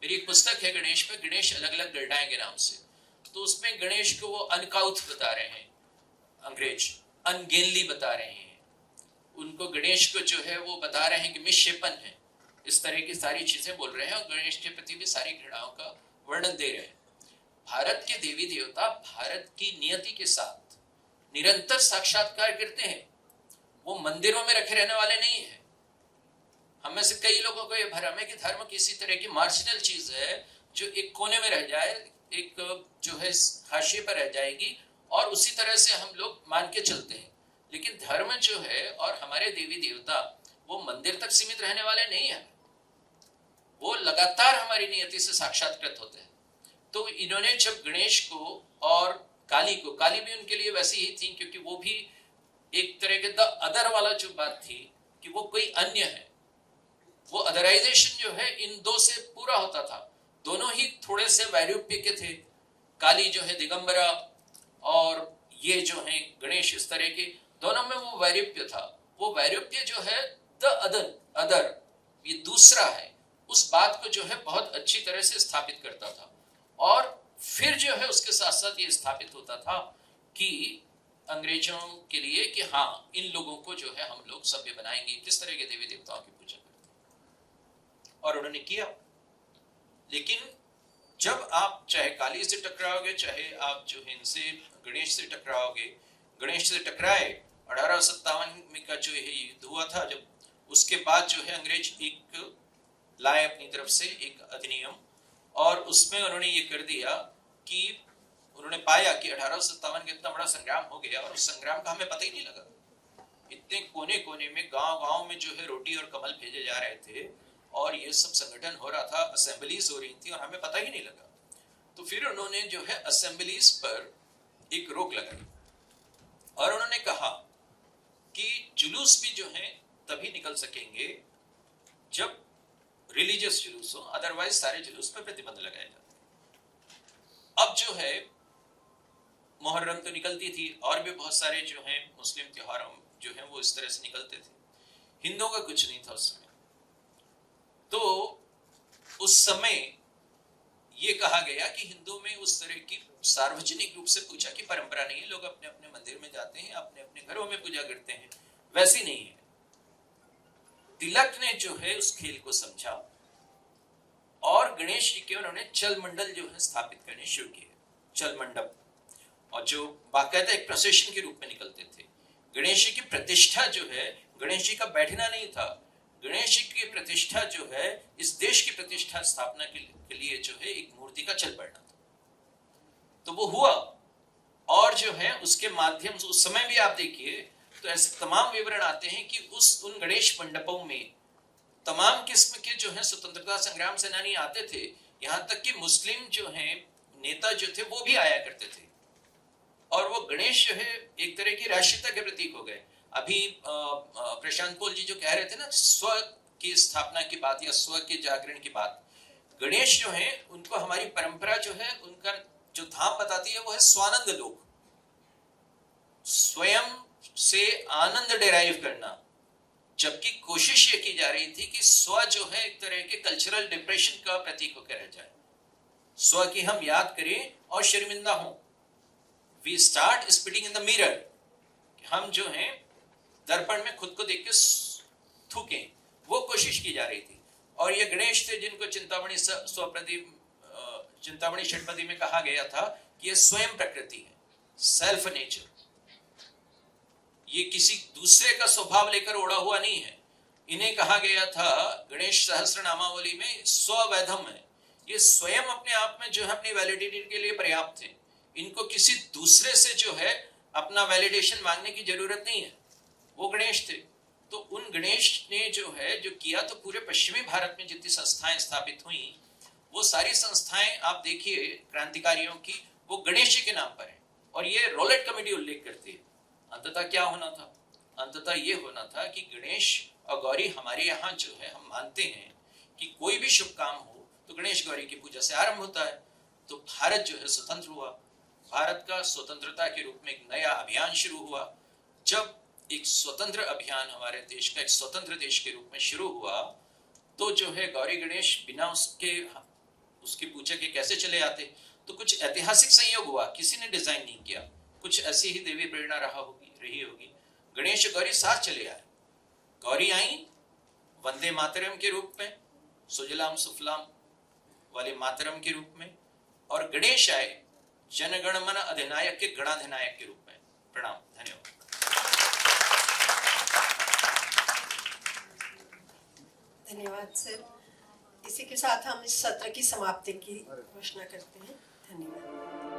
मेरी एक पुस्तक है गणेश पे, गणेश अलग अलग गणनाएं के नाम से। तो उसमें गणेश को वो अनकाउथ बता रहे हैं अंग्रेज, अनगेनली बता रहे हैं उनको। गणेश को जो है वो बता रहे हैं कि मिसशेपन है, इस तरह की सारी चीजें बोल रहे हैं और गणेश के प्रति भी सारी घृणाओं का वर्णन दे रहे हैं। भारत के देवी देवता भारत की नियति के साथ निरंतर साक्षात्कार करते हैं, वो मंदिरों में रखे रहने वाले नहीं है। हम में से कई लोगों को यह भ्रम है कि धर्म किसी तरह की मार्जिनल चीज है जो एक कोने में रह जाए, एक जो है हाशिए पर रह जाएगी और उसी तरह से हम लोग मान के चलते हैं। लेकिन धर्म जो है और हमारे देवी देवता वो मंदिर तक सीमित रहने वाले नहीं है, वो लगातार हमारी नियति से साक्षात्कृत होते हैं। तो इन्होंने जब गणेश को और काली को, काली भी उनके लिए वैसी ही थी क्योंकि वो भी एक तरह के द अदर वाला जो बात थी कि वो कोई अन्य है, वो अदराइजेशन जो है इन दो से पूरा होता था। दोनों ही थोड़े से वैरूप्य के थे। काली जो है दिगंबरा और ये जो है गणेश, इस तरह के दोनों में वो वैरूप्य था। वो वैरूप्य जो है द अदर, ये दूसरा है, उस बात को जो है बहुत अच्छी तरह से स्थापित करता था। और फिर जो है उसके साथ साथ ये स्थापित होता था कि अंग्रेजों के लिए कि हाँ, इन लोगों को जो है हम लोग सभ्य बनाएंगे, किस तरह के देवी देवताओं की पूजा करते। और उन्होंने किया। लेकिन जब आप चाहे काली से टकराओगे, चाहे आप जो है इनसे गणेश से टकराओगे, गणेश से टकराए 1857 में का जो है युद्ध हुआ था, जब उसके बाद जो है अंग्रेज एक लाए अपनी तरफ से एक अधिनियम, और उसमें उन्होंने ये कर दिया कि उन्होंने पाया कि 1857 का इतना बड़ा संग्राम हो गया और उस संग्राम का हमें पता ही नहीं लगा। इतने कोने कोने में, गांव-गांव में जो है रोटी और कमल भेजे जा रहे थे और ये सब संगठन हो रहा था, असेंबलीज हो रही थी और हमें पता ही नहीं लगा। तो फिर उन्होंने जो है असेंबलीज पर एक रोक लगाई और उन्होंने कहा कि जुलूस भी जो है तभी निकल सकेंगे जब रिलीजियस जुलूस हो, अदरवाइज सारे जुलूस पर प्रतिबंध लगाए जाते हैं। अब जो है मुहर्रम तो निकलती थी और भी बहुत सारे जो हैं मुस्लिम त्योहार जो हैं वो इस तरह से निकलते थे। हिंदुओं का कुछ नहीं था उस समय। तो उस समय ये कहा गया कि हिंदू में उस तरह की सार्वजनिक रूप से पूजा की परंपरा नहीं है, लोग अपने अपने मंदिर में जाते हैं, अपने अपने घरों में पूजा करते हैं, वैसी नहीं है। तिलक ने जो है उस खेल को समझा और गणेश जी के उन्होंने चल मंडल जो है स्थापित करने शुरू किए, चल मंडप, और जो बाकायदा एक प्रोसेशन के रूप में निकलते थे। गणेश जी की प्रतिष्ठा जो है, गणेश जी का बैठना नहीं था, गणेश जी की प्रतिष्ठा जो है इस देश की प्रतिष्ठा स्थापना के लिए जो है एक मूर्ति का चल पड़ना था। तो वो हुआ और जो है उसके माध्यम से उस समय भी आप देखिए तो ऐसे तमाम विवरण आते हैं कि उन गणेश मंडपों में तमाम किस्म के जो है स्वतंत्रता संग्राम सेनानी आते थे, यहाँ तक कि मुस्लिम जो है नेता जो थे वो भी आया करते थे। और वो गणेश जो है एक तरह की राष्ट्रीयता के प्रतीक हो गए। अभी प्रशांत पोल जी जो कह रहे थे ना स्व की स्थापना की बात या स्व के जागरण की बात, गणेश जो है उनको हमारी परंपरा जो है उनका जो धाम बताती है वो है स्वानंद लोक, स्वयं से आनंद डेराइव करना, जबकि कोशिश ये की जा रही थी कि स्व जो है एक तरह के कल्चरल डिप्रेशन का प्रतीक होकर रह जाए। स्व की हम याद करें और शर्मिंदा हों। We start spitting in the mirror, हम जो हैं दर्पण में खुद को देख के थूकें, वो कोशिश की जा रही थी। और ये गणेश थे जिनको चिंतामणि चिंतामणि षटपदी में कहा गया था कि ये स्वयं प्रकृति है, सेल्फ नेचर। ये किसी दूसरे का स्वभाव लेकर ओढ़ा हुआ नहीं है। इन्हें कहा गया था गणेश सहस्त्र नामावली में स्ववैधम है, ये स्वयं अपने आप में जो है अपनी वैलिडिटी के लिए पर्याप्त थे। इनको किसी दूसरे से जो है अपना वैलिडेशन मांगने की जरूरत नहीं है, वो गणेश थे। तो उन गणेश ने जो है जो किया, तो पूरे पश्चिमी भारत में जितनी संस्थाएं स्थापित हुई, वो सारी संस्थाएं आप देखिए क्रांतिकारियों की, वो गणेश जी के नाम पर है। और ये रोलेट कमेटी उल्लेख करती है। अंततः क्या होना था? अंततः ये होना था कि गणेश और गौरी हमारे यहाँ जो है, हम मानते हैं कि कोई भी शुभ काम हो तो गणेश गौरी की पूजा से आरंभ होता है। तो भारत जो है स्वतंत्र हुआ। भारत का स्वतंत्रता के रूप में एक नया अभियान शुरू हुआ। जब एक स्वतंत्र अभियान हमारे देश का एक स्वतंत्र देश के रूप में शुरू हुआ, तो जो है गौरी गणेश बिना उसकी पूजा के कैसे चले आते? तो कुछ ऐतिहासिक संयोग हुआ, किसी ने डिजाइन नहीं किया, कुछ ऐसी ही देवी प्रेरणा रही होगी। गणेश गौरी साथ चले आए। गौरी आई वंदे मातरम के रूप में, सुजलाम सुफलाम वाले मातरम के रूप में, और गणेश आए जनगणमन अधिनायक के गणाधिनायक के रूप में। प्रणाम, धन्यवाद। धन्यवाद सर। इसी के साथ हम इस सत्र की समाप्ति की घोषणा करते हैं। धन्यवाद।